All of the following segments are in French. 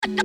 Bonjour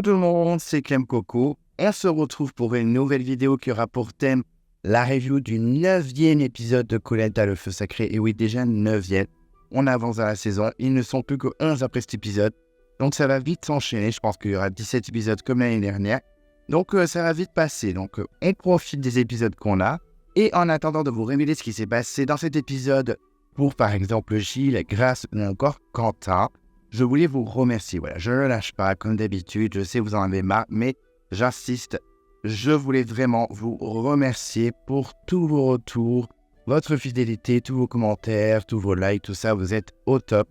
tout le monde, c'est Clem Coco. On se retrouve pour une nouvelle vidéo qui aura pour thème la review du 9e épisode de Koh-Lanta, le feu sacré. Et oui, déjà 9e. On avance dans la saison. Il ne sont plus que 11 après cet épisode. Donc ça va vite s'enchaîner. Je pense qu'il y aura 17 épisodes comme l'année dernière. Donc ça va vite passer. Donc on profite des épisodes qu'on a. Et en attendant de vous révéler ce qui s'est passé dans cet épisode pour par exemple Gilles, Grace ou encore Quentin, je voulais vous remercier. Voilà, je ne lâche pas comme d'habitude. Je sais que vous en avez marre, mais j'insiste. Je voulais vraiment vous remercier pour tous vos retours, votre fidélité, tous vos commentaires, tous vos likes, tout ça. Vous êtes au top.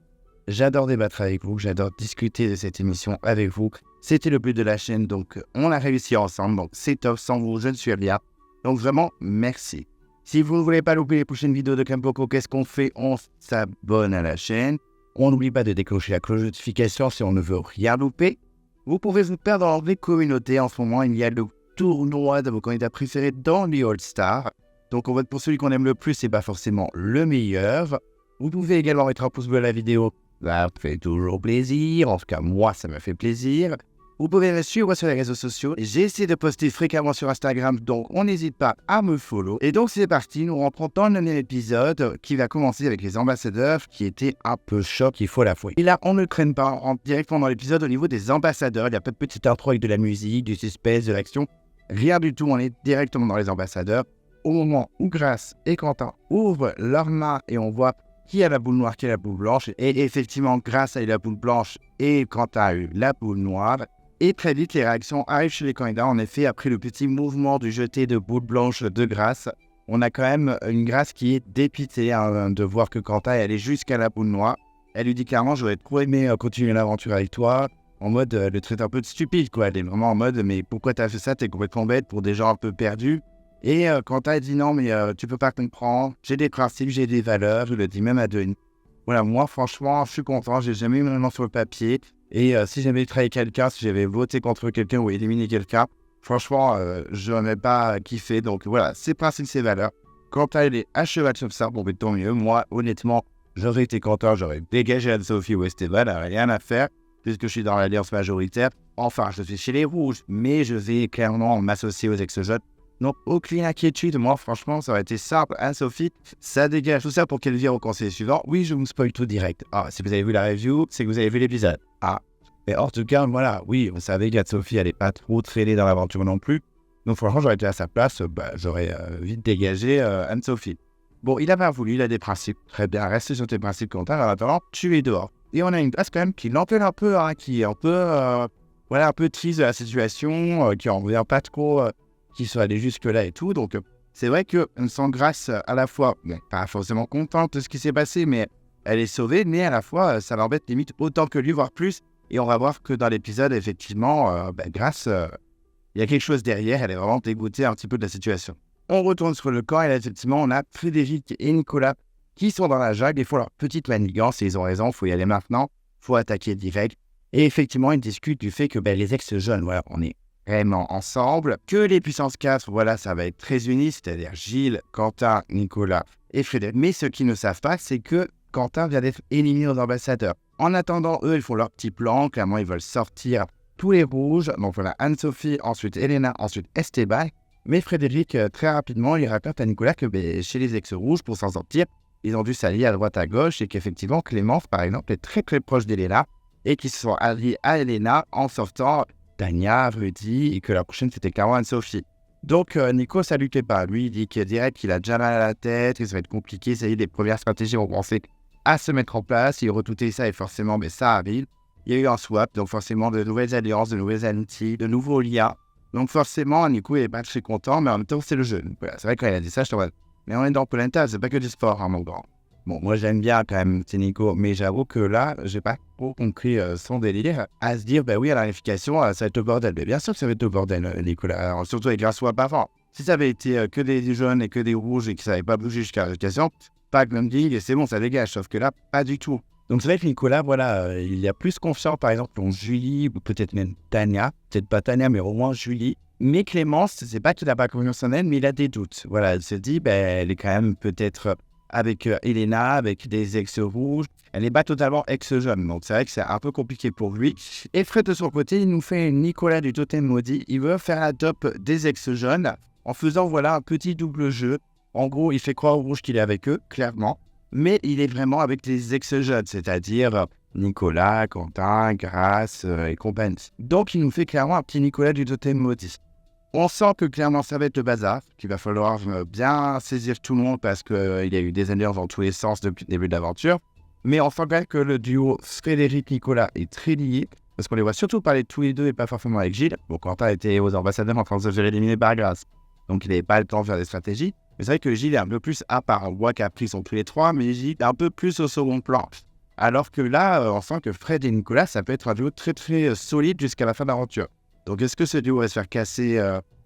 J'adore débattre avec vous. J'adore discuter de cette émission avec vous. C'était le but de la chaîne, donc on a réussi ensemble. Donc c'est top. Sans vous, je ne suis rien. Donc vraiment, merci. Si vous ne voulez pas louper les prochaines vidéos de Clem Coco, qu'est-ce qu'on fait? On s'abonne à la chaîne. On n'oublie pas de déclencher la cloche de notification si on ne veut rien louper. Vous pouvez vous perdre dans les communautés. En ce moment, il y a le tournoi de vos candidats préférés dans les All-Stars. Donc, on vote pour celui qu'on aime le plus et pas forcément le meilleur. Vous pouvez également mettre un pouce bleu à la vidéo. Ça fait toujours plaisir. En tout cas, moi, ça me fait plaisir. Vous pouvez me suivre sur les réseaux sociaux. J'essaie de poster fréquemment sur Instagram, donc on n'hésite pas à me follow. Et donc c'est parti, nous rentrons dans le dernier épisode qui va commencer avec les ambassadeurs qui étaient un peu choc, il faut l'avouer. Et là, on ne traîne pas, on rentre directement dans l'épisode au niveau des ambassadeurs. Il n'y a pas de petite intro avec de la musique, du suspense, de l'action. Rien du tout, on est directement dans les ambassadeurs. Au moment où Grace et Quentin ouvrent leurs mains et on voit qui a la boule noire, qui a la boule blanche. Et effectivement, Grace a eu la boule blanche et Quentin a eu la boule noire. Et très vite, les réactions arrivent chez les candidats. En effet, après le petit mouvement du jeté de boule blanche de Grace, on a quand même une Grace qui est dépitée de voir que Quentin est allé jusqu'à la boule noire. Elle lui dit clairement, j'aurais trop aimé continuer l'aventure avec toi. En mode, le traite un peu de stupide, quoi. Elle est vraiment en mode, mais pourquoi t'as fait ça? T'es complètement bête pour des gens un peu perdus. Et Quentin dit non, mais tu peux pas comprendre. J'ai des principes, j'ai des valeurs. Je le dis même à Denis. Voilà, moi, franchement, je suis content. J'ai jamais eu mon nom sur le papier. Et si j'avais trahi quelqu'un, si j'avais voté contre quelqu'un ou éliminé quelqu'un, franchement, je n'aurais pas kiffé. Donc voilà, ses principes, ses valeurs. Quand elle est à cheval sur ça, bon, mais tant mieux. Moi, honnêtement, j'aurais été content, j'aurais dégagé Anne-Sophie ou Esteban, rien à faire, puisque je suis dans l'alliance majoritaire. Enfin, je suis chez les rouges, mais je vais clairement m'associer aux ex-jeunes. Donc, aucune inquiétude. Moi, franchement, ça aurait été simple. Anne-Sophie, ça dégage tout ça pour qu'elle vienne au conseil suivant. Oui, je vous spoil tout direct. Ah, si vous avez vu la review, c'est que vous avez vu l'épisode. Ah, mais en tout cas, voilà, oui, on savait qu'Anne-Sophie, elle n'est pas trop traînée dans l'aventure non plus. Donc, franchement, j'aurais été à sa place, j'aurais vite dégagé Anne-Sophie. Bon, il n'a pas voulu, il a des principes. Très bien, restez sur tes principes, Quentin. En attendant, tu es dehors. Et on a une place quand même qui l'empêche un peu, hein, qui est un peu, voilà, un peu triste de la situation, qui en revient pas trop. Qui sont allés jusque-là et tout. Donc, c'est vrai qu'on sent Grace à la fois, pas forcément contente de ce qui s'est passé, mais elle est sauvée, mais à la fois, ça l'embête limite autant que lui, voire plus. Et on va voir que dans l'épisode, effectivement, Grace, il y a quelque chose derrière, elle est vraiment dégoûtée un petit peu de la situation. On retourne sur le camp et là, effectivement, on a Frédéric et Nicolas qui sont dans la jungle. Ils font leur petite manigance et ils ont raison, il faut y aller maintenant, il faut attaquer direct. Et effectivement, ils discutent du fait que les ex-jeunes, voilà, on est vraiment ensemble, que les puissances 4, voilà, ça va être très uni, c'est-à-dire Gilles, Quentin, Nicolas et Frédéric. Mais ce qu'ils ne savent pas, c'est que Quentin vient d'être éliminé aux ambassadeurs. En attendant, eux, ils font leur petit plan, clairement, ils veulent sortir tous les rouges. Donc voilà, Anne-Sophie, ensuite Elena, ensuite Esteban. Mais Frédéric, très rapidement, il raconte à Nicolas que chez les ex-rouges, pour s'en sortir, ils ont dû s'allier à droite à gauche et qu'effectivement, Clémence, par exemple, est très très proche d'Elena et qu'ils se sont alliés à Elena en sortant Tania, Rudy, et que la prochaine c'était clairement Anne-Sophie. Donc Nico, ça lui plaît pas. Lui, il dit qu'il direct qu'il a déjà mal à la tête, que ça va être compliqué, ça y est, les premières stratégies vont commencer à se mettre en place. Il redoutait ça et forcément, ça arrive. Il y a eu un swap, donc forcément de nouvelles alliances, de nouvelles amitiés, de nouveaux liens. Donc forcément, Nico est pas très content, mais en même temps, c'est le jeu. Voilà, c'est vrai que quand il a dit ça, je te vois. Mais on est dans Koh-Lanta, c'est pas que du sport, hein, mon grand. Bon, moi j'aime bien quand même, c'est Nico, mais j'avoue que là, j'ai pas trop compris son délire à se dire, oui, à la réunification, ça va être le bordel. Mais bien sûr que ça va être le bordel, Nicolas. Alors, surtout avec la swap avant. Si ça avait été que des jaunes et que des rouges et qu'ils ne savaient pas bouger jusqu'à la réunification, pas Glanding et c'est bon, ça dégage. Sauf que là, pas du tout. Donc c'est vrai que Nicolas, voilà, il y a plus confiance, par exemple, en Julie, ou peut-être même Tania. Peut-être pas Tania, mais au moins Julie. Mais Clémence, c'est pas qu'il n'a pas confiance en elle, mais il a des doutes. Voilà, elle se dit, elle est quand même peut-être avec Elena, avec des ex-rouges. Elle n'est pas totalement ex-jeune. Donc c'est vrai que c'est un peu compliqué pour lui. Et Fred, de son côté, il nous fait Nicolas du Totem Maudit. Il veut faire la top des ex-jeunes en faisant, voilà, un petit double jeu. En gros, il fait croire aux rouges qu'il est avec eux, clairement. Mais il est vraiment avec des ex-jeunes, c'est-à-dire Nicolas, Quentin, Grace et compagnie. Donc, il nous fait clairement un petit Nicolas du Totem Maudit. On sent que clairement, ça va être le bazar, qu'il va falloir bien saisir tout le monde parce qu'il y a eu des alliances dans tous les sens depuis le début de l'aventure. Mais on sent quand même que le duo Frédéric-Nicolas est très lié, parce qu'on les voit surtout parler tous les deux et pas forcément avec Gilles. Bon, Quentin était aux ambassadeurs en train de se faire éliminer par Grace, donc il n'avait pas le temps de faire des stratégies. Mais c'est vrai que Gilles est un peu plus à part. On voit qu'après ils sont tous les trois, mais Gilles est un peu plus au second plan. Alors que là, on sent que Fred et Nicolas, ça peut être un duo très très solide jusqu'à la fin de l'aventure. Donc est-ce que ce duo va se faire casser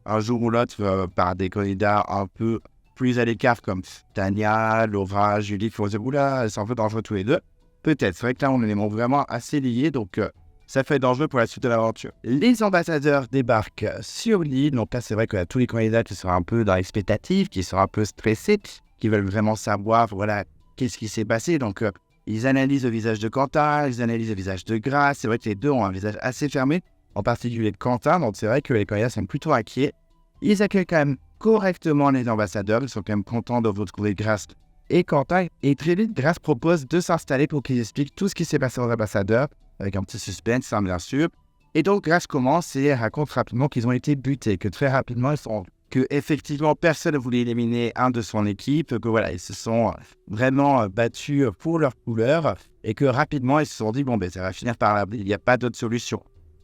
un jour ou l'autre par des candidats un peu plus à l'écart comme Tania, Laura, Julie, qui vont se dire oula, c'est un peu dangereux tous les deux? Peut-être. C'est vrai que là, on est vraiment assez liés, donc ça fait dangereux pour la suite de l'aventure. Les ambassadeurs débarquent sur l'île. Donc là, c'est vrai que tous les candidats qui sont un peu dans l'expectative, qui sont un peu stressés, qui veulent vraiment savoir, voilà, qu'est-ce qui s'est passé. Donc, ils analysent le visage de Quentin, ils analysent le visage de Grace. C'est vrai que les deux ont un visage assez fermé, en particulier de Quentin. Donc, c'est vrai que les candidats sont plutôt inquiets. Ils accueillent quand même correctement les ambassadeurs. Ils sont quand même contents de retrouver Grace et Quentin. Et très vite, Grace propose de s'installer pour qu'ils expliquent tout ce qui s'est passé aux ambassadeurs, avec un petit suspense, hein, bien sûr. Et donc, Grace commence et raconte rapidement qu'ils ont été butés, que très rapidement, ils sont... que effectivement personne ne voulait éliminer un de son équipe, que voilà, ils se sont vraiment battus pour leur couleur, et que rapidement, ils se sont dit, bon, ça va finir par là, il n'y a pas d'autre solution.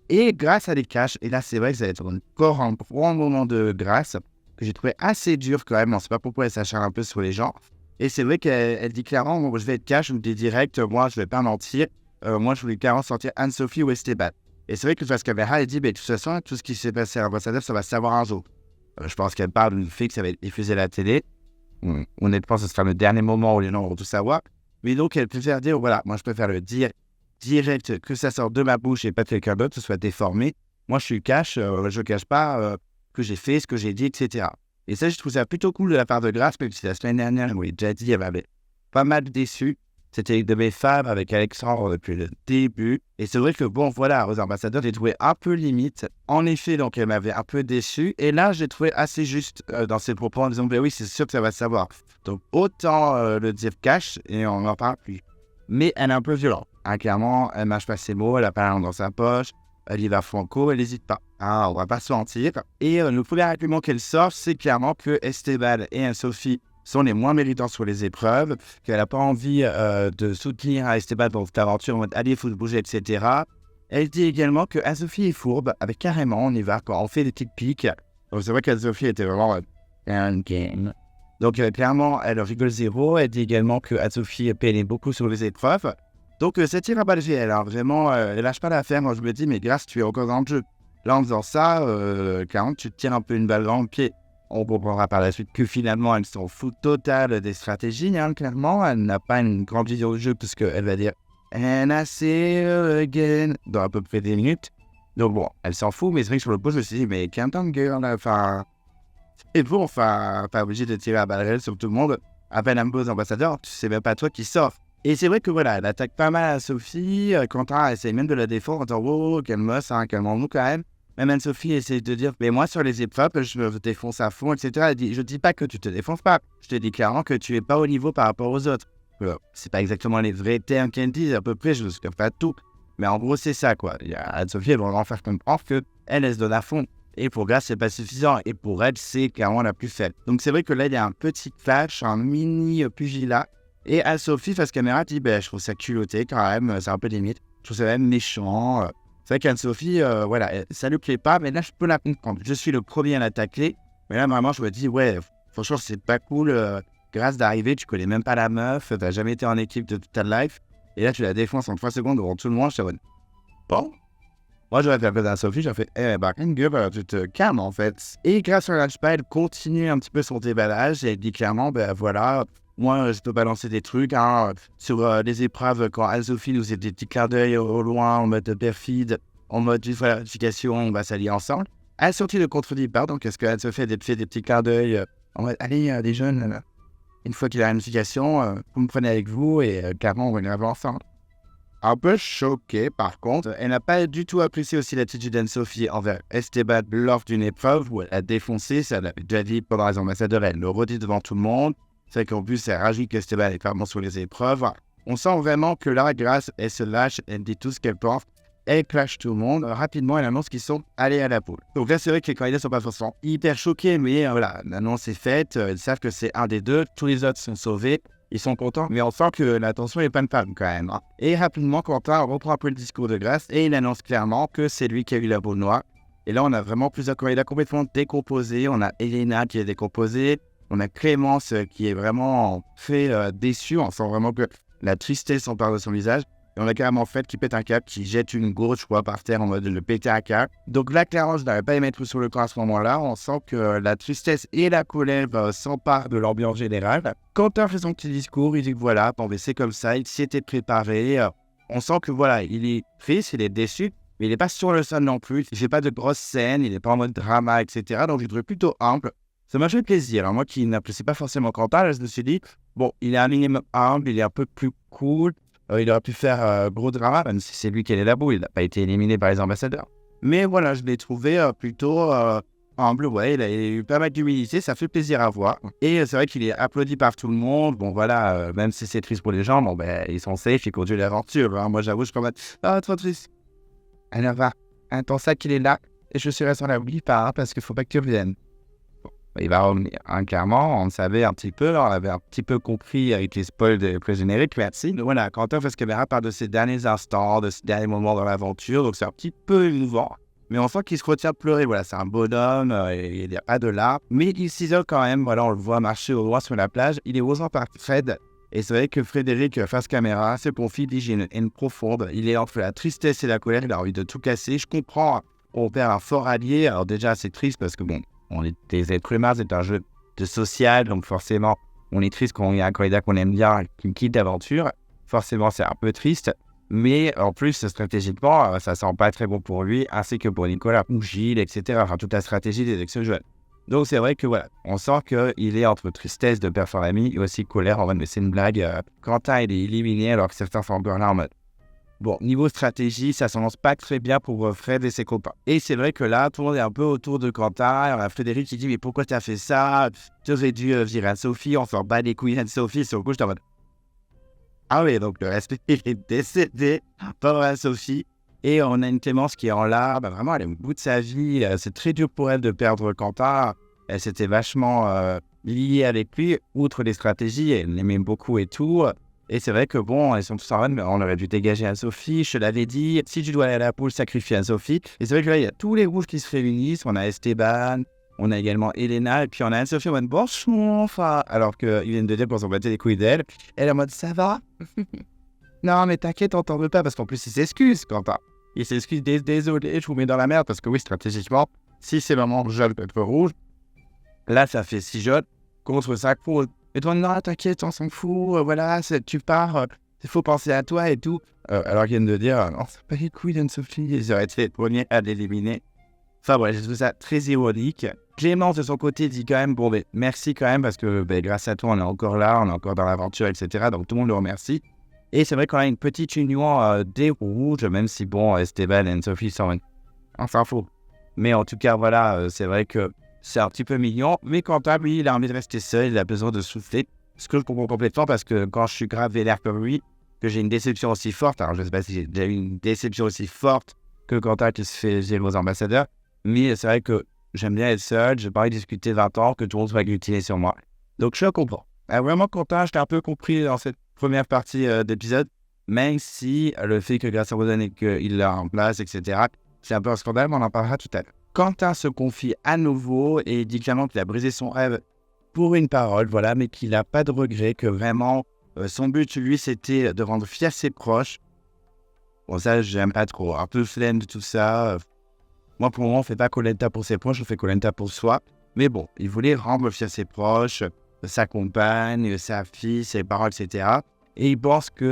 Et Grace, elle les cache, et là, c'est vrai que ça va être encore un grand moment de Grace, que j'ai trouvé assez dur quand même, on ne sait pas pourquoi elle s'acharne un peu sur les gens. Et c'est vrai qu'elle dit clairement, bon, je vais être cash, je vous dis direct, moi, je ne vais pas mentir. Moi, je voulais clairement sortir Anne-Sophie ou Esteban. Et c'est vrai que face caméra, elle dit, de toute façon, tout ce qui s'est passé à l'ambassadeur, ça va se savoir un jour. Je pense qu'elle parle du fait que ça va être diffusé à la télé. Honnêtement, ce sera le dernier moment où les gens vont tout savoir. Mais donc, elle préfère dire, voilà, moi, je préfère le dire direct, que ça sorte de ma bouche et pas de quelqu'un d'autre, que ce soit déformé. Moi, je suis cash, je ne cache pas que j'ai fait, ce que j'ai dit, etc. Et ça, je trouve ça plutôt cool de la part de Grace, même si la semaine dernière, je vous l'ai déjà dit, elle m'avait pas mal déçu. C'était une de mes femmes avec Alexandre depuis le début. Et c'est vrai que, bon, voilà, aux ambassadeurs, j'ai trouvé un peu limite. En effet, donc, elle m'avait un peu déçu. Et là, j'ai trouvé assez juste dans ses propos en disant, oui, c'est sûr que ça va se savoir. Donc, autant le dire cash et on en parle plus. Mais elle est un peu violente. Hein, clairement, elle mâche pas ses mots, elle a pas la langue dans sa poche. Elle y va franco, elle n'hésite pas. Hein, on va pas se mentir. Et le premier argument qu'elle sort, c'est clairement que Esteban et Anne-Sophie sont les moins méritants sur les épreuves, qu'elle n'a pas envie de soutenir Esteban dans cette aventure en mode « Allez, il faut se bouger, etc. » Elle dit également que Anne-Sophie est fourbe, avec carrément, on y va, quand on fait des petites piques. Donc c'est vrai qu'Anne-Sophie était vraiment un game. Donc clairement, elle rigole zéro. Elle dit également que Anne-Sophie peinait beaucoup sur les épreuves. Donc ça tire à balles réelles, hein. Vraiment, elle lâche pas l'affaire. Moi je me dis, mais Grace, tu es encore dans le jeu. Là, en faisant ça, clairement, tu te tires un peu une balle dans le pied. On comprendra par la suite que finalement, elle s'en fout total des stratégies, hein, clairement. Elle n'a pas une grande vision du jeu puisqu'elle va dire « And I say again » dans à peu près 10 minutes. Donc bon, elle s'en fout, mais c'est vrai que sur le post, je me suis dit « Mais calm down, girl, enfin... » Et bon, enfin, pas obligé de tirer à balles réelles sur tout le monde. À peine un peu aux ambassadeurs, tu sais même pas toi qui sort. Et c'est vrai que voilà, elle attaque pas mal à Sophie. Quentin essaye même de la défendre en disant « Oh, calme-moi, calmons-nous quand même. » Même Anne-Sophie essaie de dire « Mais moi, sur les épreuves, je me défonce à fond, etc. » Elle dit « Je dis pas que tu te défonces pas. Je te dis clairement que tu es pas au niveau par rapport aux autres. » C'est pas exactement les vrais termes qu'elle dit, à peu près, je ne sais pas tout. Mais en gros, c'est ça, quoi. Anne-Sophie, elle va vraiment faire comprendre qu'elle se donne à fond. Et pour Grace, c'est pas suffisant. Et pour elle, c'est clairement la plus faible. Donc c'est vrai que là, il y a un petit clash, un mini pugilat. Et Anne-Sophie, face caméra, dit je trouve ça culotté quand même, c'est un peu limite. Je trouve ça même méchant. C'est vrai qu'Anne-Sophie, voilà, ça lui plaît pas, mais là, je peux la comprendre. Je suis le premier à l'attaquer. Mais là, vraiment, je me dis, ouais, franchement, c'est pas cool. Grace d'arriver, tu connais même pas la meuf, t'as jamais été en équipe de toute ta life. Et là, tu la défonces en 3 secondes devant tout le monde. Je suis bon. Moi, j'aurais fait la place d'Anne-Sophie, j'aurais fait, gueule, tu te calmes, en fait. Et grâce à la elle continue un petit peu son déballage et elle dit clairement, voilà, Moi, je peux balancer des trucs sur les épreuves quand Anne-Sophie nous faisait des petits clins d'œil au loin, en mode perfide, en mode une vérification, on va s'allier ensemble. Anne-Sophie ne contredit pas, donc est-ce que Anne-Sophie a fait des petits clins d'œil en mode allez, les jeunes, une fois qu'il a une notification, vous me prenez avec vous et carrément on va graver ensemble. Un peu choqué par contre, elle n'a pas du tout apprécié aussi l'attitude d'Anne-Sophie envers Esteban lors d'une épreuve où elle a défoncé, ça l'avait déjà dit pendant les ambassadeurs, elle le redit devant tout le monde. C'est vrai qu'en plus elle rajoute qu'Esteban est clairement sur les épreuves. On sent vraiment que là, grâce, elle se lâche, elle dit tout ce qu'elle pense, elle clash tout le monde. Rapidement, elle annonce qu'ils sont allés à la poule. Donc là, c'est vrai que les candidats sont pas forcément hyper choqués, mais voilà, l'annonce est faite, ils savent que c'est un des deux, tous les autres sont sauvés. Ils sont contents, mais on sent que l'attention est pas de palme quand même. Et rapidement, Quentin reprend un peu le discours de Grace et il annonce clairement que c'est lui qui a eu la boule noire. Et là, on a vraiment plusieurs candidats complètement décomposés. On a Elena qui est décomposée. On a Clémence qui est vraiment fait déçue. On sent vraiment que la tristesse s'empare de son visage. Et on a carrément Fred qui pète un câble, qui jette une gourde, je crois, par terre en mode de le péter un câble. Donc là, clairement, je n'arrive pas à les mettre sur le camp à ce moment-là. On sent que la tristesse et la colère s'emparent de l'ambiance générale. Quentin fait son petit discours, il dit que voilà, bon, mais c'est comme ça, il s'y était préparé. On sent que voilà, il est triste, il est déçu, mais il n'est pas sur le sol non plus. Il ne fait pas de grosses scènes, il n'est pas en mode drama, etc. Donc je trouve plutôt humble. Ça m'a fait plaisir. Moi qui n'apprécie pas forcément Quentin, là, je me suis dit, bon, il est un minimum humble, il est un peu plus cool. Il aurait pu faire gros drama, même si c'est lui qui est là-bas, il n'a pas été éliminé par les ambassadeurs. Mais voilà, je l'ai trouvé plutôt humble, ouais, il a eu pas mal d'humilité, ça fait plaisir à voir. Et c'est vrai qu'il est applaudi par tout le monde. Bon voilà, même si c'est triste pour les gens, bon ben ils sont safe, ils continuent l'aventure. Moi j'avoue, je suis comme trop triste. Alors va, ton sac il est là, et je suis resté en la oublie pas, parce qu'il faut pas que tu reviennes. Il va revenir, clairement, on le savait un petit peu, on avait un petit peu compris avec les spoils de pré-générique, merci. Donc voilà, Quentin face caméra parle de ses derniers instants, de ses derniers moments dans l'aventure, donc c'est un petit peu émouvant. Mais on sent qu'il se retient de pleurer, voilà, c'est un bonhomme, il n'y a pas de larmes. Mais il s'isole quand même, voilà, on le voit marcher au loin sur la plage, il est osant par Fred. Et c'est vrai que Frédéric, face caméra, se confie, dit j'ai une haine profonde, il est entre la tristesse et la colère, il a envie de tout casser. Je comprends, on perd un fort allié, alors déjà c'est triste parce que bon, on est des êtres humains, c'est un jeu de social, donc forcément, on est triste quand il y a un candidat qu'on aime bien qui quitte l'aventure. Forcément, c'est un peu triste, mais en plus, stratégiquement, ça sent pas très bon pour lui, ainsi que pour Nicolas ou Gilles, etc. Enfin, toute la stratégie des ex-jeunes. Donc, c'est vrai que voilà, on sent qu'il est entre tristesse de perdre son ami et aussi colère en mode, mais c'est une blague. Quentin, il est éliminé alors que certains sont encore là en mode. Bon, niveau stratégie, ça s'annonce pas très bien pour Fred et ses copains. Et c'est vrai que là, tout le monde est un peu autour de Quentin. Il y a Frédéric qui dit « Mais pourquoi tu as fait ça? Tu aurais dû virer Anne-Sophie, on s'en bat les couilles Anne-Sophie. » Sur le coup, j'étais en mode « Ah oui, donc le respect est décédé par Anne-Sophie. » Et on a une Clémence qui est en larmes. Vraiment, elle est au bout de sa vie. C'est très dur pour elle de perdre Quentin. Elle s'était vachement liée avec lui, outre les stratégies. Elle l'aimait beaucoup et tout. Et c'est vrai que bon, ils sont tous en run, mais on aurait dû dégager Anne-Sophie, je te l'avais dit. Si tu dois aller à la poule, sacrifie Anne-Sophie. Et c'est vrai que là, il y a tous les rouges qui se réunissent. On a Esteban, on a également Elena, et puis on a Anne-Sophie en mode bon, enfin. Alors qu'ils viennent de dire qu'on s'en battait les couilles d'elle. Elle est en mode ça va? Non, mais t'inquiète, on t'en veut pas, parce qu'en plus, il s'excuse, Quentin. Il s'excuse, désolé, je vous mets dans la merde, parce que oui, stratégiquement, si c'est vraiment jaune peut être rouge, là, ça fait 6 jaunes contre 5 rouges. Et toi, non, t'inquiète, on s'en fout, voilà, tu pars, il faut penser à toi et tout. Alors qu'ils viennent de dire, non, c'est pas les couilles d'Anne-Sophie, ils auraient été les premiers à l'éliminer. Enfin bref, j'ai trouvé ça très ironique. Clémence, de son côté, dit quand même, bon, ben, merci quand même, parce que grâce à toi, on est encore là, on est encore dans l'aventure, etc. Donc tout le monde le remercie. Et c'est vrai qu'on a une petite union des rouges, même si, bon, Esteban et Anne-Sophie sont... On s'en fout. Mais en tout cas, voilà, c'est vrai que c'est un petit peu mignon, mais Quentin, lui, il a envie de rester seul, il a besoin de souffler. Ce que je comprends complètement parce que quand je suis grave vénère comme lui, que j'ai une déception aussi forte, alors je ne sais pas si j'ai déjà eu une déception aussi forte que Quentin qui se fait gérer aux ambassadeurs, mais c'est vrai que j'aime bien être seul, j'ai pas envie de discuter 20 ans, que tout le monde soit agglutiné sur moi. Donc je comprends. Vraiment Quentin, je t'ai un peu compris dans cette première partie d'épisode, même si le fait que grâce à Rosanne et qu'il l'a en place, etc., c'est un peu un scandale, mais on en parlera tout à l'heure. Quentin se confie à nouveau et dit clairement qu'il a brisé son rêve pour une parole, voilà, mais qu'il n'a pas de regret, que vraiment, son but, lui, c'était de rendre fiers ses proches. Bon, ça, j'aime pas trop. Un peu flemme de tout ça. Moi, pour le moment, on fait pas Koh-Lanta pour ses proches, on fait Koh-Lanta pour soi. Mais bon, il voulait rendre fiers ses proches. sa compagne, sa fille, ses parents, etc. Et il pense qu'il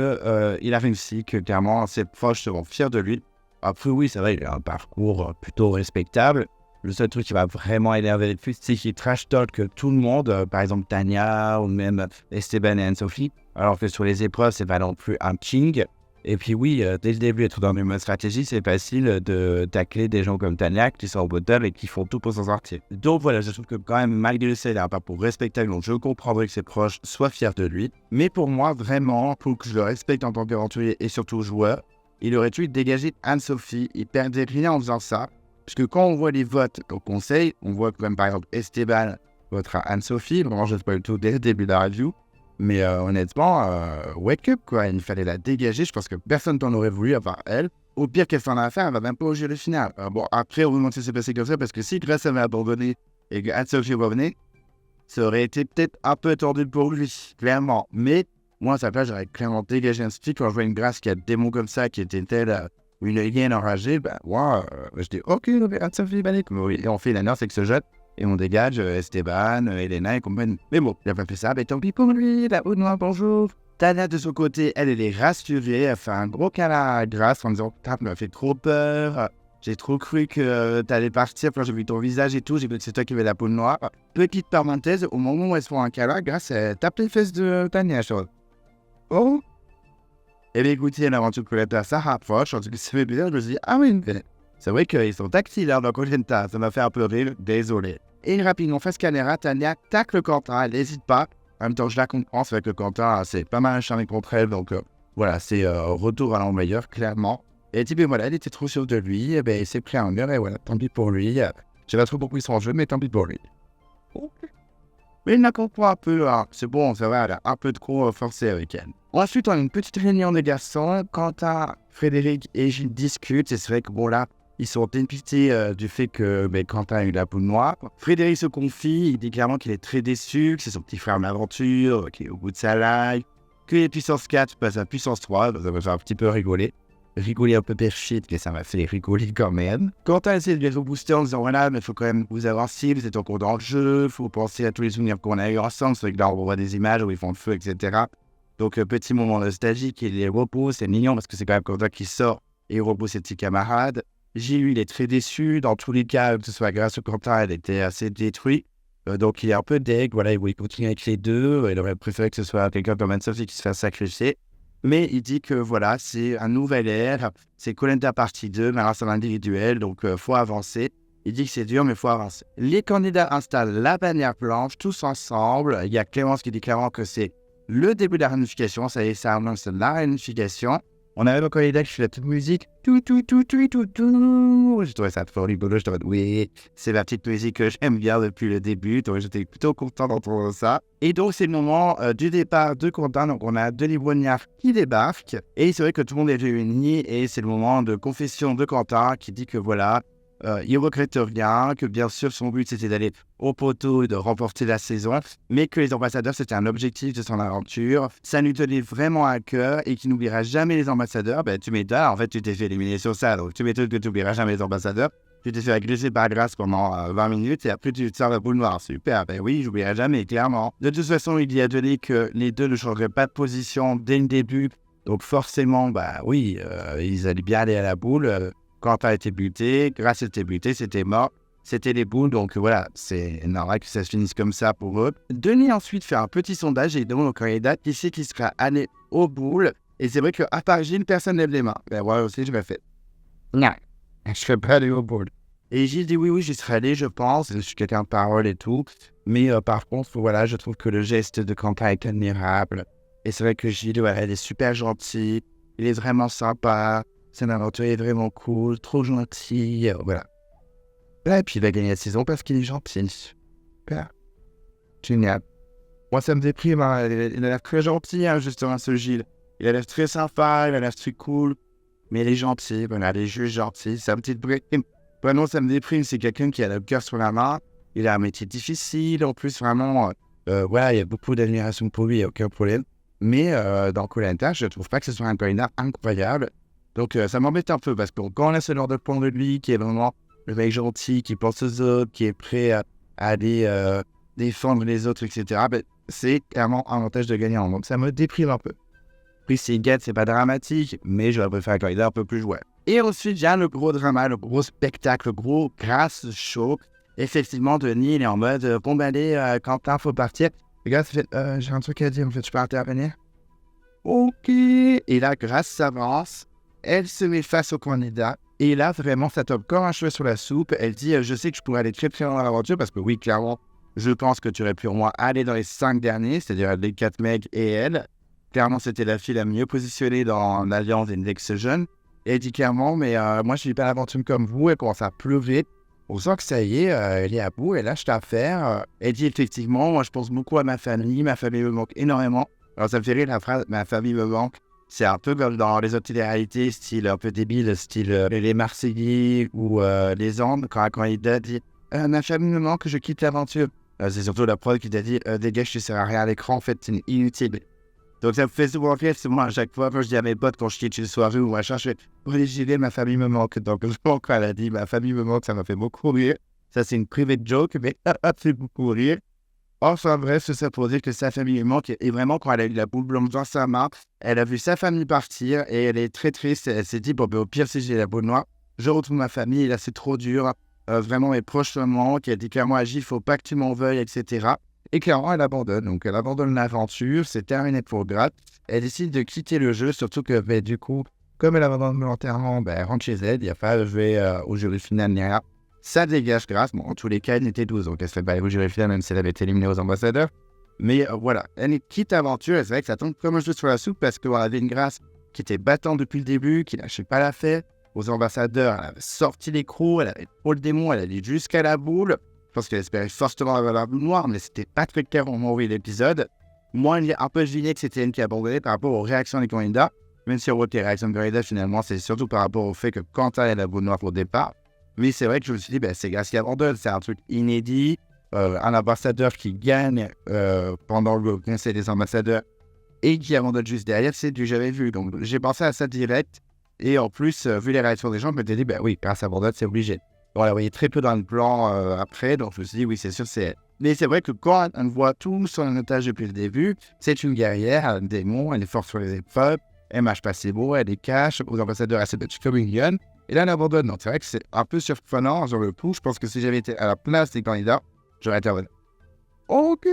a réussi, que clairement ses proches seront fiers de lui. Après oui, c'est vrai, il a un parcours plutôt respectable. Le seul truc qui va vraiment énerver le plus, c'est qu'il trash talk tout le monde, par exemple Tania ou même Esteban et Anne-Sophie, alors que sur les épreuves, c'est pas non plus un king. Et puis oui, dès le début, être dans une stratégie, c'est facile de tacler des gens comme Tania qui sont au bottom et qui font tout pour s'en sortir. Donc voilà, je trouve que quand même, malgré le fait, il a un parcours respectable, donc je comprendrais que ses proches soient fiers de lui. Mais pour moi, vraiment, pour que je le respecte en tant qu'aventurier et surtout joueur, il aurait dû dégager Anne-Sophie. Il perdait rien en faisant ça. Parce que quand on voit les votes au conseil, on voit que même par exemple Esteban votera Anne-Sophie. Vraiment, je ne sais pas du tout dès le début de la review. Mais honnêtement, wake up quoi. Il fallait la dégager. Je pense que personne t'en aurait voulu à part elle. Au pire qu'elle s'en a à faire, elle va même pas au jury final. Bon, après, heureusement que ça s'est passé comme ça. Parce que si Grace avait abandonné et que Anne-Sophie revenait, ça aurait été peut-être un peu tendu pour lui, clairement. Mais moi, à sa place, j'aurais clairement dégagé Anne-Sophie. Quand je vois une Grace qui a des mots comme ça, qui était telle... une hyène enragée, moi, je dis ok, Anne-Sophie, et on fait une alliance avec ce jeune, et on dégage Esteban, Elena et compagnie. Mais bon, il a pas fait ça, mais tant pis pour lui, la haute noire, bonjour. Tania, de son côté, elle est rassurée, elle fait un gros câlin à Grace en disant putain, tu m'as fait trop peur, j'ai trop cru que t'allais partir quand j'ai vu ton visage et tout, j'ai vu que c'est toi qui avais la peau noire. Petite parenthèse, au moment où elles se font un câlin, Grace, elle tape les fesses de Tania, chose. Oh! Eh bien, écoutez, l'aventure Koh-Lanta, ça rapproche. En tout cas, ça fait bizarre. Je me suis dit, ah oui, c'est vrai qu'ils sont tactiles dans Koh-Lanta. Ça m'a fait un peu rire. Désolé. Et rapidement, face caméra, Tania tacle Quentin. Elle n'hésite pas. En même temps, je la comprends. C'est vrai que Quentin, c'est pas mal acharné contre elle. Donc, voilà, c'est retour à l'an meilleur, clairement. Et puis, voilà, elle était trop sûre de lui. Eh bien, il s'est pris un mur. Et voilà, tant pis pour lui. J'ai pas trop compris son jeu, mais tant pis pour lui. Okay. Mais il la comprend un peu, hein. C'est bon, ça va, elle a un peu de trop forcé avec elle. Ensuite, on a une petite réunion des garçons. Quentin, Frédéric et Gilles discutent. Et c'est vrai que bon là, ils sont dépités du fait que Quentin a eu la peau noire. Frédéric se confie, il dit clairement qu'il est très déçu, que c'est son petit frère d'aventure, qu'il est au bout de sa life, que les puissances 4 passent à puissance 3, ça va faire un petit peu rigoler un peu perfide, mais ça m'a fait rigoler quand même. Quentin essaie de les rebooster en disant voilà, mais il faut quand même vous avancer, vous êtes encore dans le jeu, il faut penser à tous les souvenirs qu'on a eu ensemble. C'est vrai que là, on voit des images où ils font le feu, etc. Donc, petit moment nostalgique, il les repousse, c'est mignon parce que c'est quand même Quentin qui sort et il repousse ses petits camarades. Gilles, lui, il est très déçu. Dans tous les cas, que ce soit grâce au Quentin, elle était assez détruite. Donc, il est un peu deg, voilà, il voulait continuer avec les deux. Il aurait préféré que ce soit quelqu'un comme Anne-Sophie qui se fasse sacrifier. Mais il dit que voilà, c'est un nouvel ère, c'est Koh-Lanta partie 2, mais alors c'est l'individuel, donc faut avancer. Il dit que c'est dur, mais faut avancer. Les candidats installent la bannière blanche, tous ensemble. Il y a Clémence qui dit clairement que c'est le début de la réunification, ça y est, ça annonce la réunification. On avait le candidat qui fait la petite musique, tout. J'ai trouvé ça trop rigolo, je te dis oui, c'est la petite musique que j'aime bien depuis le début, donc j'étais plutôt content d'entendre ça. Et donc c'est le moment du départ de Quentin, donc on a Denis Brognard qui débarque, et c'est vrai que tout le monde est réuni, et c'est le moment de confession de Quentin qui dit que voilà, il regrette rien, que bien sûr son but c'était d'aller au poteau et de remporter la saison, mais que les ambassadeurs c'était un objectif de son aventure, ça lui tenait vraiment à cœur et qu'il n'oubliera jamais les ambassadeurs. Tu m'étonnes, en fait tu t'es fait éliminer sur ça, donc tu m'étonnes que tu n'oublieras jamais les ambassadeurs. Tu t'es fait agresser par Grace pendant 20 minutes et après tu te sors la boule noire, super, oui, j'oublierai jamais, clairement. De toute façon, il y a donné que les deux ne changeraient pas de position dès le début, donc forcément, oui, ils allaient bien aller à la boule. Quentin a été buté, Grace a été buté, c'était mort, c'était les boules, donc voilà, c'est normal que ça se finisse comme ça pour eux. Denis ensuite fait un petit sondage et il demande au candidat qui c'est qui sera allé aux boules, et c'est vrai qu'à part Gilles, personne lève les mains. Moi aussi, je l'ai fait. Non, je ne serais pas allé aux boules. Et Gilles dit oui, j'y serais allé, je pense, je suis quelqu'un de parole et tout, mais par contre, voilà, je trouve que le geste de Quentin est admirable, et c'est vrai que Gilles, voilà, il est super gentil, il est vraiment sympa. C'est un aventurier vraiment cool, trop gentil, voilà. Et puis il va gagner la saison parce qu'il est gentil. Super. Génial. Moi ça me déprime, hein. Il a l'air très gentil, hein, justement, ce Gilles. Il a l'air très sympa, il a l'air très cool. Mais il est gentil, voilà, il est juste gentil. C'est un petit déprime. Vraiment, ça me déprime, c'est quelqu'un qui a le cœur sur la main. Il a un métier difficile, en plus, vraiment, voilà, il y a beaucoup d'admiration pour lui, il n'y a aucun problème. Mais dans Koh-Lanta, je ne trouve pas que ce soit un candidat incroyable. Donc ça m'embête un peu parce que quand on a ce genre de point de lui qui est vraiment le mec gentil, qui pense aux autres, qui est prêt à aller défendre les autres, etc., c'est clairement un avantage de gagnant. Donc ça me déprime un peu. Puis s'il gagne, c'est pas dramatique, mais j'aurais préféré un candidat un peu plus joueur. Et ensuite, vient le gros drama, le gros spectacle, le gros grasse show. Effectivement, Denis, il est en mode bon, ben allez, Quentin, faut partir. Le gars, ça fait j'ai un truc à dire, en fait, je peux intervenir. Ok. Et là, Grace s'avance, elle se met face au candidat. Et là, vraiment, ça tombe comme un cheveu sur la soupe. Elle dit je sais que je pourrais aller très très loin dans l'aventure parce que oui, clairement, je pense que tu aurais pu au moins aller dans les 5 derniers, c'est-à-dire les 4 mecs et elle. Clairement, c'était la fille la mieux positionnée dans l'alliance des Next Gen. Et elle dit clairement, mais moi, je ne vis pas l'aventure comme vous. Elle commence à pleurer. On sent que ça y est, elle est à bout, elle lâche l'affaire. Elle dit effectivement, moi, je pense beaucoup à ma famille me manque énormément. Alors, ça me fait rire la phrase, ma famille me manque. C'est un peu comme dans les autres télé-réalités, style un peu débile, style les Marseillais ou les Andes, quand un candidat dit ma famille me manque, je quitte l'aventure. C'est surtout la prod qui t'a dit dégage, tu ne sers à rien à l'écran, en fait, c'est inutile. Donc ça me fait souvent rire, c'est moi à chaque fois, quand je dis à mes potes, quand je quitte une soirée ou machin, je fais j'y vais, ma famille me manque. Donc quand elle a dit ma famille me manque, ça m'a fait beaucoup rire. Ça, c'est une private joke, mais ça fait beaucoup rire. Enfin bref, c'est ça pour dire que sa famille lui manque. Et vraiment, quand elle a eu la boule blanche dans sa main, elle a vu sa famille partir et elle est très triste. Elle s'est dit, bon, ben, au pire, si j'ai la boule noire, je retrouve ma famille. Et là, c'est trop dur. Vraiment, mes proches me manquent. Elle dit clairement à Gilles, il ne faut pas que tu m'en veuilles, etc. Et clairement, elle abandonne. Donc, elle abandonne l'aventure. C'est terminé pour Grace. Elle décide de quitter le jeu, surtout que, ben, du coup, comme elle abandonne volontairement, ben, elle rentre chez elle. Il n'y a pas à jouer au jury final ni rien. Ça dégage Grace. Bon, en tous les cas, elle était 12, donc elle se fait pas au jury final, même si elle avait été éliminée aux ambassadeurs. Mais voilà, elle quitte l'aventure. Et c'est vrai que ça tombe comme un jeu sur la soupe parce qu'on avait une Grace qui était battante depuis le début, qui lâchait pas l'affaire. Aux ambassadeurs, elle avait sorti l'écrou, elle avait trop le démon, elle allait jusqu'à la boule. Je pense qu'elle espérait fortement avoir la boule noire, mais c'était pas très clair au moment où il l'épisode. Moi, il y a un peu deviné que c'était elle qui abandonnait par rapport aux réactions des candidats. Même si on voit que les réactions des candidats, finalement, c'est surtout par rapport au fait que Quentin ait la boule noire au départ. Mais c'est vrai que je me suis dit, c'est Grace qui abandonne, c'est un truc inédit. Un ambassadeur qui gagne pendant le conseil des ambassadeurs et qui abandonne juste derrière, c'est du jamais vu. Donc j'ai pensé à ça direct. Et en plus, vu les réactions des gens, je me suis dit, oui, Grace abandonne, c'est obligé. Bon, on la voyait très peu dans le plan après, donc je me suis dit, oui, c'est sûr, c'est elle. Mais c'est vrai que quand on voit tout son otage depuis le début, c'est une guerrière, elle a un démon, elle est forte sur les épreuves, elle marche pas ses mots, elle est cash, aux ambassadeurs, elle s'est battue comme une lionne. Et là, elle abandonne. Donc, c'est vrai que c'est un peu surprenant sur le coup. Je pense que si j'avais été à la place des candidats, j'aurais intervenu. Ok.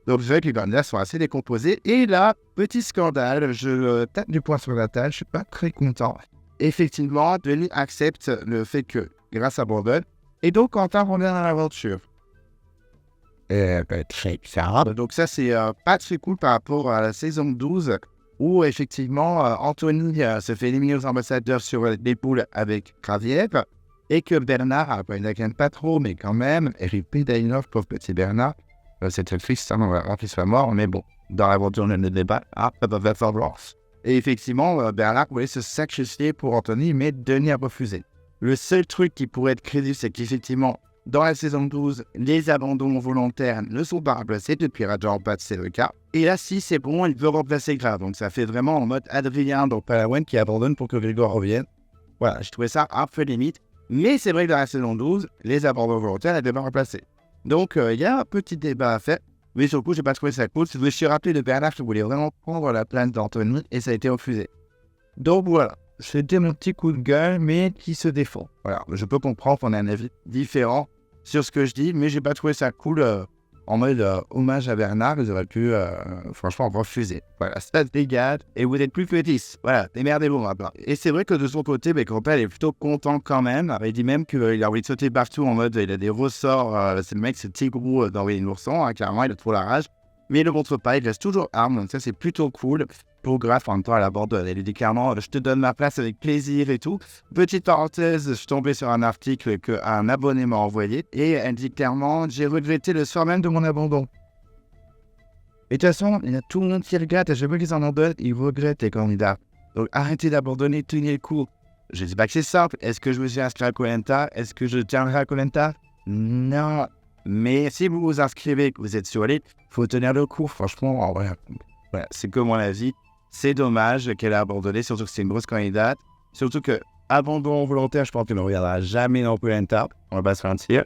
Donc, je dirais que les candidats sont assez décomposés. Et là, petit scandale, je tape du poing sur la table. Je suis pas très content. Effectivement, Denis accepte le fait que Grace abandonne. Et donc, Quentin revient dans l'aventure. Très bizarre. Donc, ça, c'est pas très cool par rapport à la saison 12. Où effectivement Anthony se fait éliminer aux ambassadeurs sur les poules avec Graviev et que Bernard, il ne gagne pas trop, mais quand même, RIP Dainov, pauvre petit Bernard, c'est très triste, on va qu'il soit mort, mais bon, dans l'aventure, on ne le débat, ça va faire voir. Et effectivement, Bernard voulait se sacrifier pour Anthony, mais Denis a refusé. Le seul truc qui pourrait être crédible, c'est qu'effectivement, dans la saison 12, les abandons volontaires ne sont pas remplacés. Depuis Raja en Pat, c'est le cas. Et là, si c'est bon, il veut remplacer Grave. Donc ça fait vraiment en mode Adrien dans Palawan qui abandonne pour que Grégor revienne. Voilà, je trouvais ça un peu limite. Mais c'est vrai que dans la saison 12, les abandons volontaires n'étaient pas remplacés. Donc il y a un petit débat à faire. Mais sur le coup, je n'ai pas trouvé ça cool. Je me suis rappelé de Bernard qui voulait vraiment prendre la place d'Anthony et ça a été refusé. Donc voilà. C'était mon petit coup de gueule, mais qui se défend. Voilà, je peux comprendre qu'on a un avis différent sur ce que je dis, mais j'ai pas trouvé ça cool en mode hommage à Bernard. Ils auraient pu, franchement, refuser. Voilà, ça se dégage et vous êtes plus que 10. Voilà, démerdez-vous maintenant. Et c'est vrai que de son côté, Quentin est plutôt content quand même. Alors, il dit même qu'il a envie de sauter partout en mode il a des ressorts. C'est le mec, c'est Tigrou d'envoyer une ourson. Clairement, il a trop la rage. Mais il ne le montre pas, il reste toujours arme, donc ça c'est plutôt cool. Pour Grace, en même temps, elle abandonne. Elle lui dit clairement, je te donne ma place avec plaisir et tout. Petite parenthèse, je suis tombé sur un article qu'un abonné m'a envoyé. Et elle dit clairement, j'ai regretté le soir même de mon abandon. Et de toute façon, il y a tout le monde qui regrette. Et je veux qu'ils en abandonnent, ils regrettent les candidats. Donc arrêtez d'abandonner, tenez le coup. Je ne dis pas que c'est simple. Est-ce que je me suis inscrit à Koh Lanta? Est-ce que je tiendrai à Koh Lanta? Non. Mais si vous vous inscrivez, que vous êtes sur l'île, il faut tenir le coup. Franchement, voilà, c'est que mon avis. C'est dommage qu'elle a abandonné, surtout que c'est une grosse candidate. Surtout que abandon volontaire, je pense qu'elle ne reviendra jamais dans Koh Lanta. On va pas se mentir.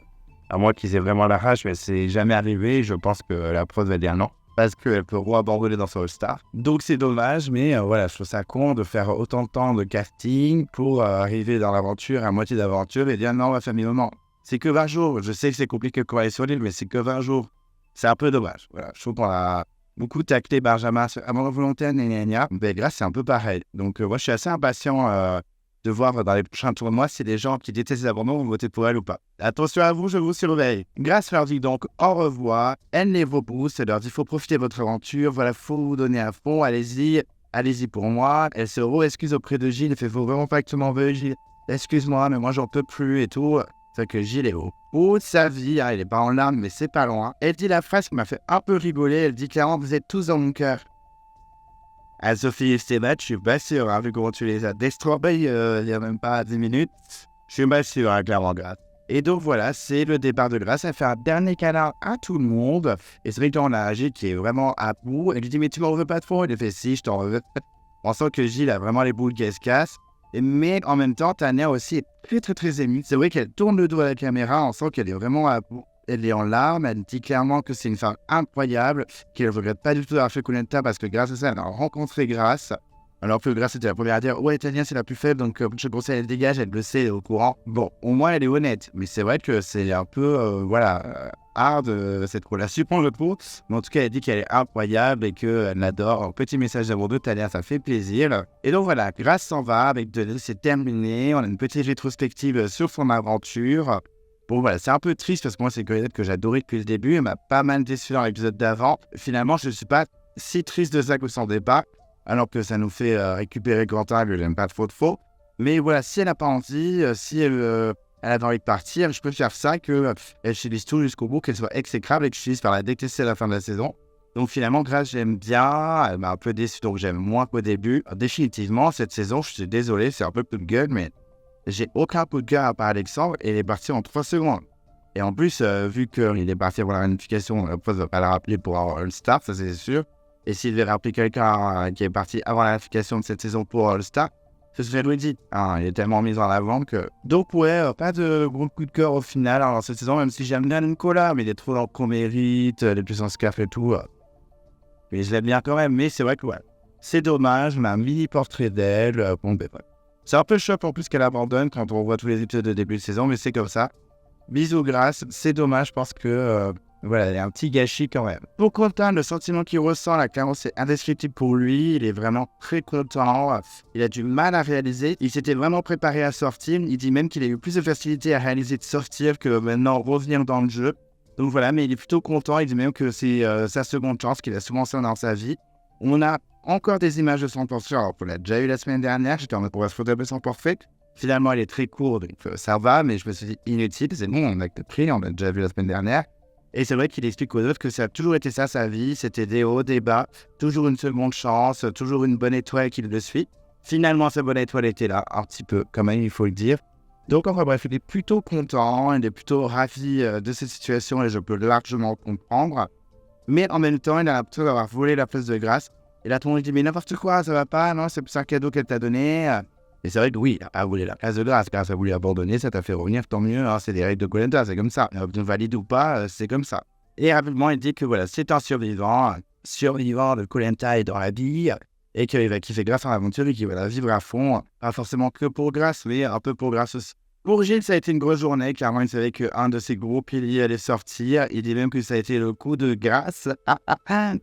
À moins qu'ils aient vraiment la rage, mais c'est jamais arrivé. Je pense que la preuve va dire non. Parce qu'elle peut re-abandonner dans son All-Star. Donc c'est dommage, mais voilà, je trouve ça con de faire autant de temps de casting pour arriver dans l'aventure, à moitié d'aventure, et dire non, ma famille, non. C'est que 20 jours. Je sais que c'est compliqué de aller sur l'île, mais c'est que 20 jours. C'est un peu dommage. Voilà, je trouve qu'on a beaucoup taclé Benjamin à mon volontaire, mais Grace, c'est un peu pareil. Donc moi, je suis assez impatient de voir dans les prochains tournois si les gens qui détestent les abandons vont voter pour elle ou pas. Attention à vous, je vous surveille. Grace leur dit donc au revoir, elle les repousse, elle leur dit il faut profiter de votre aventure, voilà, faut vous donner à fond, allez-y pour moi. Elle se re-excuse auprès de Gilles, elle fait faut vraiment pas que tu m'en veuilles, Gilles, excuse-moi, mais moi j'en peux plus et tout. C'est que Gilles est au bout de sa vie, il est pas en larmes, mais c'est pas loin. Elle dit la phrase qui m'a fait un peu rigoler, elle dit clairement vous êtes tous dans mon cœur. À Sophie et Stébat, je suis pas sûr, vu comment tu les as destroyés il y a même pas 10 minutes. Je suis pas sûr, clairement, Grace. Et donc voilà, c'est le départ de Grace. Elle fait un dernier câlin à tout le monde. Et c'est vrai qu'on a Gilles qui est vraiment à bout. Elle lui dit, mais tu m'en veux pas trop? Il fait, si, je t'en veux. On sent que Gilles a vraiment les boules qui se cassent. Mais en même temps, Tania aussi est très, très, très émue. C'est vrai qu'elle tourne le dos à la caméra. On sent qu'elle est vraiment à bout. Elle est en larmes, elle dit clairement que c'est une femme incroyable, qu'elle ne regrette pas du tout d'avoir fait Koh-Lanta parce que grâce à ça, elle a rencontré Grace. Alors que Grace était la première à dire « Ouais, Tania, c'est la plus faible, donc je conseille, elle dégage, elle le sait, elle est au courant. » Bon, au moins, elle est honnête, mais c'est vrai que c'est un peu, hard cette relation, je trouve. Mais en tout cas, elle dit qu'elle est incroyable et qu'elle l'adore. Un petit message d'amour de Tania, ça fait plaisir. Et donc voilà, Grace s'en va avec Denis, c'est terminé. On a une petite rétrospective sur son aventure. Bon voilà, c'est un peu triste parce que moi c'est Colette que j'adorais depuis le début, elle m'a pas mal déçu dans l'épisode d'avant. Finalement, je ne suis pas si triste de ça que son départ, alors que ça nous fait récupérer Quentin, que j'aime pas trop de faux. Mais voilà, si elle n'a pas envie, si elle a envie de partir, je préfère ça qu'elle subisse tout jusqu'au bout, qu'elle soit exécrable et que je finisse par la détester à la fin de la saison. Donc finalement, Grace, j'aime bien, elle m'a un peu déçu, donc j'aime moins qu'au début. Définitivement, cette saison, je suis désolé, c'est un peu plus de gueule, mais j'ai aucun coup de cœur à part Alexandre et il est parti en 3 secondes. Et en plus, vu qu'il est parti avoir la réunification, la poste ne va pas le rappeler pour avoir All-Star, ça c'est sûr. Et s'il devait rappeler quelqu'un qui est parti avant la réunification de cette saison pour All-Star, ce serait Luigi. Il est tellement mis en avant que... Donc ouais, pas de gros coup de cœur au final dans cette saison, même si j'aime bien Nicolas, mais il est trop dans le qu'on mérite, les puissances caf et tout. Mais je l'aime bien quand même, mais c'est vrai que ouais, c'est dommage, ma mini-portrait d'elle, bon ben ouais. C'est un peu choc en plus qu'elle abandonne quand on voit tous les épisodes de début de saison, mais c'est comme ça. Bisous Grace, c'est dommage parce que voilà, il y a un petit gâchis quand même. Pour Quentin, le sentiment qu'il ressent là, clairement, c'est indescriptible pour lui. Il est vraiment très content. Il a du mal à réaliser. Il s'était vraiment préparé à sortir. Il dit même qu'il a eu plus de facilité à réaliser de sortir que maintenant revenir dans le jeu. Donc voilà, mais il est plutôt content. Il dit même que c'est sa seconde chance, qu'il a souvent ça dans sa vie. On a encore des images de son portrait. Alors, on l'a déjà eu la semaine dernière. J'étais en train de pouvoir se photographier son portrait. Finalement, elle est très courte, donc ça va, mais je me suis dit inutile. C'est bon, on a pris, on l'a déjà vu la semaine dernière. Et c'est vrai qu'il explique aux autres que ça a toujours été ça, sa vie. C'était des hauts, des bas, toujours une seconde chance, toujours une bonne étoile qui le suit. Finalement, cette bonne étoile était là, un petit peu, quand même, il faut le dire. Donc, enfin bref, il est plutôt content, il est plutôt ravi de cette situation et je peux largement comprendre. Mais en même temps, il a l'impression d'avoir volé la place de Grace. Et là, tout le monde dit, mais n'importe quoi, ça va pas, non, c'est un cadeau qu'elle t'a donné. Et c'est vrai que oui, il a volé la place de Grace, Grace a voulu abandonner, ça t'a fait revenir, tant mieux, hein, c'est des règles de Koh-Lanta, c'est comme ça. Valide ou pas, c'est comme ça. Et rapidement, il dit que voilà, c'est un survivant de Koh-Lanta et dans la vie, et qu'il va kiffer Grace en aventure et qu'il va la vivre à fond, pas forcément que pour Grace, mais un peu pour Grace aussi. Pour Gilles, ça a été une grosse journée, clairement, il savait qu'un de ses gros piliers allait sortir, il dit même que ça a été le coup de Grace.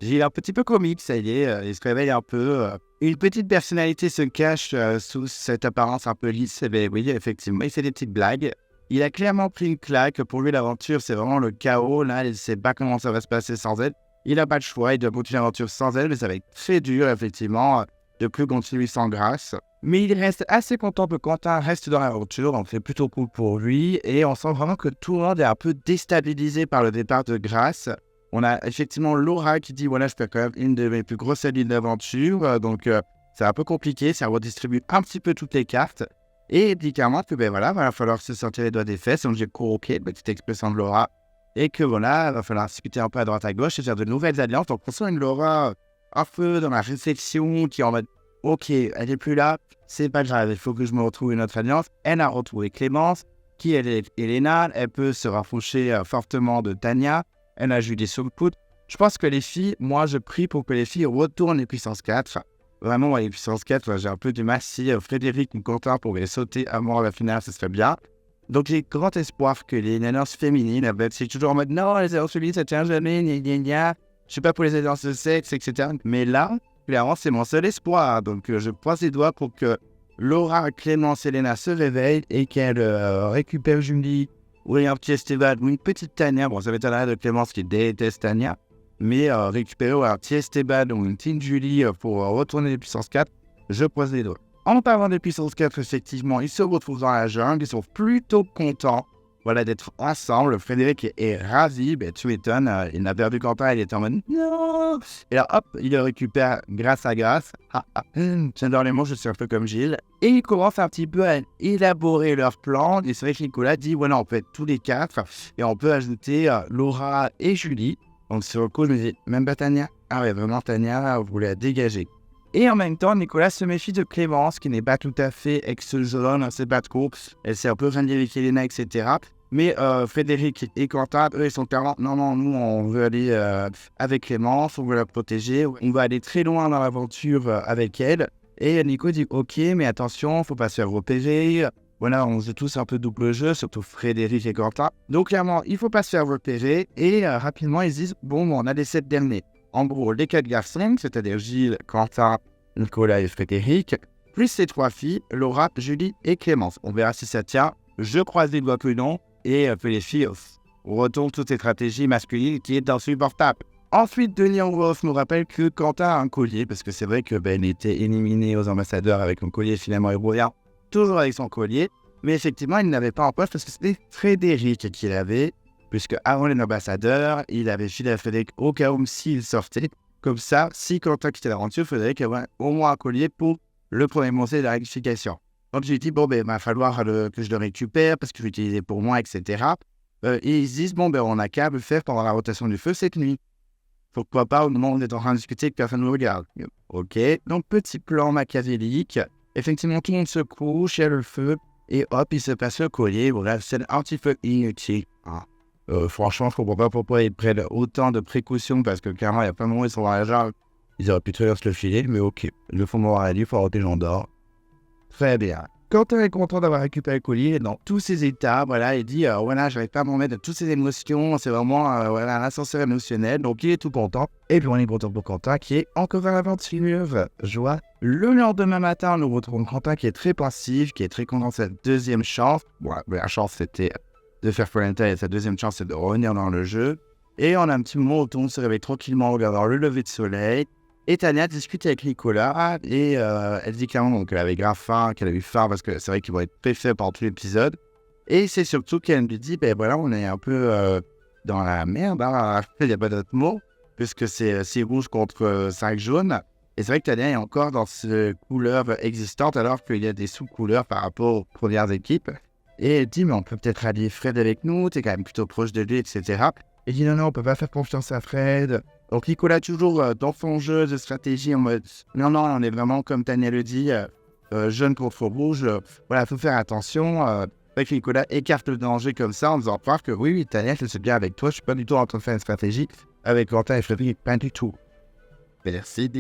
Gilles est un petit peu comique, ça y est, il se réveille un peu. Une petite personnalité se cache sous cette apparence un peu lisse, et bien oui, effectivement, il fait des petites blagues. Il a clairement pris une claque, pour lui l'aventure c'est vraiment le chaos, là, il ne sait pas comment ça va se passer sans elle. Il n'a pas le choix, il doit continuer l'aventure sans elle, mais ça va être très dur, effectivement, de plus continuer sans Grace. Mais il reste assez content que Quentin reste dans l'aventure, donc c'est plutôt cool pour lui. Et on sent vraiment que tout le monde est un peu déstabilisé par le départ de Grace. On a effectivement Laura qui dit, voilà, je fais quand même une de mes plus grosses alliées d'aventure. Donc c'est un peu compliqué, ça redistribue un petit peu toutes les cartes. Et il dit clairement que ben voilà, il va falloir se sortir les doigts des fesses. Donc j'ai ok, petite expression de Laura. Et que voilà, il va falloir discuter un peu à droite à gauche et faire de nouvelles alliances. Donc on sent une Laura un peu dans la réflexion qui est en mode, ok, elle n'est plus là, c'est pas grave, il faut que je me retrouve une autre alliance. Elle a retrouvé Clémence, qui elle est Elena. Elle peut se rapprocher fortement de Tania. Elle a joué des outputs. Je pense que les filles, moi je prie pour que les filles retournent les puissances 4. Vraiment, les puissances 4, j'ai un peu du mal. Si Frédéric ou Quentin pouvaient sauter avant la finale, ce serait bien. Donc j'ai grand espoir que les nanas féminines, c'est toujours en mode non, les alliances féminines ça tient jamais, gna. Je sais pas pour les alliances de sexe, etc. Mais là, clairement, c'est mon seul espoir. Donc je croise les doigts pour que Laura, Clémence, Elena se réveillent et qu'elles récupèrent Julie ou un petit Esteban ou une petite Tania. Bon, ça m'étonnerait de Clémence qui déteste Tania. Mais récupérer un petit Esteban ou une petite Julie pour retourner les puissances 4, je croise les doigts. En parlant des puissances 4, effectivement, ils se retrouvent dans la jungle, ils sont plutôt contents d'être ensemble. Frédéric est ravi, tu m'étonnes, il n'a perdu Quentin, il était en mode non. Et là, hop, il le récupère grâce à grâce. J'adore les mots, je suis un peu comme Gilles. Et ils commencent un petit peu à élaborer leur plan. Et c'est vrai que Nicolas dit, voilà, on peut être tous les 4 et on peut ajouter Laura et Julie. Donc sur le coup, je me dis, même pas Tania. Ah ouais, vraiment Tania, vous voulez la dégager. Et en même temps, Nicolas se méfie de Clémence, qui n'est pas tout à fait ex-jeune, elle sait pas trop. Elle s'est un peu ralliée avec Elena, etc. Mais Frédéric et Quentin, eux, ils sont clairement, non, nous, on veut aller avec Clémence, on veut la protéger, on va aller très loin dans l'aventure avec elle. Et Nico dit, ok, mais attention, faut pas se faire repérer. Voilà, on joue tous un peu double jeu, surtout Frédéric et Quentin. Donc clairement, il faut pas se faire repérer. Et rapidement, ils disent, bon, on a les 7 derniers. En gros, les 4 garçons, c'est-à-dire Gilles, Quentin, Nicolas et Frédéric, plus ces 3 filles, Laura, Julie et Clémence. On verra si ça tient. Je croise les doigts que non. Et que les filles retournent toutes ces stratégies masculines qui est insupportable. Ensuite, Denis Angroff nous rappelle que Quentin a un collier, parce que c'est vrai que il était éliminé aux ambassadeurs avec un collier, finalement il revient toujours avec son collier. Mais effectivement, il n'avait pas en poste parce que c'était Frédéric qui l'avait, puisque avant les ambassadeurs, il avait filé à Frédéric au cas où s'il sortait. Comme ça, si Quentin quittait l'aventure, Frédéric avait au moins un collier pour le premier conseil de la rectification. Donc j'ai dit, il va falloir que je le récupère parce que je vais l'utiliser pour moi, etc. Et ils se disent, on n'a qu'à le faire pendant la rotation du feu cette nuit. Pourquoi pas au moment où on est en train de discuter que personne ne nous regarde. Ok, donc petit plan machiavélique. Effectivement, tout le monde se couche, il y a le feu, et hop, il se passe le collier. Voilà, c'est un petit peu inutile. Franchement, je comprends pas pourquoi ils prennent autant de précautions parce que clairement, il y a plein de moments où ils sont dans la jungle. Ils auraient pu traverser le filet, mais ok. Le fond m'aura dit, il faut arrêter les gens d'or. Très bien. Quentin est content d'avoir récupéré le collier dans tous ses états. Voilà, il dit j'arrive pas à m'en mettre de toutes ces émotions. C'est vraiment un ascenseur émotionnel. Donc il est tout content. Et puis on est content pour Quentin qui est encore à l'aventure. Joie. Le lendemain matin, nous retrouvons Quentin qui est très passif, qui est très content de sa deuxième chance. La chance c'était de faire Polenta et sa deuxième chance c'est de revenir dans le jeu. Et on a un petit moment où tout le monde se réveille tranquillement en regardant le lever de soleil. Et Tania discute avec Nicolas et elle dit clairement qu'elle avait grave faim, qu'elle a eu faim parce que c'est vrai qu'ils vont être préfaits pendant tout l'épisode. Et c'est surtout qu'elle lui dit, on est un peu dans la merde, il n'y a pas d'autre mot, puisque c'est 6 rouges contre 5 jaunes. Et c'est vrai que Tania est encore dans cette couleur existante alors qu'il y a des sous-couleurs par rapport aux premières équipes. Et elle dit, mais on peut peut-être allier Fred avec nous, t'es quand même plutôt proche de lui, etc. Et il dit, non, on peut pas faire confiance à Fred. Donc Nicolas toujours dans son jeu de stratégie en mode non, on est vraiment comme Tania le dit, jeune contre rouge, faut faire attention. Avec Nicolas écarte le danger comme ça en faisant croire que oui, Tania, je suis bien avec toi, je suis pas du tout en train de faire une stratégie avec Quentin et Frédéric, pas du tout. Merci.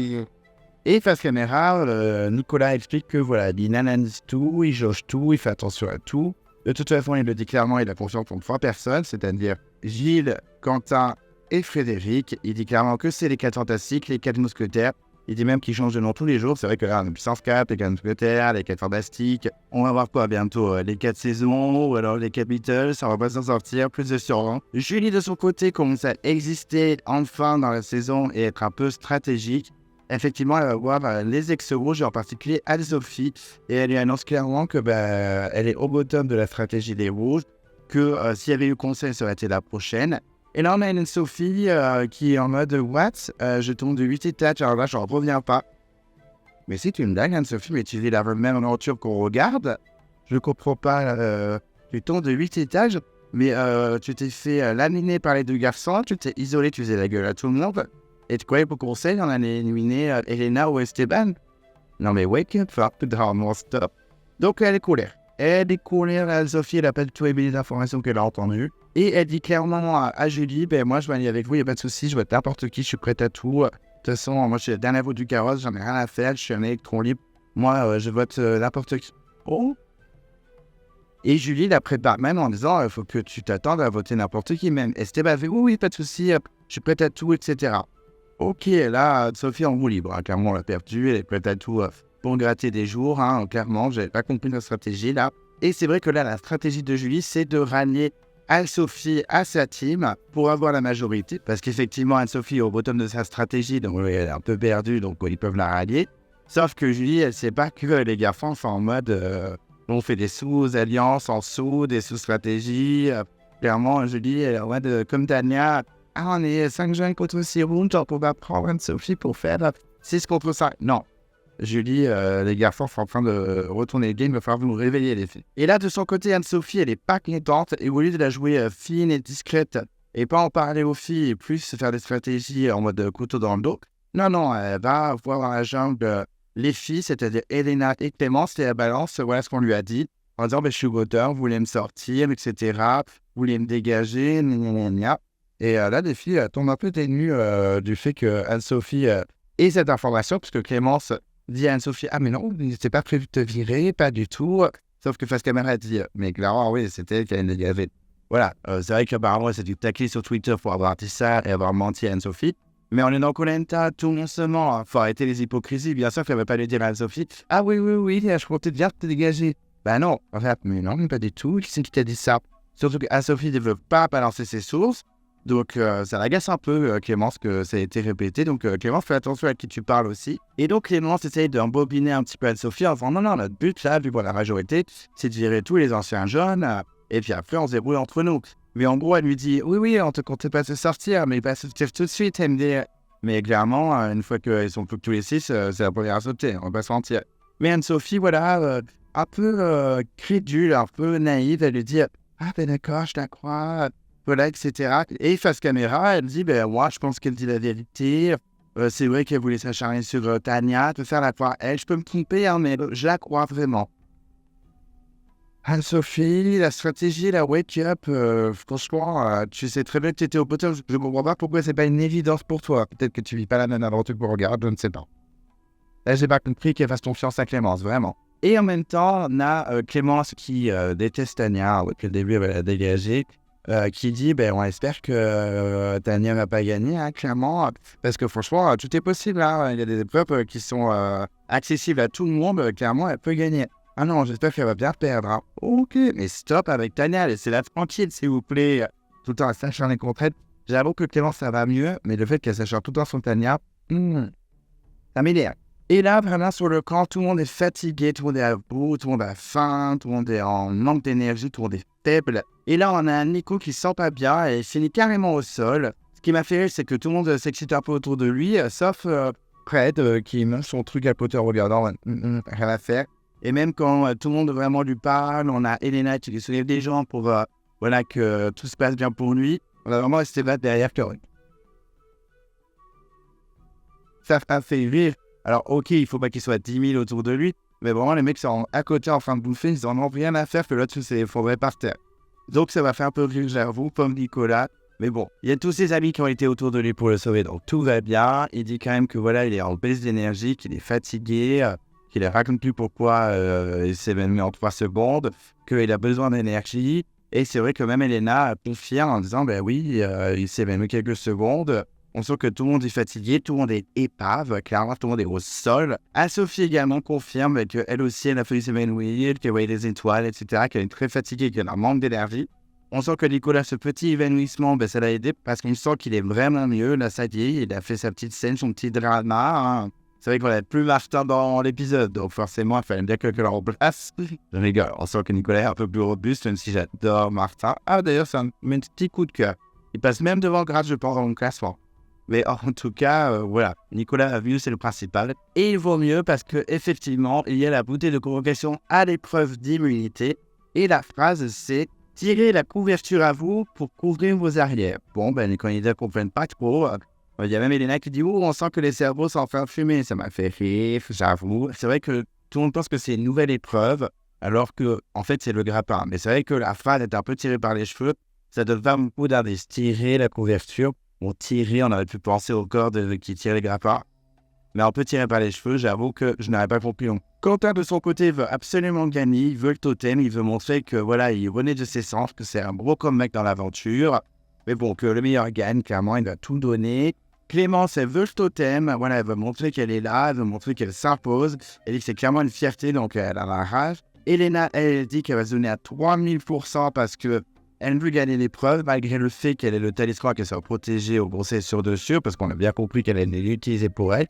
Et face caméra, Nicolas explique que il analyse tout, il jauge tout, il fait attention à tout. De toute façon, il le dit clairement, il a confiance en 3 personnes, c'est-à-dire Gilles, Quentin et Frédéric. Il dit clairement que c'est les 4 fantastiques, les 4 mousquetaires. Il dit même qu'ils changent de nom tous les jours. C'est vrai que là, on a puissance 4, les 4 mousquetaires, les 4 fantastiques. On va voir quoi bientôt les 4 saisons ou alors les Capitals. Ça va pas s'en sortir, plus de survent. Julie, de son côté, commence à exister enfin dans la saison et être un peu stratégique. Effectivement, elle va voir les ex-rouges, et en particulier Anne-Sophie. Et elle lui annonce clairement que elle est au bottom de la stratégie des rouges. Que s'il y avait eu conseil, ça aurait été la prochaine. Et là, on a une Sophie qui est en mode « What ?» Je tombe de 8 étages, alors là, je n'en reviens pas. Mais c'est une blague, Anne-Sophie, mais tu vis la même aventure qu'on regarde. Je comprends pas. Tu tombes de 8 étages, mais tu t'es fait laminer par les 2 garçons, tu t'es isolé, tu faisais la gueule à tout le monde. Et tu croyais pour conseil, on allait éliminer Elena ou Esteban. Non mais wake up, stop. Donc elle est colère. Elle découvre Anne-Sophie, elle n'a pas du tout aimé les informations qu'elle a entendues. Et elle dit clairement à Julie, ben moi je vais aller avec vous, il n'y a pas de souci, je vote n'importe qui, je suis prête à tout. De toute façon, moi je suis la dernière roue du carrosse, j'en ai rien à faire, je suis un électron libre. Moi, je vote n'importe qui. Oh. Et Julie la prépare même en disant, il faut que tu t'attendes à voter n'importe qui même. Et Esteban fait, oui, pas de souci, je suis prête à tout, etc. Ok, là, Sophie en roue libre, hein, clairement on l'a perdu, elle est prête à tout pour gratter des jours, hein, clairement, j'avais pas compris notre stratégie là. Et c'est vrai que là, la stratégie de Julie, c'est de rallier Anne-Sophie à sa team pour avoir la majorité. Parce qu'effectivement, Anne-Sophie est au bottom de sa stratégie, donc elle est un peu perdue, donc ils peuvent la rallier. Sauf que Julie, elle sait pas que les garçons sont en mode, on fait des sous-alliances en sous, des sous-stratégies. Clairement, Julie, elle est en mode, comme Tania, on est 5 jeunes contre 6 rounds, genre on va prendre Anne-Sophie pour faire 6 contre 5. Non. Julie, les garçons sont en train de retourner le game, il va falloir vous réveiller les filles. Et là, de son côté, Anne-Sophie, elle est pas contente, et au lieu de la jouer fine et discrète, et pas en parler aux filles, et plus faire des stratégies en mode couteau dans le dos, non, elle va voir dans la jungle les filles, c'est-à-dire Elena et Clémence, et la balance, voilà ce qu'on lui a dit, en disant, je suis auteur, vous voulez me sortir, etc., vous voulez me dégager, gna. Et là, les filles tombent un peu dénues du fait que Anne-Sophie ait cette information, puisque Clémence dit à Anne-Sophie, mais non, il n'était pas prévu de te virer, pas du tout. Sauf que face caméra dit, mais clairement, oui, c'était elle qui allait dégager. Voilà, c'est vrai qu'apparemment, elle s'est dû tacler sur Twitter pour avoir dit ça et avoir menti à Anne-Sophie. Mais on est dans Koh-Lanta, tout le monde se ment. Faut arrêter les hypocrisies. Bien sûr qu'elle ne va pas lui dire à Anne-Sophie, oui, je comptais bien te dégager. Non, en fait, mais non, pas du tout. Qui c'est qui t'a dit ça? Surtout qu'Anne-Sophie ne veut pas balancer ses sources. Donc, ça l'agace un peu, Clémence, que ça a été répété. Donc, Clémence, fais attention à qui tu parles aussi. Et donc, Clémence essaye d'embobiner un petit peu Anne-Sophie en disant, non, notre but, là, vu pour la majorité, c'est de virer tous les anciens jeunes. Et puis après, on se débrouille entre nous. Mais en gros, elle lui dit, oui, on te comptait pas se sortir, mais pas se sortir tout de suite, MD. Mais clairement, une fois qu'ils sont plus que tous les 6, c'est la première à sauter, on va pas se mentir. Mais Anne-Sophie, voilà, un peu crédule, un peu naïve, elle lui dit, d'accord, je la crois. Voilà, etc. Et face caméra, elle dit, moi, je pense qu'elle dit la vérité. C'est vrai qu'elle voulait s'acharner sur Tania, te faire la croire. Elle, je peux me tromper, mais je la crois vraiment. Anne-Sophie, la stratégie, la wake-up, franchement, tu sais très bien que tu étais au bottom. Je ne comprends pas pourquoi c'est pas une évidence pour toi. Peut-être que tu vis pas la même aventure qu'on regarde, je ne sais pas. Là, j'ai pas compris qu'elle fasse confiance à Clémence, vraiment. Et en même temps, on a Clémence qui déteste Tania, depuis le début, elle a dégagé. Qui dit, on espère que Tania va pas gagner, hein, clairement, parce que franchement, tout est possible. Hein, il y a des épreuves qui sont accessibles à tout le monde, clairement, elle peut gagner. Ah non, j'espère qu'elle va bien perdre. Hein. Ok, mais stop avec Tania, laissez-la tranquille, s'il vous plaît. Tout le temps, elle s'acharne contre elle. J'avoue que Clémence, ça va mieux, mais le fait qu'elle s'acharne tout le temps sur Tania, ça m'énerve. Et là, vraiment, sur le camp, tout le monde est fatigué, tout le monde est à bout, tout le monde a faim, tout le monde est en manque d'énergie, tout le monde est faible. Et là, on a un Nico qui se sent pas bien et il finit carrément au sol. Ce qui m'a fait rire, c'est que tout le monde s'excite un peu autour de lui, sauf Fred, qui mange son truc à côté en regardant, rien à faire. Et même quand tout le monde vraiment lui parle, on a Elena qui lui soulève des gens pour que tout se passe bien pour lui. On a vraiment Esteban derrière qui ça a fait rire. Alors, ok, il faut pas qu'il soit 10 000 autour de lui, mais vraiment, les mecs sont à côté en train de bouffer, ils en ont rien à faire que l'autre se effondrer par terre. Donc, ça va faire un peu rire, j'avoue, comme Nicolas. Mais bon, il y a tous ses amis qui ont été autour de lui pour le sauver, donc tout va bien. Il dit quand même que voilà, il est en baisse d'énergie, qu'il est fatigué, qu'il ne raconte plus pourquoi il s'est évanoui en 3 secondes, qu'il a besoin d'énergie. Et c'est vrai que même Elena confirme en disant, oui, il s'est évanoui quelques secondes. On sent que tout le monde est fatigué, tout le monde est épave, clairement tout le monde est au sol. Anne-Sophie également confirme qu'elle aussi, elle a failli s'évanouir, qu'elle voyait des étoiles, etc., qu'elle est très fatiguée, qu'elle a un manque d'énergie. On sent que Nicolas, ce petit évanouissement, ça l'a aidé parce qu'on sent qu'il est vraiment mieux. Là, ça y est, il a fait sa petite scène, son petit drama. Hein. C'est vrai qu'on n'avait plus Martin dans l'épisode, donc forcément, il fallait bien que quelqu'un le remplace. Je rigole, on sent que Nicolas est un peu plus robuste, même si j'adore Martin. D'ailleurs, c'est un petit coup de cœur. Il passe même devant Grace, je pense, dans le classement. Mais en tout cas, voilà, Nicolas a vu, c'est le principal. Et il vaut mieux parce qu'effectivement, il y a la bouteille de convocation à l'épreuve d'immunité. Et la phrase, c'est « Tirez la couverture à vous pour couvrir vos arrières ». Bon, les candidats ne comprennent pas trop. Il y a même Elena qui dit « Oh, on sent que les cerveaux sont en train de fumer ». Ça m'a fait rire, j'avoue. C'est vrai que tout le monde pense que c'est une nouvelle épreuve. alors que, en fait, c'est le grappin. Mais c'est vrai que la fan est un peu tirée par les cheveux. Ça donne pas beaucoup d'indices. Tirer la couverture, on aurait pu penser au cordes qui tire les grappins. Mais un peu tiré par les cheveux, j'avoue que je n'avais pas compris. Donc, Quentin, de son côté, veut absolument gagner. Il veut le totem. Il veut montrer que, voilà, il renaît de ses cendres, que c'est un gros comeback dans l'aventure. Mais bon, que le meilleur gagne, clairement, il va tout donner. Clémence, elle veut le totem. Voilà, elle veut montrer qu'elle est là. Elle veut montrer qu'elle s'impose. Elle dit que c'est clairement une fierté, donc elle a la rage. Elena, elle dit qu'elle va se donner à 3000% parce que elle veut gagner l'épreuve, malgré le fait qu'elle ait le talisman, qu'elle soit protégée au conseil sur dessus, parce qu'on a bien compris qu'elle allait l'utiliser pour elle.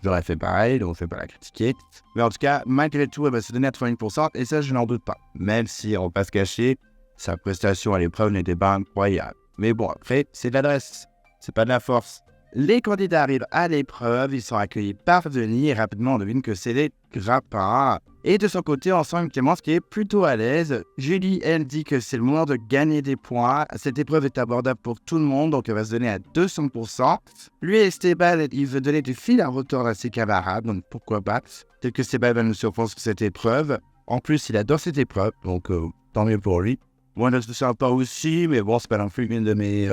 J'aurais fait pareil, donc on ne fait pas la critiquer. Mais en tout cas, malgré tout, elle va se donner à 3000%, et ça, je n'en doute pas. Même si, on ne va pas se cacher, sa prestation à l'épreuve n'était pas incroyable. Mais bon, après, c'est de l'adresse, c'est pas de la force. Les candidats arrivent à l'épreuve, ils sont accueillis par Denis, et rapidement, on devine que c'est les grappins. Et de son côté, on sent une Clémence qui est plutôt à l'aise. Julie, elle dit que c'est le moment de gagner des points. Cette épreuve est abordable pour tout le monde, donc elle va se donner à 200%. Lui, Esteban, il veut donner du fil à retordre à ses camarades, donc pourquoi pas. Peut-être que Esteban va nous surprendre sur cette épreuve. En plus, il adore cette épreuve, donc tant mieux pour lui. Moi, je ne sais pas aussi, mais bon, c'est pas non plus une de mes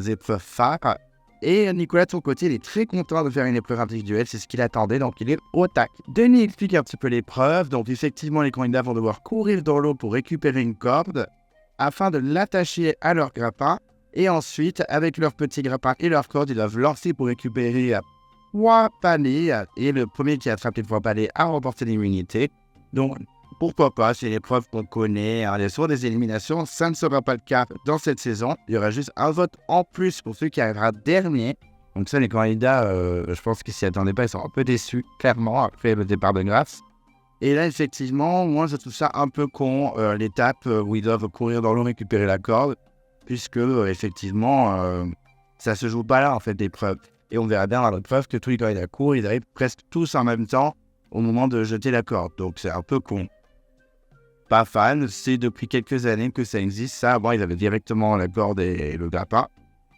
épreuves phares. Et Nicolas, de son côté, il est très content de faire une épreuve individuelle, c'est ce qu'il attendait, donc il est au tac. Denis explique un petit peu l'épreuve, donc effectivement, les candidats vont devoir courir dans l'eau pour récupérer une corde, afin de l'attacher à leur grappin, et ensuite, avec leur petit grappin et leur corde, ils doivent lancer pour récupérer 3 palets, et le premier qui attrape les 3 palets a remporté l'immunité. Donc, pourquoi pas, c'est l'épreuve qu'on connaît, hein. Il y a souvent des éliminations, ça ne sera pas le cas dans cette saison. Il y aura juste un vote en plus pour celui qui arrivera dernier. Donc ça, les candidats, je pense qu'ils s'y attendaient pas, ils sont un peu déçus, clairement, après le départ de Grasse. Et là, effectivement, moi, je trouve ça un peu con, l'étape où ils doivent courir dans l'eau récupérer la corde, puisque, effectivement, ça se joue pas là, en fait, l'épreuve. Et on verra bien dans l'épreuve que tous les candidats courent, ils arrivent presque tous en même temps au moment de jeter la corde. Donc c'est un peu con. Pas fan, c'est depuis quelques années que ça existe. Ça, avant, ils avaient directement la corde et le grappin.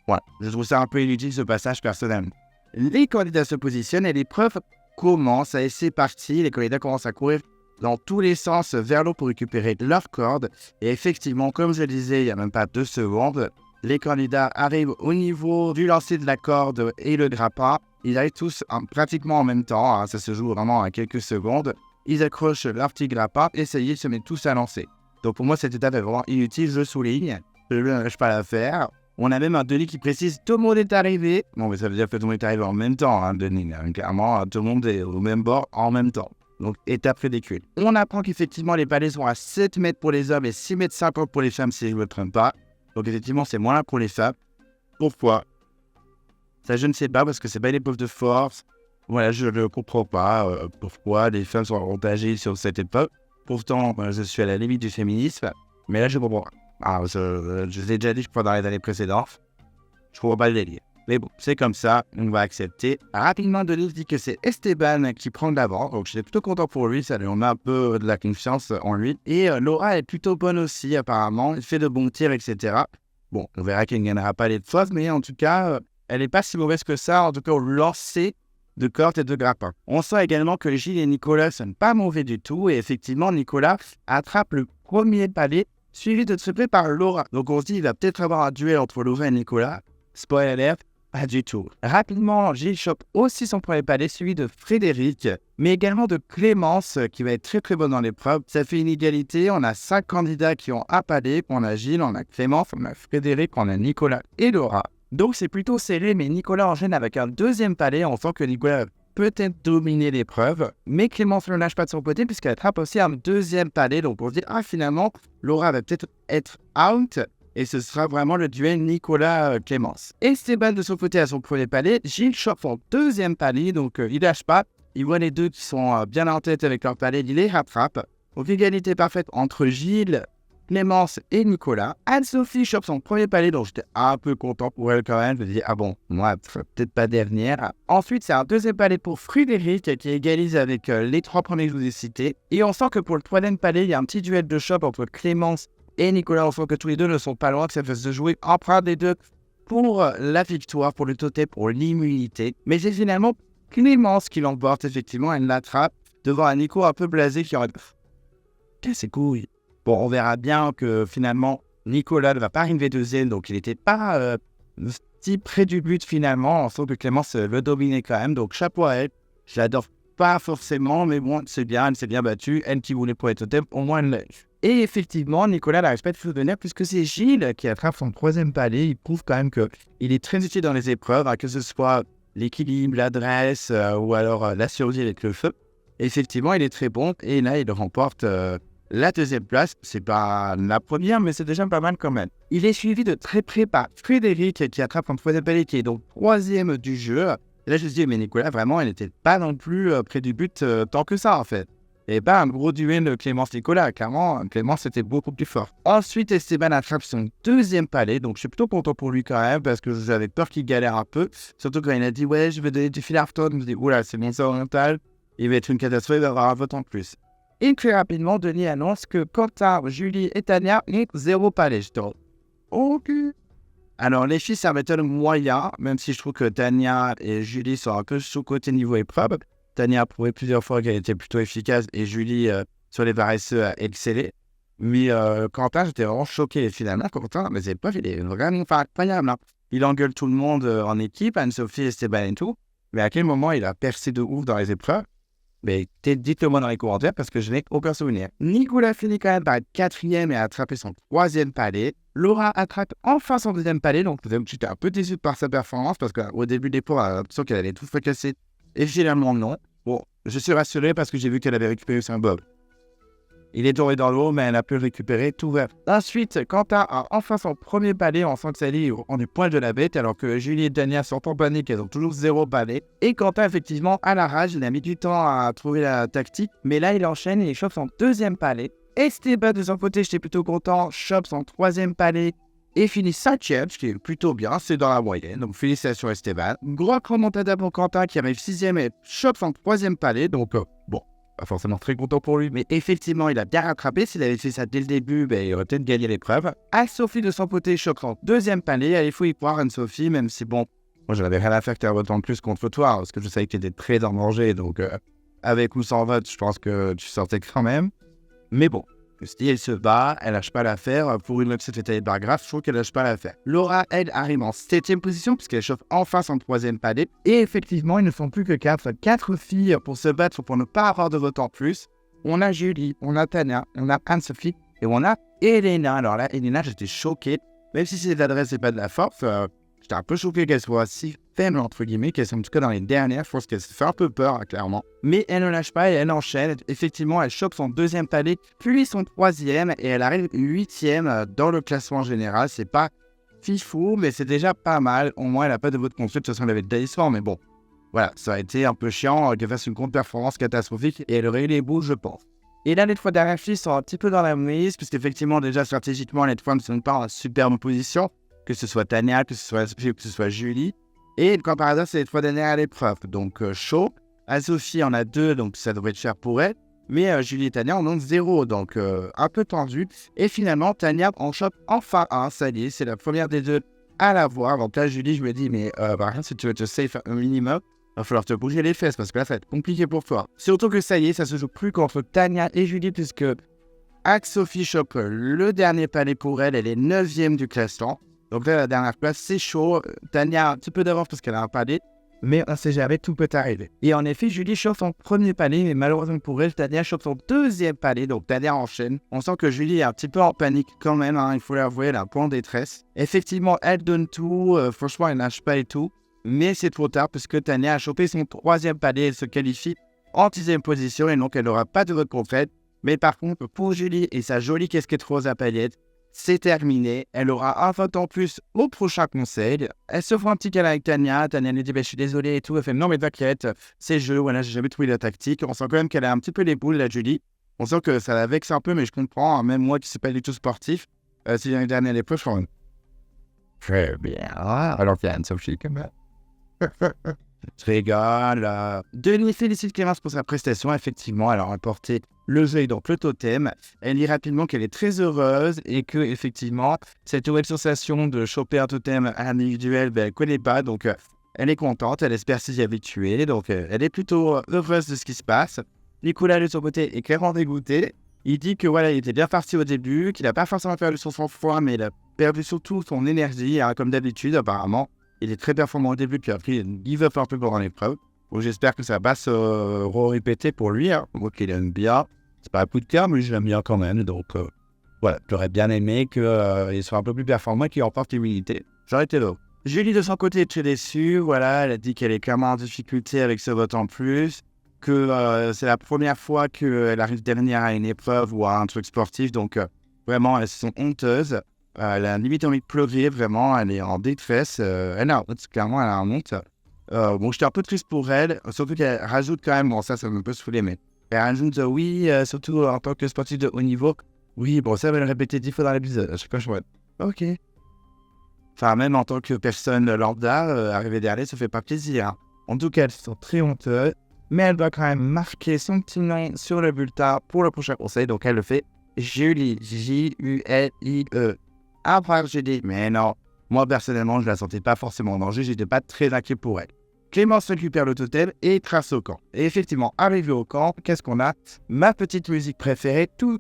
Voilà, je trouve ça un peu inutile ce passage personnellement. Les candidats se positionnent et l'épreuve commence. Et c'est parti, les candidats commencent à courir dans tous les sens vers l'eau pour récupérer leur corde. Et effectivement, comme je le disais, il n'y a même pas 2 secondes, les candidats arrivent au niveau du lancer de la corde et le grappin. Ils arrivent tous pratiquement en même temps, hein, ça se joue vraiment à quelques secondes. Ils accrochent leur petit grappin et ça y est, ils se mettent tous à lancer. Donc pour moi, cette étape est vraiment inutile, je souligne. Je ne lâche pas l'affaire. On a même un Denis qui précise « tout le monde est arrivé ». Bon, mais ça veut dire que tout le monde est arrivé en même temps, hein, Denis. Hein, clairement, tout le monde est au même bord en même temps. Donc, étape ridicule. On apprend qu'effectivement, les palets sont à 7 mètres pour les hommes et 6 mètres 50 pour les femmes, si je ne me trompe pas. Donc, effectivement, c'est moins là pour les femmes. Pourquoi ? Ça, je ne sais pas, parce que c'est pas une épreuve de force. Voilà, je ne comprends pas pourquoi les femmes sont avantagées sur cette épreuve. Pourtant, je suis à la limite du féminisme, mais là, je comprends pas. Alors, je l'ai déjà dit, je crois, dans les années précédentes. Je comprends pas le délire. Mais bon, c'est comme ça, on va accepter. Rapidement, Denis dit que c'est Esteban qui prend de l'avant, donc j'étais plutôt content pour lui, ça lui met un peu de la confiance en lui. Et Laura est plutôt bonne aussi, apparemment, elle fait de bons tirs, etc. Bon, on verra qu'elle ne gagnera pas les choses, mais en tout cas, elle n'est pas si mauvaise que ça, en tout cas au lancer de corde et de grappin. On sent également que Gilles et Nicolas sont pas mauvais du tout, et effectivement, Nicolas attrape le premier palais, suivi de triplé par Laura. Donc on se dit, il va peut-être avoir un duel entre Laura et Nicolas. Spoiler alert, pas du tout. Rapidement, Gilles chope aussi son premier palais, suivi de Frédéric, mais également de Clémence, qui va être très très bonne dans l'épreuve. Ça fait une égalité, on a 5 candidats qui ont un palais, on a Gilles, on a Clémence, on a Frédéric, on a Nicolas et Laura. Donc c'est plutôt serré, mais Nicolas enchaîne avec un deuxième palais. On sent que Nicolas va peut-être dominer l'épreuve, mais Clémence ne lâche pas de son côté puisqu'elle attrape aussi un deuxième palais. Donc on se dit, finalement, Laura va peut-être être out. Et ce sera vraiment le duel Nicolas-Clémence. Esteban de son côté a son premier palais. Gilles chope son deuxième palais, donc il lâche pas. Il voit les deux qui sont bien en tête avec leur palais, il les rattrape. Donc égalité parfaite entre Gilles, Clémence et Nicolas. Anne-Sophie chope son premier palais, donc j'étais un peu content pour elle quand même. Je me dis, bon, moi, peut-être pas dernière. Ensuite, c'est un deuxième palais pour Frédéric qui égalise avec les 3 premiers que je vous ai cités. Et on sent que pour le troisième palais, il y a un petit duel de chope entre Clémence et Nicolas. On sent que tous les deux ne sont pas loin, que ça va se jouer empreint des deux pour la victoire, pour le totem, pour l'immunité. Mais c'est finalement Clémence qui l'emporte, effectivement. Elle l'attrape devant un Nico un peu blasé qui aurait casse ses couilles. Bon, on verra bien que finalement, Nicolas ne va pas arriver deuxième, donc il n'était pas si près du but finalement. On sent que Clémence le dominait quand même, donc chapeau à elle. Je l'adore pas forcément, mais bon, c'est bien, elle s'est bien battue. Elle qui voulait pour être totem, au moins elle l'a eu. Et effectivement, Nicolas n'arrive pas à se souvenir puisque c'est Gilles qui attrape son troisième palais. Il prouve quand même qu'il est très utile dans les épreuves, hein, que ce soit l'équilibre, l'adresse ou alors la survie avec le feu. Effectivement, il est très bon et là, il remporte la deuxième place. C'est pas la première, mais c'est déjà pas mal quand même. Il est suivi de très près par Frédéric qui attrape son troisième palais, qui est donc troisième du jeu. Et là, je me dis, mais Nicolas, vraiment, il n'était pas non plus près du but tant que ça, en fait. Et pas un gros duel de Clémence-Nicolas. Clairement, Clémence était beaucoup plus fort. Ensuite, Esteban attrape son deuxième palais. Donc, je suis plutôt content pour lui quand même parce que j'avais peur qu'il galère un peu. Surtout quand il a dit, ouais, je vais donner du fil à retordre. Je me dis, oula, c'est mon sort mental. Il va être une catastrophe, il va avoir un vote en plus. Et très rapidement, Denis annonce que Quentin, Julie et Tania ont 0 palais. Je dis, ok. Alors, les filles, ça m'étonne moyen, même si je trouve que Tania et Julie sont un peu sous-côté niveau épreuve. Tania a prouvé plusieurs fois qu'elle était plutôt efficace et Julie, sur les paresseux, a excellé. Mais Quentin, j'étais vraiment choqué. Et finalement, Quentin, mais c'est pas, il est vraiment incroyable. Hein. Il engueule tout le monde en équipe, Anne-Sophie, Esteban et tout. Mais à quel moment il a percé de ouf dans les épreuves? Mais dites-le moi dans les commentaires parce que je n'ai aucun souvenir. Nicolas finit quand même par être quatrième et a attrapé son troisième palais. Laura attrape enfin son deuxième palais, donc j'étais un peu déçu par sa performance parce qu'au début des points, j'avais l'impression qu'elle allait tout fracasser. Et finalement, non. Bon, je suis rassuré parce que j'ai vu qu'elle avait récupéré son bob. Il est tombé dans l'eau, mais elle a pu le récupérer tout vert. Ensuite, Quentin a enfin son premier palais en sent que Sally en est poil de la bête, alors que Julie et Dania sont en panique, elles ont toujours 0 palais. Et Quentin, effectivement, à la rage, il a mis du temps à trouver la tactique, mais là, il enchaîne et il chope son deuxième palais. Esteban, de son côté, j'étais plutôt content, chope son troisième palais et finit 5e, ce qui est plutôt bien, c'est dans la moyenne. Donc, félicitations Esteban. Gros remontada pour Quentin qui arrive 6e et chope son troisième palais, donc bon. Pas forcément très content pour lui, mais effectivement, il a bien rattrapé. S'il avait fait ça dès le début, il aurait peut-être gagné l'épreuve. Anne-Sophie, de son côté, choque son deuxième palais. Il faut y croire, Anne-Sophie, même si bon, moi, je n'avais rien à faire que tu aies autant de plus contre toi, parce que je savais que tu étais très en danger. Donc, avec ou sans vote, je pense que tu sortais quand même. Mais bon, si elle se bat, elle lâche pas l'affaire. Pour une upset étalée par graphe, je trouve qu'elle lâche pas l'affaire. Laura, elle, arrive en 7e position, puisqu'elle chauffe enfin son troisième palais. Et effectivement, ils ne sont plus que 4. 4 filles pour se battre pour ne pas avoir de vote en plus. On a Julie, on a Tania, on a Anne-Sophie et on a Elena. Alors là, Elena, j'étais choqué. Même si c'est de l'adresse et pas de la force, j'étais un peu choqué qu'elle soit si faible, entre guillemets, qu'elle soit en tout cas dans les dernières. Je pense qu'elle se fait un peu peur, hein, clairement. Mais elle ne lâche pas et elle enchaîne. Effectivement, elle chope son deuxième palais, puis son troisième, et elle arrive 8e dans le classement général. C'est pas fifou, mais c'est déjà pas mal. Au moins, elle n'a pas de vote contre. De toute façon, elle avait le talisman, mais bon. Voilà, ça a été un peu chiant qu'elle fasse une contre-performance catastrophique et elle aurait eu les bouts, je pense. Et là, les 3 dernières filles sont un petit peu dans la mouise, puisqu'effectivement, déjà stratégiquement, les 3 ne sont pas en superbe position, que ce soit Tania, que ce soit Anne-Sophie ou que ce soit Julie. Et comme par hasard, c'est les 3 dernières à l'épreuve. Donc, chaud. Anne-Sophie en a 2, donc ça devrait être cher pour elle. Mais Julie et Tania en ont 0, donc un peu tendu. Et finalement, Tania en chope enfin un. Ça y est, c'est la première des 2 à l'avoir. Donc là, Julie, je me dis, mais par exemple, si tu veux te safe un minimum, il va falloir te bouger les fesses parce que là, ça va être compliqué pour toi. Surtout que ça y est, ça se joue plus qu'entre Tania et Julie puisque Anne-Sophie chope le dernier palais pour elle. Elle est 9e du classement. Donc là, la dernière place, c'est chaud. Tania a un petit peu d'avance parce qu'elle a un palais. Mais on sait jamais, tout peut arriver. Et en effet, Julie chope son premier palais, mais malheureusement pour elle, Tania chope son deuxième palais. Donc Tania enchaîne. On sent que Julie est un petit peu en panique quand même, hein, il faut l'avouer, elle a un point de détresse. Effectivement, elle donne tout. Franchement, elle lâche pas et tout. Mais c'est trop tard puisque Tania a chopé son troisième palais. Elle se qualifie en 10e position et donc elle n'aura pas de vote contre elle. Mais par contre, pour Julie et sa jolie casquette rose à paillettes, c'est terminé. Elle aura un vote en plus au prochain conseil. Elle se fait un petit câlin avec Tania. Tania lui dit je suis désolée et tout. Elle fait non, mais t'inquiète, c'est jeu. Voilà, j'ai jamais trouvé la tactique. On sent quand même qu'elle a un petit peu les boules, la Julie. On sent que ça la vexe un peu, mais je comprends. Hein, même moi qui ne suis pas du tout sportif, si l'année dernière l'épreuve, je crois. Très bien. Alors qu'il y a Anne-Sophie quand même. Je rigole. Denis félicite Clémence pour sa prestation. Effectivement, elle a remporté le jeu et donc le totem. Elle dit rapidement qu'elle est très heureuse et que effectivement cette nouvelle sensation de choper un totem individuel, elle ne connaît pas. Donc elle est contente, elle espère s'y habituer. Donc elle est plutôt heureuse de ce qui se passe. Nicolas de son côté est clairement dégoûté. Il dit que voilà, il était bien parti au début, qu'il n'a pas forcément perdu son sang-froid, mais il a perdu surtout son énergie, hein, comme d'habitude apparemment. Il est très performant au début, puis après il give up un peu pendant l'épreuve. Bon, j'espère que ça va pas se répéter pour lui, hein. Moi qu'il aime bien. C'est pas un coup de cœur, mais je l'aime bien quand même. Donc voilà, j'aurais bien aimé qu'il soit un peu plus performant et qu'il remporte l'immunité. J'aurais été là. Julie, de son côté, est très déçue. Voilà, elle a dit qu'elle est clairement en difficulté avec ce vote en plus, que c'est la première fois qu'elle arrive dernière à une épreuve ou à un truc sportif. Donc vraiment, elles sont honteuses. Elle a limite envie de pleurer, vraiment. Elle est en détresse. Elle a honte, clairement, elle a honte. Bon, j'étais un peu triste pour elle, surtout qu'elle rajoute quand même, bon, ça me peut saouler, mais elle rajoute, oui, surtout en tant que sportif de haut niveau. Oui, bon, ça va le répéter 10 fois dans l'épisode. À chaque fois, je vois, ok. Enfin, même en tant que personne lambda, arriver derrière, ça fait pas plaisir. En tout cas, elles sont très honteuses, mais elle doit quand même marquer son petit nom sur le bulletin pour le prochain conseil. Donc, elle le fait Julie, Julie. Après, j'ai dit, mais non, moi personnellement, je la sentais pas forcément en danger, j'étais pas très inquiet pour elle. Clémence récupère le totem et trace au camp. Et effectivement, arrivé au camp, qu'est-ce qu'on a? Ma petite musique préférée, tout.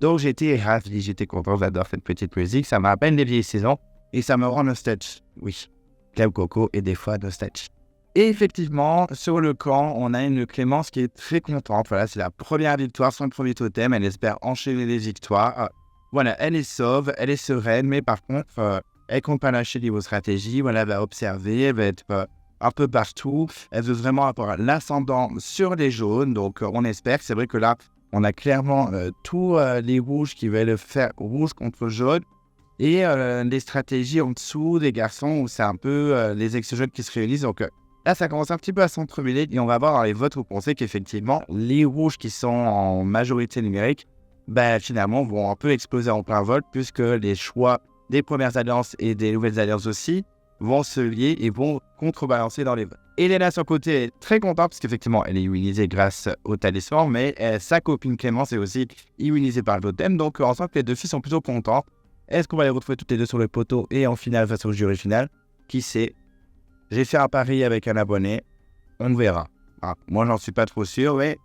Donc j'étais ravi, j'étais content, j'adore cette petite musique, ça m'a à peine des vieilles saisons et ça me rend nostalgique. Oui, Clem Coco est des fois nostalgique. Et effectivement, sur le camp, on a une Clémence qui est très contente. Voilà, c'est la première victoire, son premier totem, elle espère enchaîner les victoires. Voilà, elle est sauve, elle est sereine, mais par contre, elle compte pas lâcher niveau stratégie. Voilà, elle va observer, elle va être un peu partout. Elle veut vraiment avoir l'ascendant sur les jaunes. Donc, on espère. C'est vrai que là, on a clairement tous les rouges qui veulent faire rouge contre jaune. Et les stratégies en dessous des garçons où c'est un peu les ex-jeunes qui se réunissent. Donc, là, ça commence un petit peu à s'entremêler. Et on va voir dans les votes où on sait qu'effectivement, les rouges qui sont en majorité numérique, finalement, vont un peu exploser en plein vol, puisque les choix des premières alliances et des nouvelles alliances aussi vont se lier et vont contrebalancer dans les votes. Elena, de son côté, est très contente, parce qu'effectivement, elle est immunisée grâce au talisman, mais sa copine Clémence est aussi immunisée par le totem, donc ensemble, les deux filles sont plutôt contents. Est-ce qu'on va les retrouver toutes les deux sur le poteau et en finale face au jury final? Qui sait? J'ai fait un pari avec un abonné, on verra. Moi, j'en suis pas trop sûr, mais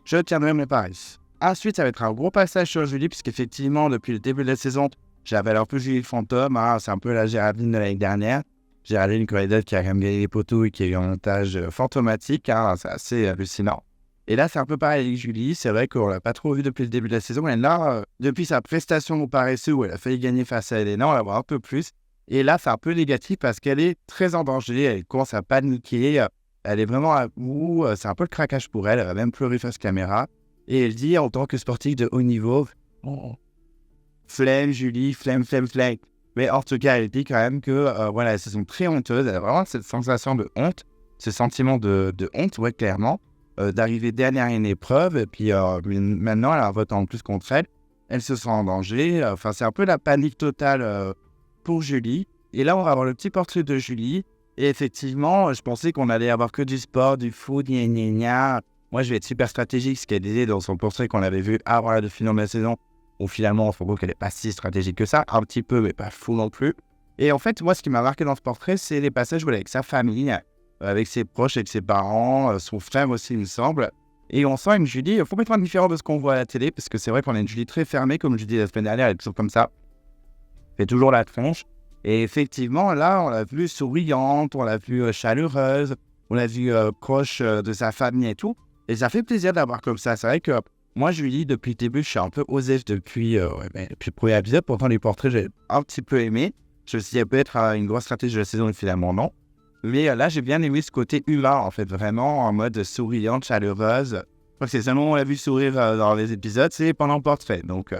je tiendrai mes paris. Ensuite, ça va être un gros passage sur Julie, puisqu'effectivement, depuis le début de la saison, j'avais un peu Julie le fantôme. C'est un peu la Géraldine de l'année dernière. Géraldine Corridor qui a quand même gagné les poteaux et qui a eu un montage fantomatique. C'est assez hallucinant. Et là, c'est un peu pareil avec Julie. C'est vrai qu'on l'a pas trop vu depuis le début de la saison. Et là, depuis sa prestation au paresseux où elle a failli gagner face à Elena, on la voit un peu plus. Et là, c'est un peu négatif parce qu'elle est très en danger. Elle commence à paniquer. Elle est vraiment à bout. C'est un peu le craquage pour elle. Elle va même pleurer face caméra. Et elle dit, en tant que sportive de haut niveau, flemme, Julie, flemme. Mais en tout cas, elle dit quand même que, voilà, elles se sont très honteuses. Elle a vraiment cette sensation de honte, ce sentiment de honte, ouais, clairement, d'arriver dernière à une épreuve. Et puis maintenant, elle a un vote en plus contre elle. Elle se sent en danger. Enfin, c'est un peu la panique totale pour Julie. Et là, on va avoir le petit portrait de Julie. Et effectivement, je pensais qu'on allait avoir que du sport, du foot, gna. Moi, je vais être super stratégique, ce qu'elle disait dans son portrait qu'on avait vu avant la finale de la saison, où finalement, on se rend compte qu'elle n'est pas si stratégique que ça, un petit peu, mais pas fou non plus. Et en fait, moi, ce qui m'a marqué dans ce portrait, c'est les passages où elle est avec sa famille, avec ses proches, avec ses parents, son frère aussi, il me semble. Et on sent une Julie complètement différente de ce qu'on voit à la télé, parce que c'est vrai qu'on a une Julie très fermée, comme je dis la semaine dernière, elle est toujours comme ça. Elle fait toujours la tronche. Et effectivement, là, on l'a vue souriante, on l'a vue chaleureuse, on l'a vue proche de sa famille et tout. Et ça fait plaisir d'avoir comme ça. C'est vrai que moi, Julie, depuis le début, je suis un peu osef depuis le premier épisode. Pourtant, les portraits, j'ai un petit peu aimé. Je me suis dit, peut-être une grosse stratégie de la saison, et finalement, non. Mais là, j'ai bien aimé ce côté humain, en fait, vraiment en mode souriante, chaleureuse. Je crois que c'est seulement on l'a vu sourire dans les épisodes, c'est pendant le portrait. Donc,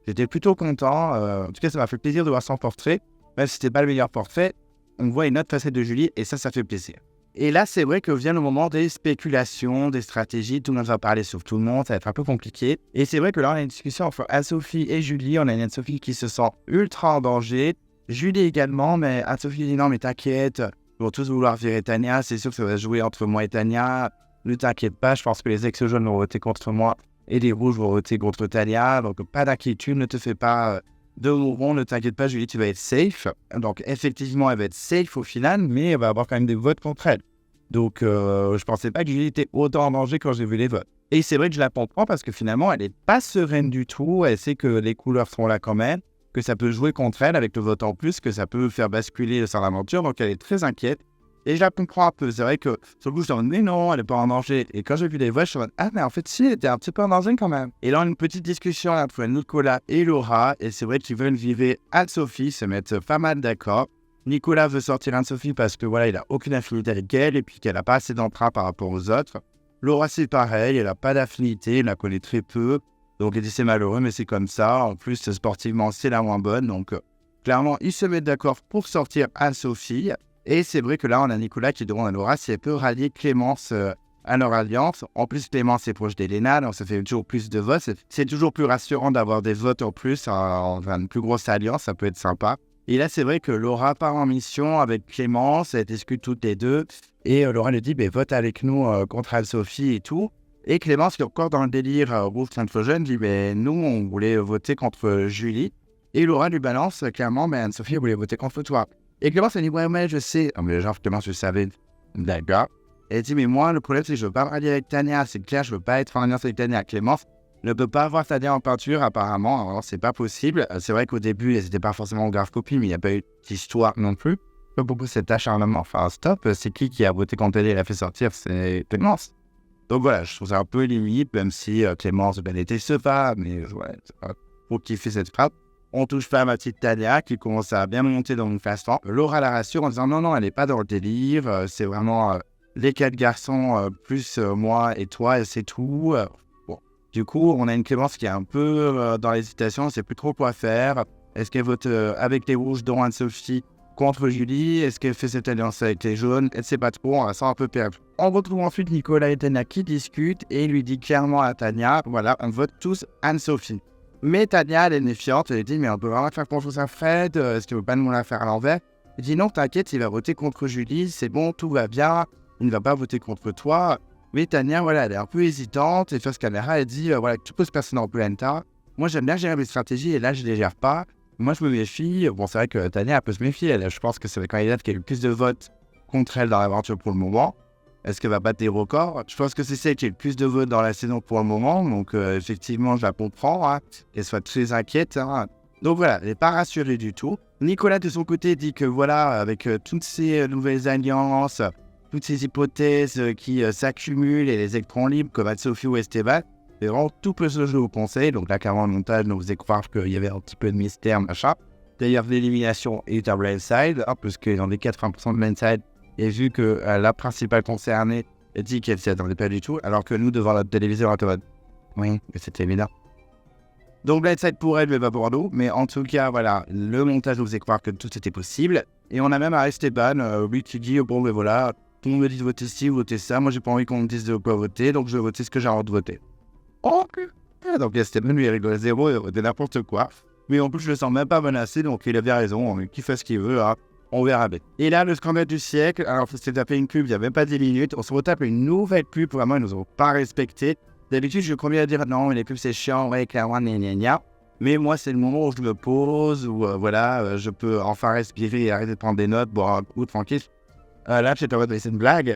j'étais plutôt content. En tout cas, ça m'a fait plaisir de voir son portrait. Même si c'était pas le meilleur portrait, on voit une autre facette de Julie et ça fait plaisir. Et là, c'est vrai que vient le moment des spéculations, des stratégies. Tout le monde va parler sur tout le monde, ça va être un peu compliqué. Et c'est vrai que là, on a une discussion entre Anne-Sophie et Julie. On a une Anne-Sophie qui se sent ultra en danger. Julie également, mais Anne-Sophie dit non, mais t'inquiète. Ils vont tous vouloir virer Tania. C'est sûr que ça va jouer entre moi et Tania. Ne t'inquiète pas, je pense que les ex-jeunes vont voter contre moi et les rouges vont voter contre Tania. Donc, pas d'inquiétude, ne te fais pas de mouvement, ne t'inquiète pas, Julie, tu vas être safe. Donc, effectivement, elle va être safe au final, mais elle va avoir quand même des votes contre elle. Donc, je pensais pas que Julie était autant en danger quand j'ai vu les votes. Et c'est vrai que je la comprends parce que finalement, elle n'est pas sereine du tout. Elle sait que les couleurs sont là quand même, que ça peut jouer contre elle avec le vote en plus, que ça peut faire basculer sur l'aventure. Donc, elle est très inquiète. Et je la comprends un peu. C'est vrai que sur le coup, je me dis, mais non, elle n'est pas en danger. Et quand j'ai vu les voix, je me suis dit, ah, mais en fait, si, elle était un petit peu en danger quand même. Et là, on a une petite discussion entre Nicolas et Laura. Et c'est vrai qu'ils veulent virer Anne-Sophie, se mettre pas mal d'accord. Nicolas veut sortir Anne-Sophie parce que voilà, il n'a aucune affinité avec elle et puis qu'elle n'a pas assez d'emprunt par rapport aux autres. Laura, c'est pareil, elle n'a pas d'affinité, elle la connaît très peu. Donc, elle dit c'est malheureux, mais c'est comme ça. En plus, sportivement, c'est la moins bonne. Donc, clairement, ils se mettent d'accord pour sortir Anne-Sophie. Et c'est vrai que là, on a Nicolas qui demande à Laura si elle peut rallier Clémence à leur alliance. En plus, Clémence est proche d'Elena, donc ça fait toujours plus de votes. C'est toujours plus rassurant d'avoir des votes en plus, en une plus grosse alliance, ça peut être sympa. Et là, c'est vrai que Laura part en mission avec Clémence, elle discute toutes les deux. Et Laura lui dit, vote avec nous contre Anne-Sophie et tout. Et Clémence, qui est encore dans le délire Wolf Sainte-Jeune, dit, nous, on voulait voter contre Julie. Et Laura lui balance clairement, Anne-Sophie voulait voter contre toi. Et Clémence, elle dit, ouais, mais je sais. Non, mais genre, Clémence, je savais. D'accord. Elle dit, mais moi, le problème, c'est que je veux pas me rallier avec Tania. C'est clair, je veux pas être en alliance avec Tania. Clémence ne peut pas avoir Tania en peinture, apparemment. Alors, c'est pas possible. C'est vrai qu'au début, elles n'étaient pas forcément grave copines, mais il n'y a pas eu d'histoire non plus. Pas beaucoup cet acharnement. Enfin, stop. C'est qui a voté contre elle et l'a fait sortir? C'est Clémence. Donc voilà, je trouve ça un peu limite, même si Clémence, elle était sefa, mais ouais, c'est pas pour kiffer cette frappe. On touche pas à ma petite Tania qui commence à bien monter dans le classement. Laura la rassure en disant non, elle n'est pas dans le délire. C'est vraiment les 4 garçons plus moi et toi, et c'est tout. Bon. Du coup, on a une Clémence qui est un peu dans l'hésitation, elle ne sait plus trop quoi faire. Est-ce qu'elle vote avec les rouges, dont Anne-Sophie, contre Julie? Est-ce qu'elle fait cette alliance avec les jaunes? Elle ne sait pas trop, on la sent un peu perdue. On retrouve ensuite Nicolas et Tania qui discutent et il lui dit clairement à Tania, voilà, on vote tous Anne-Sophie. Mais Tania, elle est méfiante, elle dit, mais on peut vraiment faire confiance à Fred, est-ce qu'il ne veut pas nous la faire à l'envers? Il dit, non, t'inquiète, il va voter contre Julie, c'est bon, tout va bien, il ne va pas voter contre toi. Mais Tania, voilà, elle est un peu hésitante, et face caméra, elle dit, voilà, tout peut se passer dans plein tas. Moi, j'aime bien gérer mes stratégies, et là, je ne les gère pas. Moi, je me méfie. Bon, c'est vrai que Tania, elle peut se méfier, je pense que c'est la candidate qui a eu le plus de votes contre elle dans l'aventure pour le moment. Est-ce qu'elle va battre des records? Je pense que c'est celle qui a le plus de votes dans la saison pour le moment. Donc, effectivement, je la comprends. Qu'elle soit très inquiète. Donc, voilà, elle n'est pas rassurée du tout. Nicolas, de son côté, dit que voilà, avec toutes ces nouvelles alliances, toutes ces hypothèses qui s'accumulent et les électrons libres comme Anne-Sophie ou Esteban, vraiment, tout peut se jouer au conseil. Donc, là, carrément, le montage nous faisait croire qu'il y avait un petit peu de mystère, machin. D'ailleurs, l'élimination est un blindside, puisque dans les 80% de blindside, et vu que la principale concernée dit qu'elle ne s'y attendait pas du tout, alors que nous, devant notre téléviseur, on était en mode, oui, mais c'était évident. Donc, blindside pour elle, mais pas pour nous. Mais en tout cas, voilà, le montage nous faisait croire que tout était possible. Et on a même Esteban, lui qui dit, bon, mais voilà, tout le monde me dit de voter ci, voter ça. Moi, j'ai pas envie qu'on me dise de quoi voter, donc je vais voter ce que j'ai envie de voter. Ok. Donc, Esteban, lui, il rigole zéro, il va voter n'importe quoi. Mais en plus, je le sens même pas menacé, donc il a bien raison, qu'il fait ce qu'il veut, on verra bien. Et là, le scandale du siècle, alors c'était tapé une pub, il n'y a même pas 10 minutes, on se retape une nouvelle pub, vraiment, ils nous ont pas respecté. D'habitude, je continue à dire non, mais les pubs c'est chiant, ouais, clairement, gna. Mais moi, c'est le moment où je me pose, où voilà, je peux enfin respirer et arrêter de prendre des notes, boire un coup tranquille. Là, j'étais en mode, c'est une blague.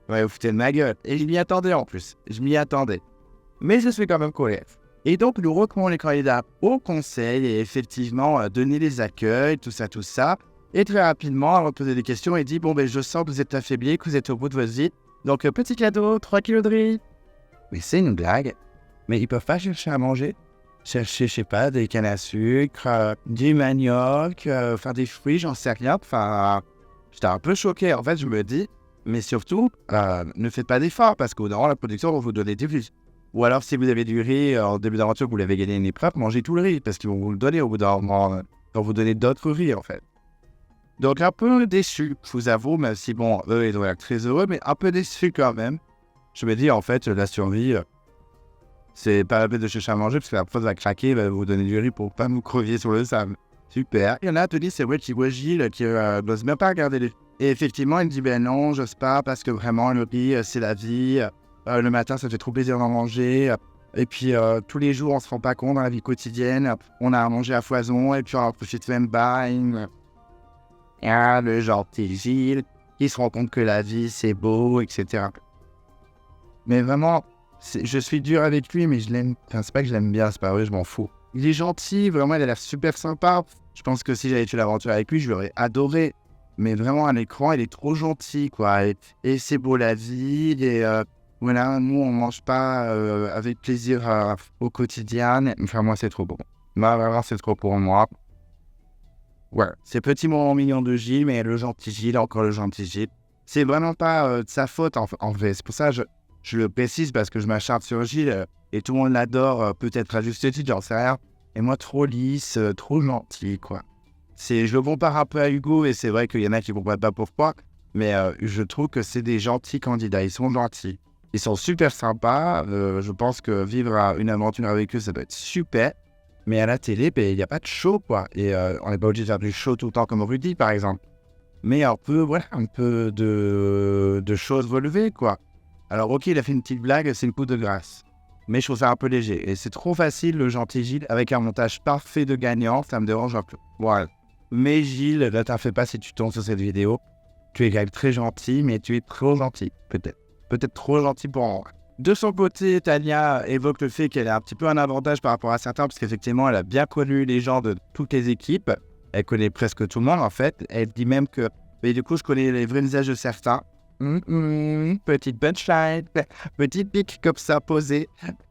Ouais, vous foutez de ma gueule. Et je m'y attendais en plus, je m'y attendais. Mais je suis quand même colère. Et donc, nous retrouvons les candidats au conseil et effectivement, donner les accueils, tout ça. Et très rapidement, avant de poser des questions, il dit, je sens que vous êtes affaibli, que vous êtes au bout de votre vie. Donc, petit cadeau, 3 kilos de riz. Mais c'est une blague. Mais ils peuvent pas chercher à manger. Chercher, je sais pas, des cannes à sucre, du manioc, faire des fruits, j'en sais rien. Enfin, j'étais un peu choqué. En fait, je me dis, mais surtout, ne faites pas d'efforts parce qu'au bout d'un moment, la production va vous donner du riz. Ou alors, si vous avez du riz en début d'aventure, vous l'avez gagné une épreuve, mangez tout le riz parce qu'ils vont vous le donner au bout d'un moment. Ils vont vous donner d'autres riz, en fait. Donc, un peu déçu, je vous avoue, même si, eux, ils ont l'air très heureux, mais un peu déçu quand même. Je me dis, en fait, la survie, c'est pas la peine de chercher à manger parce que la preuve va craquer, va vous donner du riz pour pas vous creviez sur le sable. Super. Il y en a, Tony, c'est vrai, qui voit Gilles, qui n'ose même pas regarder les. Et effectivement, il me dit, non, j'ose pas parce que vraiment, le riz, c'est la vie. Le matin, ça fait trop plaisir d'en manger. Et puis, tous les jours, on se rend pas compte dans la vie quotidienne. On a à manger à foison et puis on en profite même pas. Le gentil Gilles, qui se rend compte que la vie, c'est beau, etc. Mais vraiment, je suis dur avec lui, mais je l'aime. Enfin, c'est pas que je l'aime bien, c'est pas vrai, je m'en fous. Il est gentil, vraiment, il a l'air super sympa. Je pense que si j'avais fait l'aventure avec lui, je l'aurais adoré. Mais vraiment, à l'écran, il est trop gentil, quoi. Et c'est beau la vie. Et voilà, nous, on mange pas avec plaisir au quotidien. Enfin, moi, c'est trop bon. Moi, vraiment, c'est trop pour moi. Ouais, c'est petit moment mignon de Gilles, mais le gentil Gilles, encore le gentil Gilles. C'est vraiment pas de sa faute, en vrai. C'est pour ça que je le précise, parce que je m'acharne sur Gilles et tout le monde l'adore, peut-être à juste titre, j'en sais rien. Et moi, trop lisse, trop gentil, quoi. Je le compare un peu à Hugo, et c'est vrai qu'il y en a qui ne comprennent pas pourquoi, mais je trouve que c'est des gentils candidats. Ils sont gentils. Ils sont super sympas. Je pense que vivre une aventure avec eux, ça doit être super. Mais à la télé, il n'y a pas de show, quoi. Et on n'est pas obligé de faire du show tout le temps comme Rudy, par exemple. Mais un peu de choses relevées, quoi. Alors, ok, il a fait une petite blague, c'est le coup de grâce. Mais je trouve ça un peu léger. Et c'est trop facile, le gentil Gilles, avec un montage parfait de gagnant, ça me dérange un peu. Voilà. Mais Gilles, ne t'en fais pas si tu tombes sur cette vidéo. Tu es quand même très gentil, mais tu es trop gentil, peut-être. Peut-être trop gentil pour moi. De son côté, Tania évoque le fait qu'elle a un petit peu un avantage par rapport à certains, parce qu'effectivement, elle a bien connu les gens de toutes les équipes. Elle connaît presque tout le monde, en fait. Elle dit même que, mais du coup, je connais les vrais visages de certains. Petite punchline, petite pique comme ça, posée.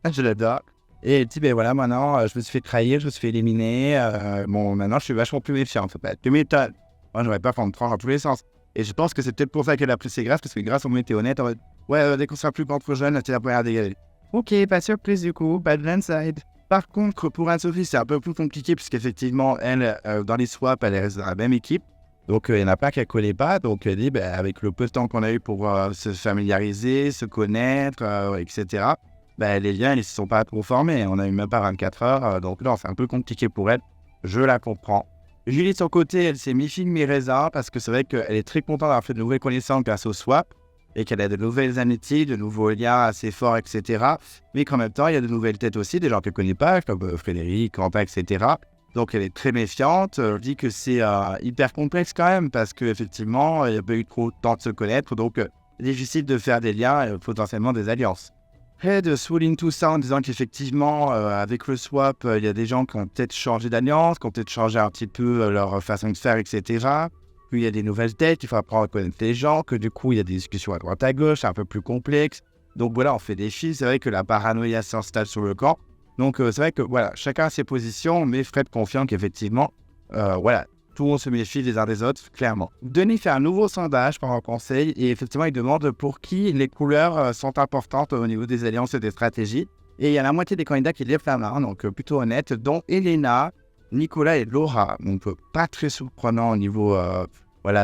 Je l'adore. Et elle dit, ben voilà, maintenant, je me suis fait trahir, je me suis fait éliminer. Bon, maintenant, je suis vachement plus méfiant. Tu m'étonnes. Moi, j'aurais pas fait me prendre dans tous les sens. Et je pense que c'est peut-être pour ça qu'elle a pris ses grâces, parce que grâce, on était honnête, en mode, ouais, dès qu'on sera plus contre jeune, c'est la première à dégager. Ok, pas surprise du coup, pas de blindside. Par contre, pour Anne-Sophie, c'est un peu plus compliqué, puisqu'effectivement, elle, dans les swaps, elle reste dans la même équipe. Donc, il n'y en a pas qu'elle ne connaît pas. Donc, elle dit, avec le peu de temps qu'on a eu pour se familiariser, se connaître, etc., les liens, ils ne se sont pas trop formés. On a eu même pas 24 heures. Donc, non, c'est un peu compliqué pour elle. Je la comprends. Julie, de son côté, elle s'est mi-fille, mi-raisin, parce que c'est vrai qu'elle est très contente d'avoir fait de nouvelles connaissances grâce au swap, et qu'elle a de nouvelles amitiés, de nouveaux liens assez forts, etc. Mais qu'en même temps, il y a de nouvelles têtes aussi, des gens qu'elle ne connaît pas, comme Frédéric, Quentin, etc. Donc, elle est très méfiante. Elle dit que c'est hyper complexe quand même, parce qu'effectivement, il n'y a pas eu trop de temps de se connaître. Donc, difficile de faire des liens et potentiellement des alliances. Red souligne tout ça en disant qu'effectivement, avec le swap, il y a des gens qui ont peut-être changé d'alliance, qui ont peut-être changé un petit peu leur façon de faire, etc. Puis il y a des nouvelles têtes, il faut apprendre à connaître les gens, que du coup, il y a des discussions à droite à gauche, un peu plus complexes. Donc voilà, on fait des fils. C'est vrai que la paranoïa s'installe sur le camp. Donc c'est vrai que voilà, chacun a ses positions, mais Fred confiant qu'effectivement, voilà, tout le monde se méfie les uns des autres, clairement. Denis fait un nouveau sondage pendant le conseil et effectivement, il demande pour qui les couleurs sont importantes au niveau des alliances et des stratégies. Et il y a la moitié des candidats qui lèvent la main, donc plutôt honnête, dont Elena, Nicolas et Laura. Donc pas très surprenant au niveau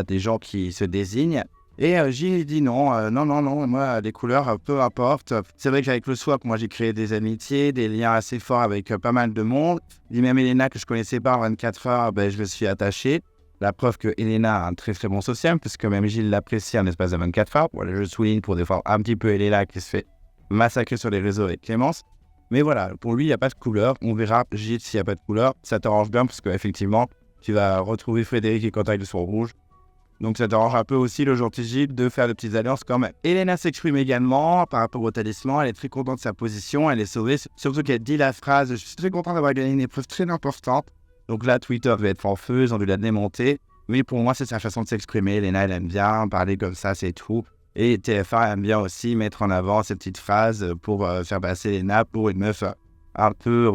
des gens qui se désignent. Et Gilles dit non, non, moi les couleurs, peu importe. C'est vrai qu'avec le swap, moi j'ai créé des amitiés, des liens assez forts avec pas mal de monde. Il dit même Elena que je connaissais pas en 24 heures, je me suis attaché. La preuve que Elena a un très très bon social, puisque même Gilles l'apprécie en espace de 24 heures. Voilà, je souligne pour défendre un petit peu Elena qui se fait massacrer sur les réseaux avec Clémence. Mais voilà, pour lui, il n'y a pas de couleur. On verra, Gilles, s'il n'y a pas de couleur. Ça t'arrange bien, parce qu'effectivement, tu vas retrouver Frédéric et Quentin, ils sont rouges. Donc ça t'arrange un peu aussi le gentil Gilles de faire de petites alliances quand même. Elena s'exprime également par rapport au talisman. Elle est très contente de sa position. Elle est sauvée. Surtout qu'elle dit la phrase « Je suis très contente d'avoir gagné une épreuve très importante ». Donc là, Twitter va être en feu. Ils ont dû la démonter. Mais pour moi, c'est sa façon de s'exprimer. Elena, elle aime bien parler comme ça, c'est tout. Et TF1 aime bien aussi mettre en avant ces petites phrases pour faire passer Elena pour une meuf un peu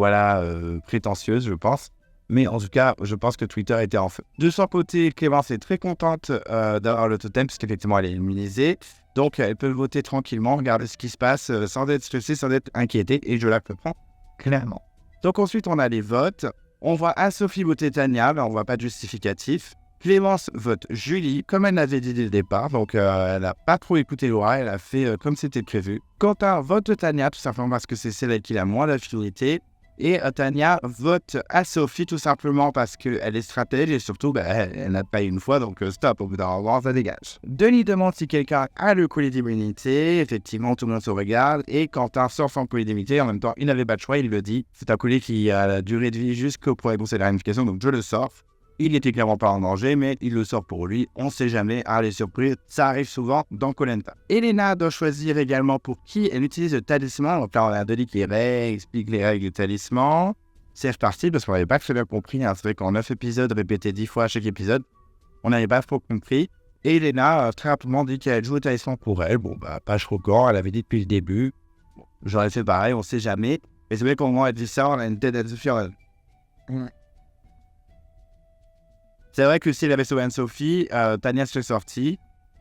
prétentieuse, je pense. Mais en tout cas, je pense que Twitter était en feu. De son côté, Clémence est très contente d'avoir le totem, puisqu'effectivement, elle est immunisée. Donc, elle peut voter tranquillement, regarder ce qui se passe, sans être stressée, sans être inquiétée. Et je la comprends clairement. Donc, ensuite, on a les votes. On voit Anne-Sophie voter Tania, mais on ne voit pas de justificatif. Clémence vote Julie, comme elle l'avait dit dès le départ. Donc, elle n'a pas trop écouté Laura, elle a fait comme c'était prévu. Quentin vote Tania, tout simplement parce que c'est celle avec qui il a moins d'affinité. Et Tania vote à Sophie tout simplement parce qu'elle est stratège et surtout, elle n'a pas eu une fois, donc stop, au bout d'un moment, ça dégage. Denis demande si quelqu'un a le collier d'immunité. Effectivement, tout le monde se regarde. Et Quentin sort son collier d'immunité. En même temps, il n'avait pas de choix, il le dit. C'est un collier qui a la durée de vie jusqu'au premier conseil de la réunification, donc je le sors. Il n'était clairement pas en danger, mais il le sort pour lui. On ne sait jamais. Ah, les surprises, ça arrive souvent dans Koh Lanta. Elena doit choisir également pour qui elle utilise le talisman. Donc là, on a Dolly qui explique les règles du talisman. C'est reparti parce qu'on n'avait pas très bien compris. Hein. C'est vrai qu'en 9 épisodes, répété 10 fois à chaque épisode, on n'avait pas trop compris. Et Elena, très rapidement, dit qu'elle joue au talisman pour elle. Bon, bah, pas choquant. Elle avait dit depuis le début. Bon, j'aurais fait pareil, on ne sait jamais. Mais c'est vrai qu'au moment où elle dit ça, on a une tête d'Anne-Sophie. C'est vrai que si elle avait sauvé Anne-Sophie, Tania serait sortie.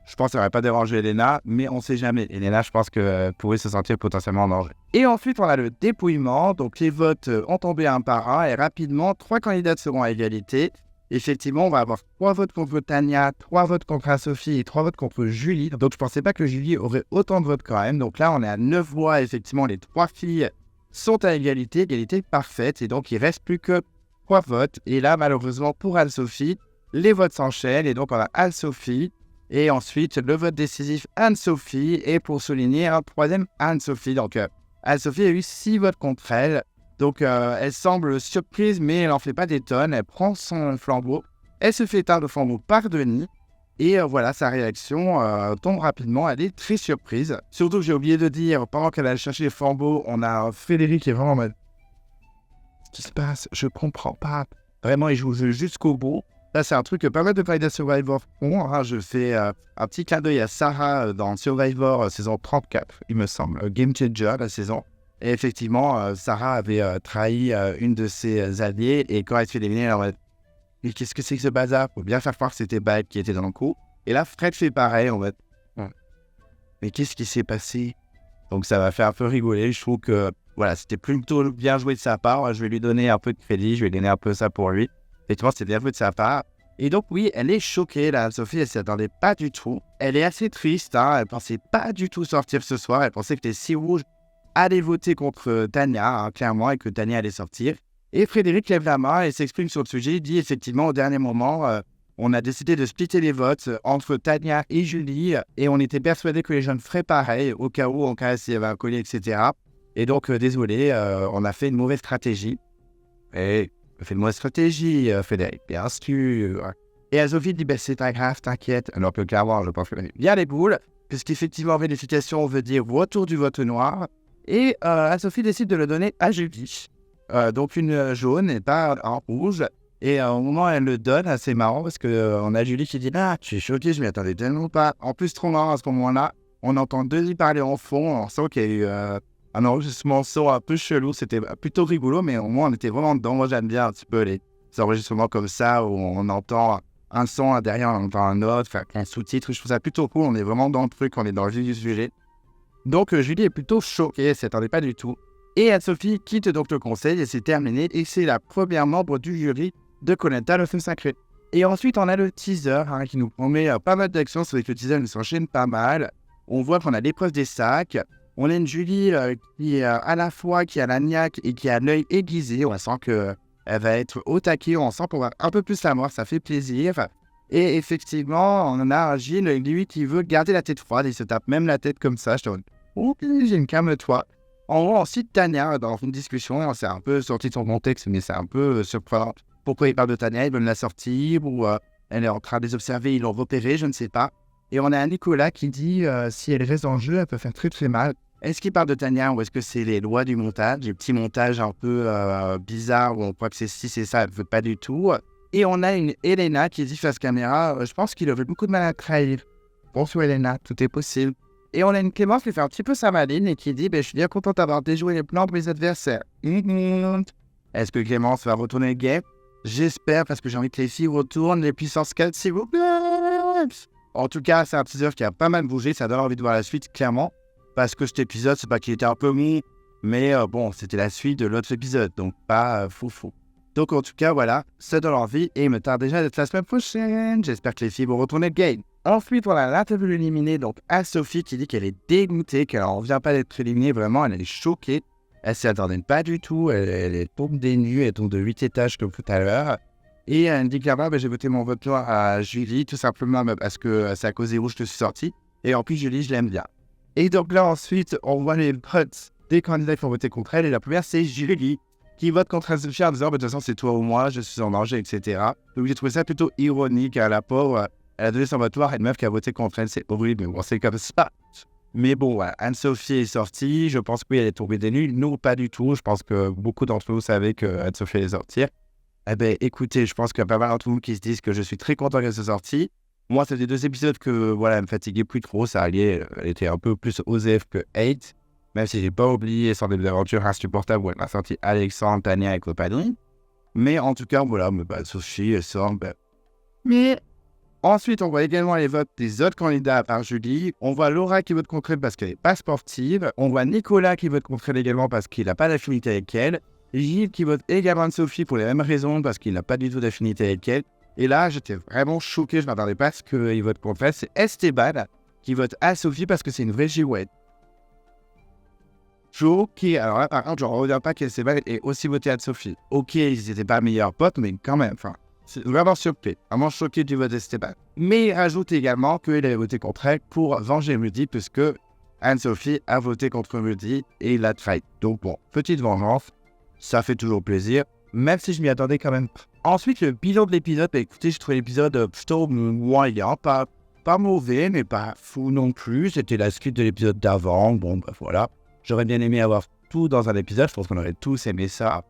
Je pense que ça n'aurait pas dérangé Elena, mais on ne sait jamais. Elena, je pense qu'elle pourrait se sentir potentiellement en danger. Et ensuite, on a le dépouillement. Donc, les votes ont tombé un par un et rapidement, 3 candidats seront à égalité. Effectivement, on va avoir 3 votes contre Tania, 3 votes contre Anne-Sophie et 3 votes contre Julie. Donc, je ne pensais pas que Julie aurait autant de votes quand même. Donc là, on est à 9 voix. Effectivement, les 3 filles sont à égalité parfaite. Et donc, il ne reste plus que 3 votes. Et là, malheureusement, pour Anne-Sophie, les votes s'enchaînent. Et donc, on a Anne-Sophie. Et ensuite, le vote décisif Anne-Sophie. Et pour souligner, un troisième Anne-Sophie. Donc, Anne-Sophie a eu 6 votes contre elle. Donc, elle semble surprise, mais elle n'en fait pas des tonnes. Elle prend son flambeau. Elle se fait éteindre le flambeau par Denis. Et voilà, sa réaction tombe rapidement. Elle est très surprise. Surtout que j'ai oublié de dire, pendant qu'elle allait chercher les flambeaux, on a Frédéric qui est vraiment en mode... Qu'est-ce qui se passe? Je comprends pas. Vraiment, il joue jusqu'au bout. Là, c'est un truc que pas mal de candidats Survivor font. Hein. Je fais un petit clin d'œil à Sarah dans Survivor saison 34, il me semble. Game Changer, la saison. Et effectivement, Sarah avait trahi une de ses alliés. Et quand elle se fait éliminer, elle en mode... Mais qu'est-ce que c'est que ce bazar? Faut bien faire croire que c'était Bad qui était dans le coup. Et là, Fred fait pareil, en fait. Mais qu'est-ce qui s'est passé? Donc ça m'a fait un peu rigoler. Je trouve que voilà, c'était plutôt bien joué de sa part. Je vais lui donner un peu de crédit, je vais donner un peu ça pour lui. Effectivement, c'était bien joué de sa part. Et donc oui, elle est choquée là, Sophie, elle s'y attendait pas du tout. Elle est assez triste, hein. Elle pensait pas du tout sortir ce soir. Elle pensait que les 6 rouges allaient voter contre Tania, hein, clairement, et que Tania allait sortir. Et Frédéric lève la main et s'exprime sur le sujet. Il dit effectivement au dernier moment, on a décidé de splitter les votes entre Tania et Julie. Et on était persuadé que les jeunes feraient pareil, au cas où, en cas s'il y avait un collier, etc. Et donc, désolé, on a fait une mauvaise stratégie. Et on fait une mauvaise stratégie, Frédéric, bien sûr. Et Sophie dit, c'est pas grave, t'inquiète. Alors que clairement, je pense qu'elle avait bien les boules, puisqu'effectivement, vérification veut dire retour du vote noir. Et Sophie décide de le donner à Julie. Donc une jaune et pas un rouge. Et au moment où elle le donne, c'est marrant parce qu'on a Julie qui dit « Ah, tu es choquée, je m'y attendais tellement pas. » En plus, trop marrant à ce moment-là, on entend Denis parler en fond. On sent qu'il y a eu un enregistrement son un peu chelou. C'était plutôt rigolo, mais au moins on était vraiment dedans. Moi, j'aime bien un petit peu les enregistrements comme ça où on entend un son, derrière on entend un autre, un sous-titre. Je trouve ça plutôt cool. On est vraiment dans le truc, on est dans le vif du sujet. Donc Julie est plutôt choquée, elle ne s'y attendait pas du tout. Et Anne-Sophie quitte donc le conseil et c'est terminé. Et c'est la première membre du jury de Koh Lanta, le feu sacré. Et ensuite, on a le teaser qui nous promet pas mal d'actions. C'est vrai que le teaser nous s'enchaîne pas mal. On voit qu'on a l'épreuve des sacs. On a une Julie qui est à la fois qui a la niaque et qui a l'œil aiguisé. On sent qu'elle va être au taquet. On sent qu'on va un peu plus la voir. Ça fait plaisir. Et effectivement, on a Gilles, lui, qui veut garder la tête froide. Il se tape même la tête comme ça. Je te dis, ok, Gilles, calme-toi. On voit ensuite Tania dans une discussion, et on s'est un peu sorti de son contexte, mais c'est un peu surprenant. Pourquoi il parle de Tania? Ils veulent la sortir, ou elle est en train de les observer, ils l'ont repérée, je ne sais pas. Et on a un Nicolas qui dit si elle reste en jeu, elle peut faire très très mal. Est-ce qu'il parle de Tania ou est-ce que c'est les lois du montage, les petits montages un peu bizarres où on croit que c'est si c'est ça, elle ne veut pas du tout. Et on a une Elena qui dit face caméra je pense qu'il aurait beaucoup de mal à trahir. Bonsoir Elena, tout est possible. Et on a une Clémence qui fait un petit peu sa maline et qui dit je suis bien contente d'avoir déjoué les plans de mes adversaires. Est-ce que Clémence va retourner le game? J'espère parce que j'ai envie que les filles retournent les puissances 4 s'il vous plaît. En tout cas, c'est un teaser qui a pas mal bougé. Ça donne envie de voir la suite, clairement. Parce que cet épisode, c'est pas qu'il était un peu mou, mais bon, c'était la suite de l'autre épisode. Donc pas fou. Donc en tout cas, voilà, ça donne envie et il me tarde déjà d'être la semaine prochaine. J'espère que les filles vont retourner le game. Ensuite, on a l'interview éliminée, donc à Sophie qui dit qu'elle est dégoûtée, qu'elle n'en revient pas d'être éliminée, vraiment, elle est choquée. Elle s'y attendait pas du tout, elle tombe des nues, elle tombe de 8 étages comme tout à l'heure. Et elle dit clairement, j'ai voté mon vote noir à Julie, tout simplement parce que c'est à cause des rouges que je suis sorti. Et en plus, Julie, je l'aime bien. Et donc là, ensuite, on voit les votes des candidats qui ont voté contre elle, et la première, c'est Julie. qui vote contre Anne-Sophie en disant, de toute façon, c'est toi ou moi, je suis en danger, etc. Donc, j'ai trouvé ça plutôt ironique. À la pauvre, elle a donné son vote à une meuf qui a voté contre elle. C'est horrible, mais bon, c'est comme ça. Mais bon, voilà, Anne-Sophie est sortie. Je pense qu'elle est tombée des nues. Nous, pas du tout. Je pense que beaucoup d'entre nous savaient que Anne-Sophie allait sortir. Eh bien, écoutez, je pense qu'il y a pas mal d'entre vous qui se disent que je suis très content qu'elle soit sortie. Moi, c'était 2 épisodes que, voilà, elle me fatiguait plus trop. Ça allait, elle était un peu plus osef que Hate. Même si j'ai pas oublié son début d'aventure insupportable où elle m'a sorti Alexandre, Tania et compagnie. Mais en tout cas, voilà, Sophie, elle sort. Mais ensuite, on voit également les votes des autres candidats à part Julie. On voit Laura qui vote contre elle parce qu'elle n'est pas sportive. On voit Nicolas qui vote contre elle également parce qu'il n'a pas d'affinité avec elle. Gilles qui vote également Sophie pour les mêmes raisons parce qu'il n'a pas du tout d'affinité avec elle. Et là, j'étais vraiment choqué, je ne m'attendais pas à ce qu'il vote contre elle. C'est Esteban qui vote à Sophie parce que c'est une vraie girouette. Choqué. Alors là, par contre, je ne reviens pas qu'Esteban ait aussi voté à Sophie. Ok, ils n'étaient pas meilleurs potes, mais quand même, c'est vraiment surpris. Vraiment choqué du vote d'Esteban. Mais il rajoute également qu'il avait voté contre elle pour venger Rudy, puisque Anne-Sophie a voté contre Rudy et il l'a trahi. Donc bon, petite vengeance, ça fait toujours plaisir, même si je m'y attendais quand même. Ensuite, le bilan de l'épisode, écoutez, j'ai trouvé l'épisode plutôt moyen, pas mauvais, mais pas fou non plus. C'était la suite de l'épisode d'avant. Bon, voilà. J'aurais bien aimé avoir tout dans un épisode. Je pense qu'on aurait tous aimé ça.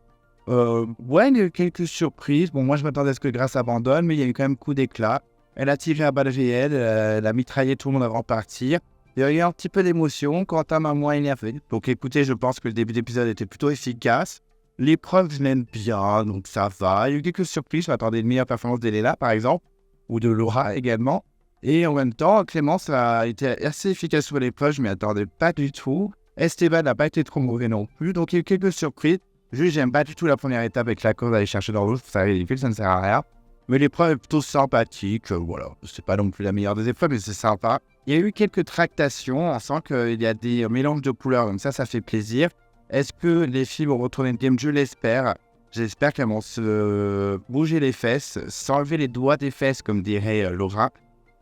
Ouais, il y a eu quelques surprises. Bon, moi, je m'attendais à ce que Grace abandonne, mais il y a eu quand même coup d'éclat. Elle a tiré à balles réelles, elle a mitraillé tout le monde avant de partir. Il y a eu un petit peu d'émotion. Quentin m'a moins énervé. Donc, écoutez, je pense que le début d'épisode était plutôt efficace. L'épreuve, je l'aime bien, donc ça va. Il y a eu quelques surprises. Je m'attendais à une meilleure performance d'Elena, par exemple, ou de Laura également. Et en même temps, Clémence a été assez efficace sur l'épreuve. Je ne m'y attendais pas du tout. Esteban n'a pas été trop mauvais non plus. Donc, il y a eu quelques surprises. Juste, j'aime pas du tout la première étape avec la course d'aller chercher dans l'eau. Ça ridicule, ça ne sert à rien. Mais l'épreuve est plutôt sympathique. Voilà, c'est pas non plus la meilleure des épreuves, mais c'est sympa. Il y a eu quelques tractations. On sent qu'il y a des mélanges de couleurs, donc ça fait plaisir. Est-ce que les filles vont retourner le game? Je l'espère. J'espère qu'elles vont se bouger les fesses, s'enlever les doigts des fesses, comme dirait Laura.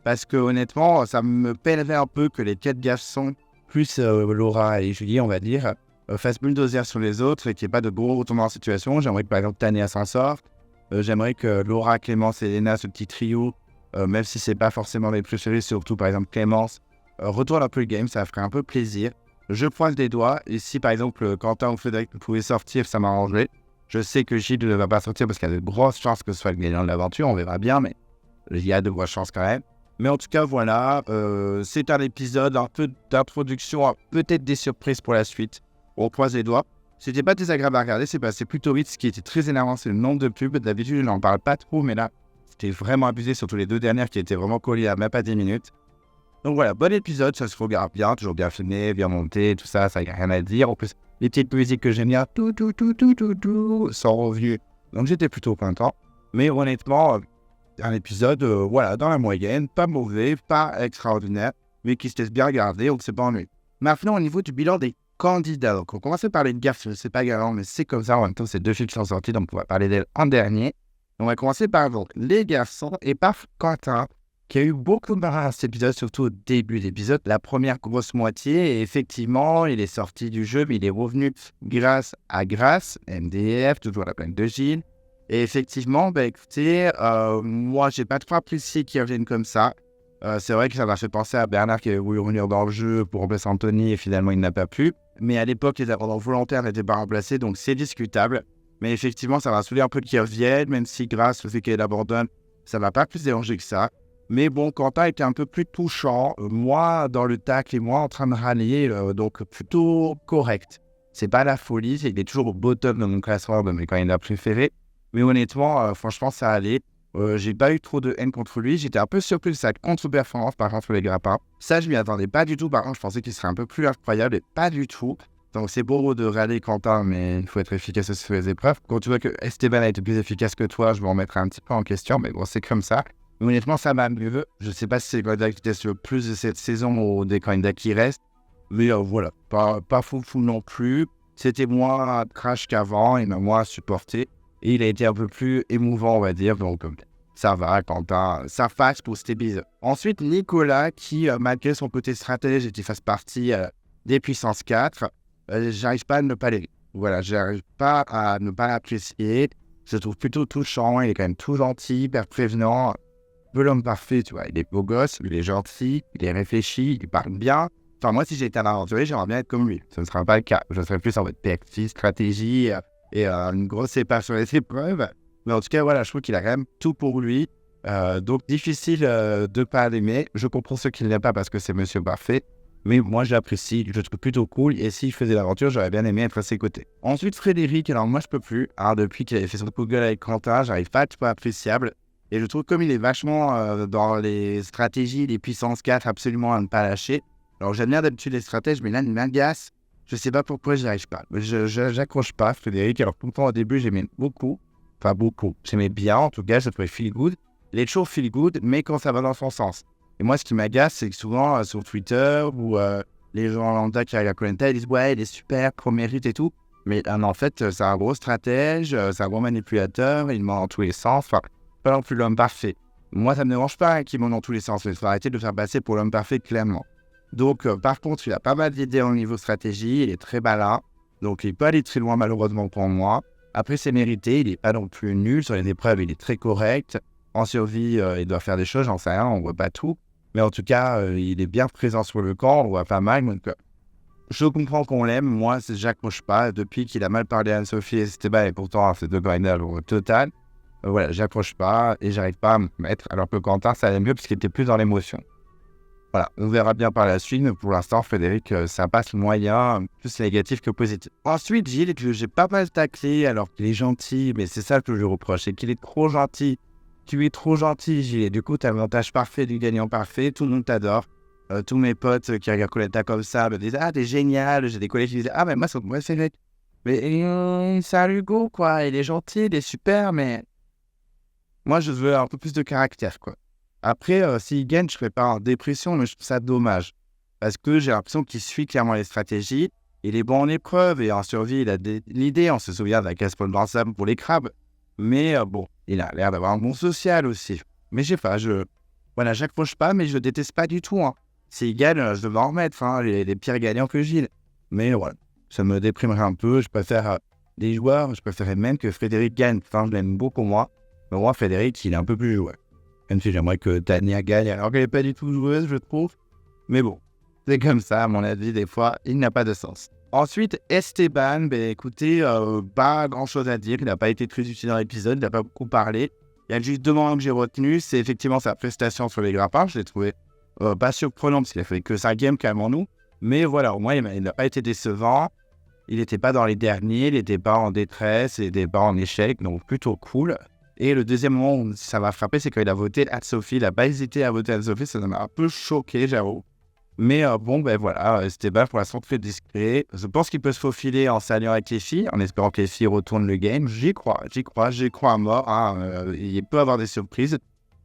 Parce que honnêtement, ça me pèlerait un peu que les 4 garçons, plus Laura et Julie, on va dire, fassent bulldozer sur les autres et qu'il n'y ait pas de gros retournements en situation. J'aimerais que par exemple Tania s'en sorte. J'aimerais que Laura, Clémence et Elena, ce petit trio, même si c'est pas forcément les préférés, surtout par exemple Clémence, retourne un peu le game, ça ferait un peu plaisir. Je pointe des doigts, et si par exemple Quentin ou Frédéric pouvaient sortir, ça m'arrangerait. Je sais que Gilles ne va pas sortir parce qu'il y a de grosses chances que ce soit le gagnant de l'aventure, on verra bien, mais il y a de grosses chances quand même. Mais en tout cas, voilà, c'est un épisode, un peu d'introduction, peut-être des surprises pour la suite. On croise les doigts. C'était pas désagréable à regarder, c'est passé plutôt vite. Ce qui était très énervant, c'est le nombre de pubs. D'habitude, je n'en parle pas trop, mais là, c'était vraiment abusé, surtout les 2 dernières qui étaient vraiment collées à même pas 10 minutes. Donc voilà, bon épisode, ça se regarde bien, toujours bien filmé, bien monté, tout ça, ça y a rien à dire. En plus, les petites musiques que j'aime bien, tout, sont revenues. Donc j'étais plutôt content. Mais honnêtement, un épisode, voilà, dans la moyenne, pas mauvais, pas extraordinaire, mais qui se laisse bien regarder, on ne s'est pas ennuyé. Maintenant, au niveau du bilan des candidats, donc on commence par les garçons, c'est pas grave, mais c'est comme ça, en même temps, c'est 2 filles qui sont sorties, donc on va parler d'elles en dernier. On va commencer par donc, les garçons et par Quentin, qui a eu beaucoup de marre à cet épisode, surtout au début de l'épisode, la première grosse moitié, et effectivement, il est sorti du jeu, mais il est revenu grâce à Grace, MDF, toujours la plainte de Gilles. Et effectivement, écoutez, moi, j'ai pas trop apprécié qu'ils reviennent comme ça. C'est vrai que ça m'a fait penser à Bernard qui avait voulu revenir dans le jeu pour remplacer Anthony, et finalement, il n'a pas pu. Mais à l'époque, les abandons volontaires n'étaient pas remplacés, donc c'est discutable. Mais effectivement, ça m'a saoulé un peu qu'ils reviennent, même si Grace, le fait qu'elle abandonne, ça m'a pas plus dérangé que ça. Mais bon, Quentin était un peu plus touchant. Moi, dans le tacle et moi en train de râler, donc plutôt correct. C'est pas la folie, il est toujours au bottom de mon classement de mes candidats préférés. Mais honnêtement, franchement, ça allait. J'ai pas eu trop de haine contre lui. J'étais un peu surpris de sa contre-performance, par contre, sur les grappins. Ça, je m'y attendais pas du tout. Par contre, je pensais qu'il serait un peu plus incroyable et pas du tout. Donc, c'est beau de râler Quentin, mais il faut être efficace sur les épreuves. Quand tu vois que Esteban a été plus efficace que toi, je me remettrai un petit peu en question. Mais bon, c'est comme ça. Mais honnêtement, ça m'a mieux. Je sais pas si c'est le candidat qui teste le plus de cette saison ou des candidats qui restent. Mais voilà, pas fou non plus. C'était moins crash qu'avant, il m'a moins supporté. Et il a été un peu plus émouvant, on va dire. Donc, ça va, Quentin, ça fasse pour cet épisode. Ensuite, Nicolas, qui, malgré son côté stratège, était face partie des puissances 4. J'arrive pas à ne pas les. voilà, j'arrive pas à ne pas l'apprécier. Je le trouve plutôt touchant, il est quand même tout gentil, hyper prévenant. Un peu l'homme parfait, tu vois. Il est beau gosse, il est gentil, il est réfléchi, il parle bien. Enfin, moi, si j'étais un aventurier, j'aimerais bien être comme lui. Ce ne sera pas le cas. Je serais plus en mode PXI, stratégie et une grosse épave sur les épreuves. Mais en tout cas, voilà, je trouve qu'il a quand même tout pour lui. Donc, difficile de ne pas l'aimer. Je comprends ceux qui ne l'aiment pas parce que c'est Monsieur Parfait. Mais moi, je l'apprécie, je le trouve plutôt cool. Et si je faisais l'aventure, j'aurais bien aimé être à ses côtés. Ensuite, Frédéric, alors moi, je peux plus. Hein, depuis qu'il avait fait son coup de gueule avec Quentin, j'arrive pas à être appréciable. Et je trouve comme il est vachement dans les stratégies, les puissances 4, absolument à ne pas lâcher. Alors, j'aime bien d'habitude les stratèges, mais là, il m'agace. Je sais pas pourquoi j'y arrive pas. J'accroche pas, Frédéric. Alors, pourtant, au début, j'aimais beaucoup. Enfin, beaucoup. J'aimais bien, en tout cas, je trouvais feel good. Il est toujours feel good, mais quand ça va dans son sens. Et moi, ce qui m'agace, c'est que souvent, sur Twitter, ou les gens lambda qui arrivent à Koh-Lanta, ils disent « Ouais, il est super, pro mérite et tout. » Mais en fait, c'est un gros stratège, c'est un gros manipulateur, il ment dans tous les sens. Enfin, pas non plus l'homme parfait. Moi, ça me dérange pas qu'il ment dans tous les sens, mais il faut arrêter de le faire passer pour l'homme parfait, clairement. Donc, par contre, il a pas mal d'idées au niveau stratégie, il est très malin. Donc, il peut aller très loin, malheureusement pour moi. Après, c'est mérité, il n'est pas non plus nul. Sur les épreuves, il est très correct. En survie, il doit faire des choses, j'en sais rien, on voit pas tout. Mais en tout cas, il est bien présent sur le camp, on voit pas mal. Donc, je comprends qu'on l'aime. Moi, j'accroche pas. Depuis qu'il a mal parlé à Anne-Sophie et Esteban, et pourtant, c'est deux candidats au total. Voilà, j'accroche pas et j'arrive pas à me mettre. Alors que Quentin, ça allait mieux parce qu'il était plus dans l'émotion. Voilà, on verra bien par la suite. Mais pour l'instant, Frédéric, ça passe moyen, plus négatif que positif. Ensuite, Gilles, que j'ai pas mal taclé alors qu'il est gentil, mais c'est ça que je lui reproche, c'est qu'il est trop gentil. Tu es trop gentil, Gilles. Du coup, tu as l'avantage parfait du gagnant parfait. Tout le monde t'adore. Tous mes potes qui regardent Koh-Lanta comme ça me disent « Ah, t'es génial !» J'ai des collègues qui disent « Ah, mais moi, c'est vrai. Mais c'est un Hugo, quoi. Il est gentil, il est super, mais moi, je veux un peu plus de caractère, quoi. » Après, s'il gagne, je ne serai pas en dépression, mais je trouve ça dommage. Parce que j'ai l'impression qu'il suit clairement les stratégies. Il est bon en épreuve et en survie, il a l'idée. On se souvient de la casse-poule dans le sable pour les crabes. Mais bon, il a l'air d'avoir un bon social aussi. Mais je sais pas, voilà, j'accroche pas, mais je déteste pas du tout. Hein. S'il gagne, je devrais en remettre, hein, les pires gagnants que Gilles. Mais voilà, ça me déprimerait un peu. Je préfère des joueurs, je préférerais même que Frédéric gagne. Enfin, je l'aime beaucoup, moi. Mais moi, Frédéric, il est un peu plus joueur. Même si j'aimerais que Tania gagne, alors qu'elle n'est pas du tout joueuse, je trouve. Mais bon, c'est comme ça, à mon avis, des fois, il n'a pas de sens. Ensuite, Esteban, écoutez, pas grand-chose à dire. Il n'a pas été très utile dans l'épisode, il n'a pas beaucoup parlé. Il y a juste deux moments que j'ai retenus. C'est effectivement sa prestation sur les grappins. Je l'ai trouvé pas surprenant parce qu'il a fait que 5e, calmons-nous. Mais voilà, au moins, il n'a pas été décevant. Il n'était pas dans les derniers, il n'était pas en détresse, il n'était pas en échec. Donc, plutôt cool. Et le deuxième moment où ça m'a frappé, c'est quand il a voté Anne-Sophie. Il n'a pas hésité à voter Anne-Sophie. Ça m'a un peu choqué, j'avoue. Mais bon, voilà, Esteban, pour l'instant, très discret. Je pense qu'il peut se faufiler en s'alliant avec les filles, en espérant que les filles retournent le game. J'y crois à mort. Hein. Il peut avoir des surprises.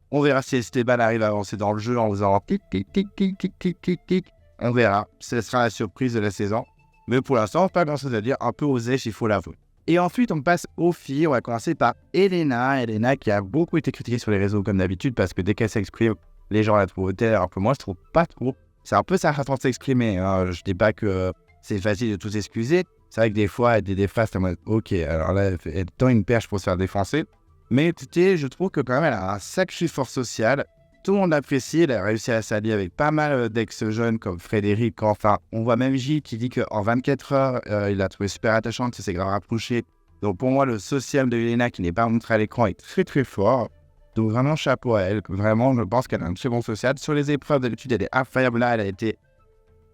On verra si Esteban arrive à avancer dans le jeu en faisant tic, tic, tic, tic, tic, tic, tic, tic. On verra. Ce sera la surprise de la saison. Mais pour l'instant, pas grand-chose à dire. Un peu osé, il faut l'avouer. Et ensuite, on passe aux filles. On va commencer par Elena. Elena qui a beaucoup été critiquée sur les réseaux, comme d'habitude, parce que dès qu'elle s'exprime, les gens la trouvent hautaine, alors que moi, je trouve pas trop. C'est un peu sa façon de s'exprimer. Hein. Je dis pas que c'est facile de tout s'excuser. C'est vrai que des fois, elle déface en mode ok, alors là, elle tend une perche pour se faire défoncer. Mais écoutez, je trouve que quand même, elle a un sacré force sociale. Tout le monde l'apprécie. Elle a réussi à s'allier avec pas mal d'ex-jeunes comme Frédéric. Enfin, on voit même Gilles qui dit qu'en 24 heures, il l'a trouvé super attachante. Il s'est grave rapproché. Donc pour moi, le social de Elena qui n'est pas montré à l'écran est très très fort. Donc vraiment chapeau à elle, vraiment je pense qu'elle a un très bon social. Sur les épreuves d'habitude elle est incroyable, là elle a été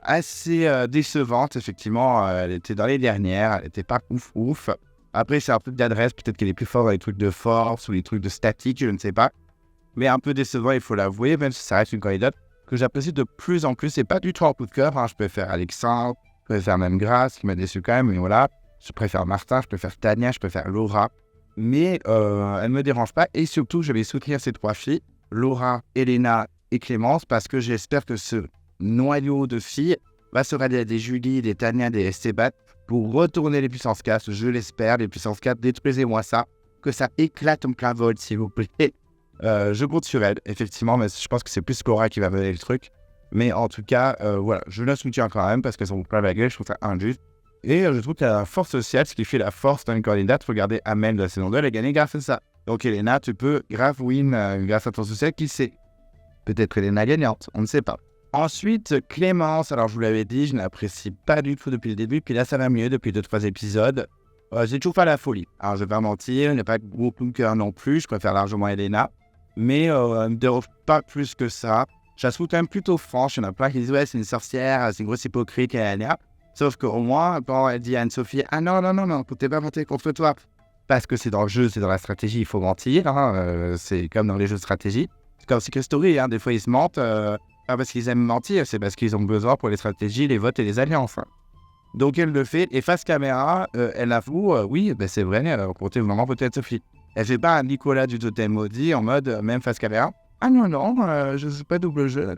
assez décevante, effectivement elle était dans les dernières, elle n'était pas ouf. Après c'est un peu d'adresse, peut-être qu'elle est plus forte dans les trucs de force ou les trucs de statique, je ne sais pas. Mais un peu décevant il faut l'avouer, même si ça reste une candidate que j'apprécie de plus en plus. C'est pas du tout un coup de cœur, hein. Je préfère Alexandre, je préfère même Grace qui m'a déçu quand même, mais voilà. Je préfère Martin, je préfère Tania, je préfère Laura. Mais elle ne me dérange pas. Et surtout, je vais soutenir ces trois filles, Laura, Elena et Clémence, parce que j'espère que ce noyau de filles va se rallier à des Julie, des Tania, des Esteban pour retourner les puissances 4. Je l'espère, les puissances 4, détruisez-moi ça. Que ça éclate en plein vol, s'il vous plaît. Je compte sur elle, effectivement, mais je pense que c'est plus Laura qui va mener le truc. Mais en tout cas, voilà, je la soutiens quand même parce qu'elles sont plein la gueule, je trouve ça injuste. Et je trouve qu'elle a la force sociale, ce qui fait la force d'un candidate. Regardez Amel de la saison 2, elle a gagné grâce à ça. Donc Elena, tu peux grave win grâce à ton social, qui sait. Peut-être Elena gagnante, on ne sait pas. Ensuite, Clémence, alors je vous l'avais dit, je n'apprécie pas du tout depuis le début, puis là ça va mieux depuis 2-3 épisodes. J'ai toujours pas la folie. Alors je vais pas mentir, il n'y a pas beaucoup de cœur non plus, je préfère largement Elena, mais elle ne me dérange pas plus que ça. Je la trouve quand même plutôt franche, il y en a plein qui disent ouais c'est une sorcière, c'est une grosse hypocrite, sauf qu'au moins quand elle dit à Anne-Sophie, ah non, t'es pas monté contre toi, parce que c'est dans le jeu, c'est dans la stratégie, il faut mentir, c'est comme dans les jeux de stratégie. C'est comme Secret Story, des fois ils se mentent, pas parce qu'ils aiment mentir, c'est parce qu'ils ont besoin pour les stratégies, les votes et les alliances. Donc elle le fait, et face caméra, elle avoue, oui, c'est vrai, comptez vraiment peut-être Sophie. Elle fait pas un Nicolas du Totem Maudit en mode, même face caméra, ah non, je ne suis pas double jeu.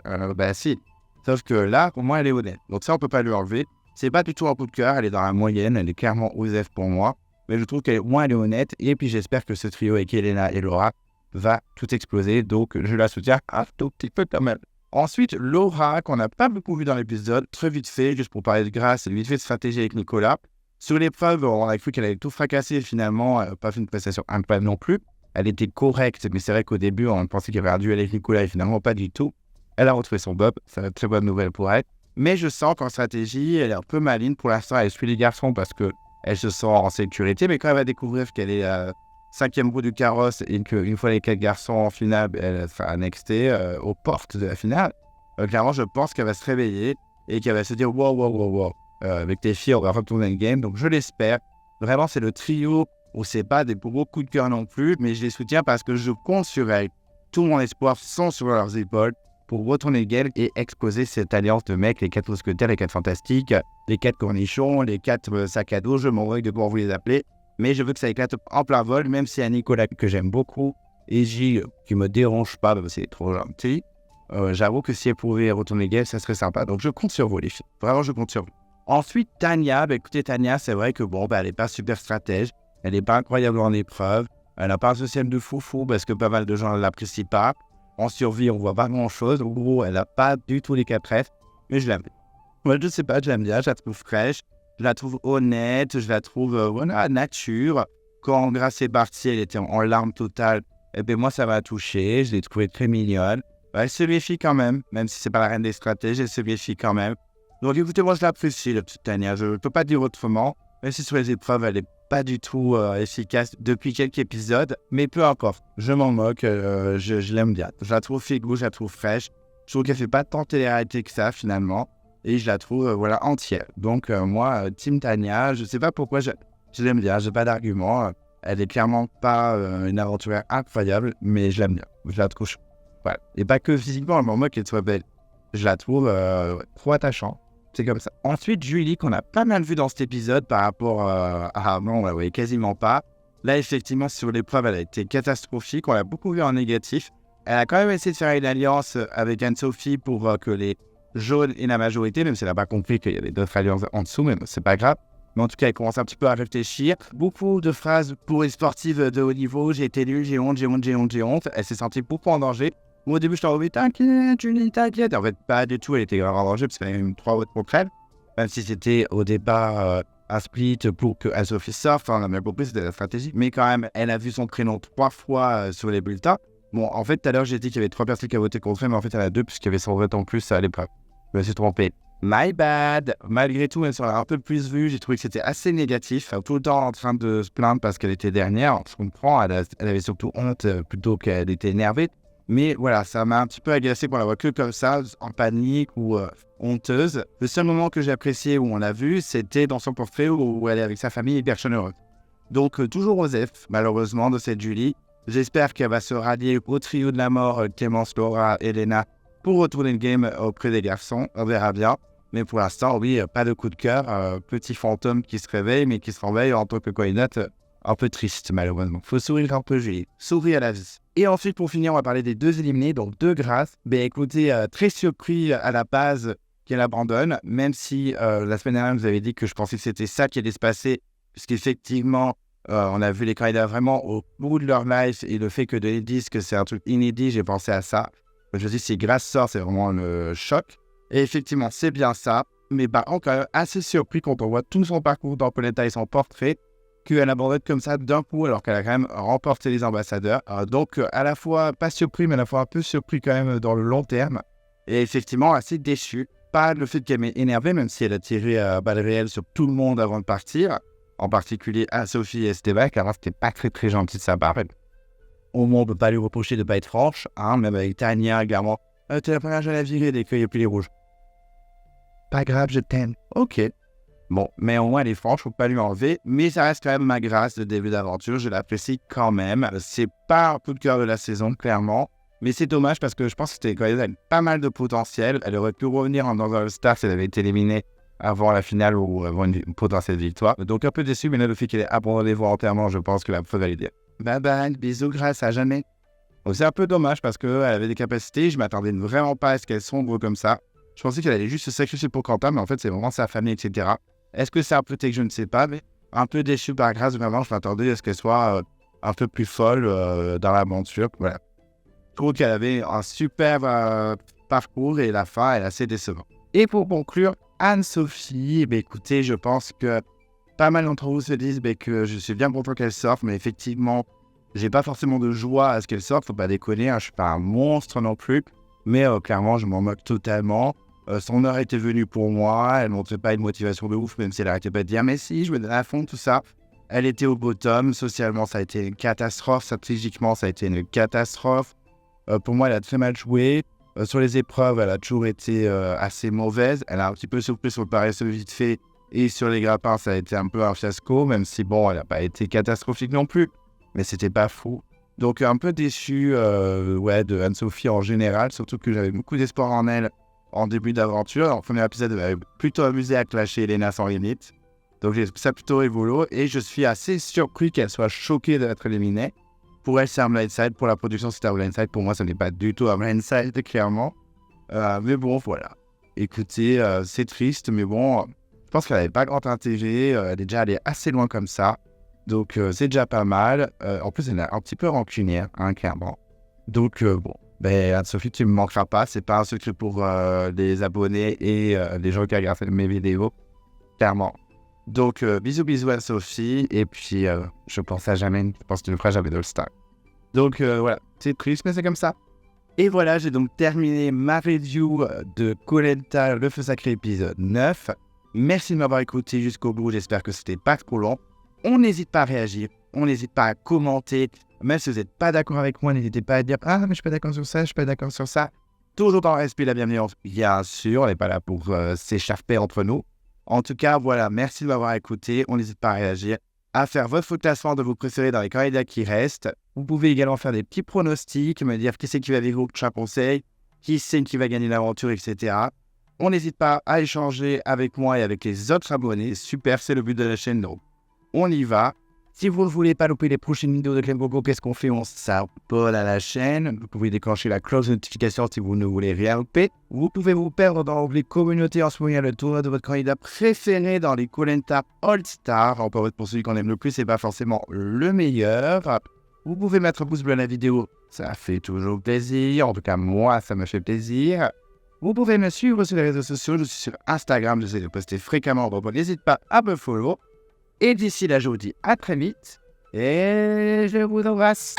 Si. Sauf que là, pour moi, elle est honnête. Donc ça, on peut pas lui enlever. C'est pas du tout un coup de cœur, elle est dans la moyenne, elle est clairement OSEF pour moi. Mais je trouve qu'au moins, elle est honnête. Et puis j'espère que ce trio avec Elena et Laura va tout exploser. Donc je la soutiens un tout petit peu quand même. Ensuite, Laura, qu'on n'a pas beaucoup vu dans l'épisode, très vite fait, juste pour parler de grâce, vite fait de stratégie avec Nicolas. Sur l'épreuve, on a cru qu'elle allait tout fracasser, finalement, pas fait une prestation incroyable non plus. Elle était correcte, mais c'est vrai qu'au début, on pensait qu'il y avait un duel avec Nicolas, et finalement, pas du tout. Elle a retrouvé son bob, c'est une très bonne nouvelle pour elle. Mais je sens qu'en stratégie, elle est un peu maligne. Pour l'instant, elle suit les garçons parce qu'elle se sent en sécurité, mais quand elle va découvrir qu'elle est 5e roue du carrosse et qu'une fois les 4 garçons en finale, elle sera annexée aux portes de la finale. Clairement, je pense qu'elle va se réveiller et qu'elle va se dire wow. Avec tes filles, on va retourner le game. Donc, je l'espère. Vraiment, c'est le trio où c'est pas des gros coups de cœur non plus, mais je les soutiens parce que je compte sur elles. Tout mon espoir sont sur leurs épaules pour retourner le game et exposer cette alliance de mecs, les 4 mousquetaires, les 4 fantastiques, les 4 cornichons, les 4 sacs à dos. Je m'en vais de comment vous les appeler. Mais je veux que ça éclate en plein vol, même s'il y a Nicolas que j'aime beaucoup et Gilles qui me dérange pas, parce que c'est trop gentil. J'avoue que si elle pouvait retourner le game, ça serait sympa. Donc je compte sur vous, les filles. Vraiment, je compte sur vous. Ensuite, Tania. Écoutez, Tania, c'est vrai que elle n'est pas super stratège. Elle n'est pas incroyable en épreuve. Elle n'a pas un social de foufou parce que pas mal de gens ne l'apprécient pas. En survie, on voit pas grand-chose. En gros, elle n'a pas du tout les capresses. Mais je l'aime. Moi, je sais pas, je l'aime bien. Je la trouve fraîche. Je la trouve honnête, je la trouve nature. Quand Grâce est partie, elle était en larmes totales. Et bien moi, ça m'a touché. Je l'ai trouvée très mignonne. Elle se méfie quand même si c'est pas la reine des stratèges, elle se méfie quand même. Donc écoutez, moi je l'apprécie, la petite Tania. Je ne peux pas dire autrement. Même si sur les épreuves, elle n'est pas du tout efficace depuis quelques épisodes. Mais peu importe, je m'en moque, je l'aime bien. Je la trouve figou, je la trouve fraîche. Je trouve qu'elle fait pas tant télé-réalité que ça finalement. Et je la trouve entière. Donc moi, Team Tania, je sais pas pourquoi je l'aime bien, j'ai pas d'argument. Elle est clairement pas une aventurière incroyable, mais je l'aime bien. Je la trouve voilà. Et pas que physiquement, elle m'en moque qu'elle soit belle. Je la trouve trop attachante. C'est comme ça. Ensuite, Julie, qu'on a pas mal vu dans cet épisode par rapport à avant, on la voyait quasiment pas. Là, effectivement, sur l'épreuve, elle a été catastrophique. On l'a beaucoup vu en négatif. Elle a quand même essayé de faire une alliance avec Anne-Sophie pour que les jaunes et la majorité, même si elle n'a pas compris qu'il y avait d'autres alliances en dessous, mais c'est pas grave. Mais en tout cas, elle commence un petit peu à réfléchir. Beaucoup de phrases pour les sportives de haut niveau. J'ai été nul, j'ai honte. Elle s'est sentie beaucoup en danger. Moi, au début, je t'en disais, t'inquiète, Julie, t'inquiète. En fait, pas du tout, elle était grave en danger parce qu'il y avait même 3 votes contre elle. Même si c'était au départ un split pour que Anne-Sophie sorte. On a bien compris, c'était la stratégie. Mais quand même, elle a vu son prénom 3 fois sur les bulletins. Bon, en fait, tout à l'heure, j'ai dit qu'il y avait 3 personnes qui avaient voté contre elle, mais en fait, il y en a 2 puisqu'il y avait son vote en plus à l'épreuve. Je me suis trompé. My bad. Malgré tout, même si on l'a un peu plus vue, j'ai trouvé que c'était assez négatif. Tout le temps en train de se plaindre parce qu'elle était dernière. On se comprend, elle avait surtout honte plutôt qu'elle était énervée. Mais voilà, ça m'a un petit peu agacé qu'on la voit que comme ça, en panique ou honteuse. Le seul moment que j'ai apprécié où on l'a vue, c'était dans son portrait où elle est avec sa famille hyper chaleureuse. Donc, toujours Osef, malheureusement, de cette Julie. J'espère qu'elle va se rallier au trio de la mort, Clémence, Laura, Elena, pour retourner le game auprès des garçons. On verra bien. Mais pour l'instant, oui, pas de coup de cœur. Petit fantôme qui se réveille, mais qui se réveille en tant que candidate un peu triste, malheureusement. Faut sourire un peu, Julie. Sourire à la vie. Et ensuite, pour finir, on va parler des 2 éliminés, donc 2 grâces. Écoutez, très surpris à la base qu'elle abandonne, même si la semaine dernière, je vous avais dit que je pensais que c'était ça qui allait se passer, puisqu'effectivement, on a vu les candidats vraiment au bout de leur life, et le fait que Denis dise que c'est un truc inédit, j'ai pensé à ça. Je me dis, si Grâce sort, c'est vraiment le choc. Et effectivement, c'est bien ça. Mais par contre, quand même assez surpris quand on voit tout son parcours dans Koh Lanta et son portrait, qu'elle abandonne comme ça d'un coup, alors qu'elle a quand même remporté les ambassadeurs. Donc, à la fois pas surpris, mais à la fois un peu surpris quand même dans le long terme. Et effectivement, assez déçu. Pas le fait qu'elle m'ait énervé, même si elle a tiré à balles réelles sur tout le monde avant de partir, en particulier à Sophie et Esteban, car c'était pas très très gentil de sa part. Au moins, on peut pas lui reprocher de pas être franche, hein, même avec Tania, également. T'es la première jeune à virer dès qu'il y a plus les rouges. Pas grave, je t'aime. Ok. Bon, mais au moins elle est franche, faut pas lui enlever. Mais ça reste quand même ma grâce de début d'aventure, je l'apprécie quand même. C'est pas un coup de cœur de la saison, clairement. Mais c'est dommage parce que je pense que c'était quand même pas mal de potentiel. Elle aurait pu revenir dans un All-Star si elle avait été éliminée avant la finale ou avant une potentielle victoire. Donc un peu déçu, mais là, le fait qu'elle ait abandonné volontairement, je pense que la faut valider. Bye bye, bisous, grâce, à jamais. Donc c'est un peu dommage parce qu'elle avait des capacités, je m'attendais vraiment pas à ce qu'elle sombre comme ça. Je pensais qu'elle allait juste se sacrifier pour Quentin, mais en fait c'est vraiment sa famille, etc. Est-ce que c'est un peu que je ne sais pas, mais un peu déçu par grâce, vraiment, je m'attendais à ce qu'elle soit un peu plus folle dans l'aventure. Voilà. Je trouve qu'elle avait un super parcours et la fin est assez décevante. Et pour conclure, Anne-Sophie, écoutez, je pense que pas mal d'entre vous se disent que je suis bien content qu'elle sorte, mais effectivement, j'ai pas forcément de joie à ce qu'elle sorte, faut pas déconner, hein, je suis pas un monstre non plus, mais clairement, je m'en moque totalement. Son heure était venue pour moi, elle montrait pas une motivation de ouf, même si elle arrêtait pas de dire « mais si, je me donne à fond, tout ça ». Elle était au bottom, socialement, ça a été une catastrophe, stratégiquement, ça a été une catastrophe. Pour moi, elle a très mal joué. Sur les épreuves, elle a toujours été assez mauvaise. Elle a un petit peu surpris sur le paresseux vite fait. Et sur les grappins, ça a été un peu un fiasco, même si, bon, elle n'a pas été catastrophique non plus. Mais c'était pas fou. Donc, un peu déçu de Anne-Sophie en général, surtout que j'avais beaucoup d'espoir en elle en début d'aventure. En premier épisode, elle m'avait plutôt amusé à clasher Elena sans limite. Donc, j'ai trouvé ça plutôt rigolo. Et je suis assez surpris qu'elle soit choquée d'être éliminée. Pour elle, c'est un blindside. Pour la production, c'est un blindside. Pour moi, ce n'est pas du tout un blindside, clairement. Mais bon, voilà. Écoutez, c'est triste, mais bon, je pense qu'elle n'avait pas grand intérêt. Elle est déjà allée assez loin comme ça. Donc, c'est déjà pas mal. En plus, elle est un petit peu rancunière, hein, clairement. Donc, bon, Anne-Sophie, tu ne me manqueras pas. C'est pas un secret pour les abonnés et les gens qui regardent mes vidéos, clairement. Donc, bisous à Sophie. Et puis, je pense à jamais. Je pense que tu ne feras jamais d'All-Star. Donc, voilà. C'est triste, mais c'est comme ça. Et voilà, j'ai donc terminé ma review de Koh Lanta, le feu sacré épisode 9. Merci de m'avoir écouté jusqu'au bout. J'espère que c'était pas trop long. On n'hésite pas à réagir. On n'hésite pas à commenter. Même si vous n'êtes pas d'accord avec moi, n'hésitez pas à dire « Ah, mais je suis pas d'accord sur ça, je suis pas d'accord sur ça. » Toujours dans le respect et la bienveillance, bien sûr. On n'est pas là pour s'écharper entre nous. En tout cas, voilà, merci de m'avoir écouté. On n'hésite pas à réagir, à faire votre classement de vos préférés dans les candidats qui restent. Vous pouvez également faire des petits pronostics, me dire qui c'est qui va vivre au prochain conseil, qui c'est qui va gagner l'aventure, etc. On n'hésite pas à échanger avec moi et avec les autres abonnés. Super, c'est le but de la chaîne, donc on y va. Si vous ne voulez pas louper les prochaines vidéos de Clem Coco, qu'est-ce qu'on fait? On s'abonne à la chaîne. Vous pouvez déclencher la cloche de notification si vous ne voulez rien louper. Vous pouvez vous perdre dans l'onglet communauté en ce moment. Il y a le tournoi de votre candidat préféré dans les Koh Lanta All-Star. Encore pour celui qu'on aime le plus, c'est pas forcément le meilleur. Vous pouvez mettre un pouce bleu à la vidéo. Ça fait toujours plaisir. En tout cas, moi, ça me fait plaisir. Vous pouvez me suivre sur les réseaux sociaux. Je suis sur Instagram. J'essaie de poster fréquemment. Donc, n'hésitez pas à me follow. Et d'ici là, je vous dis à très vite. Et je vous embrasse.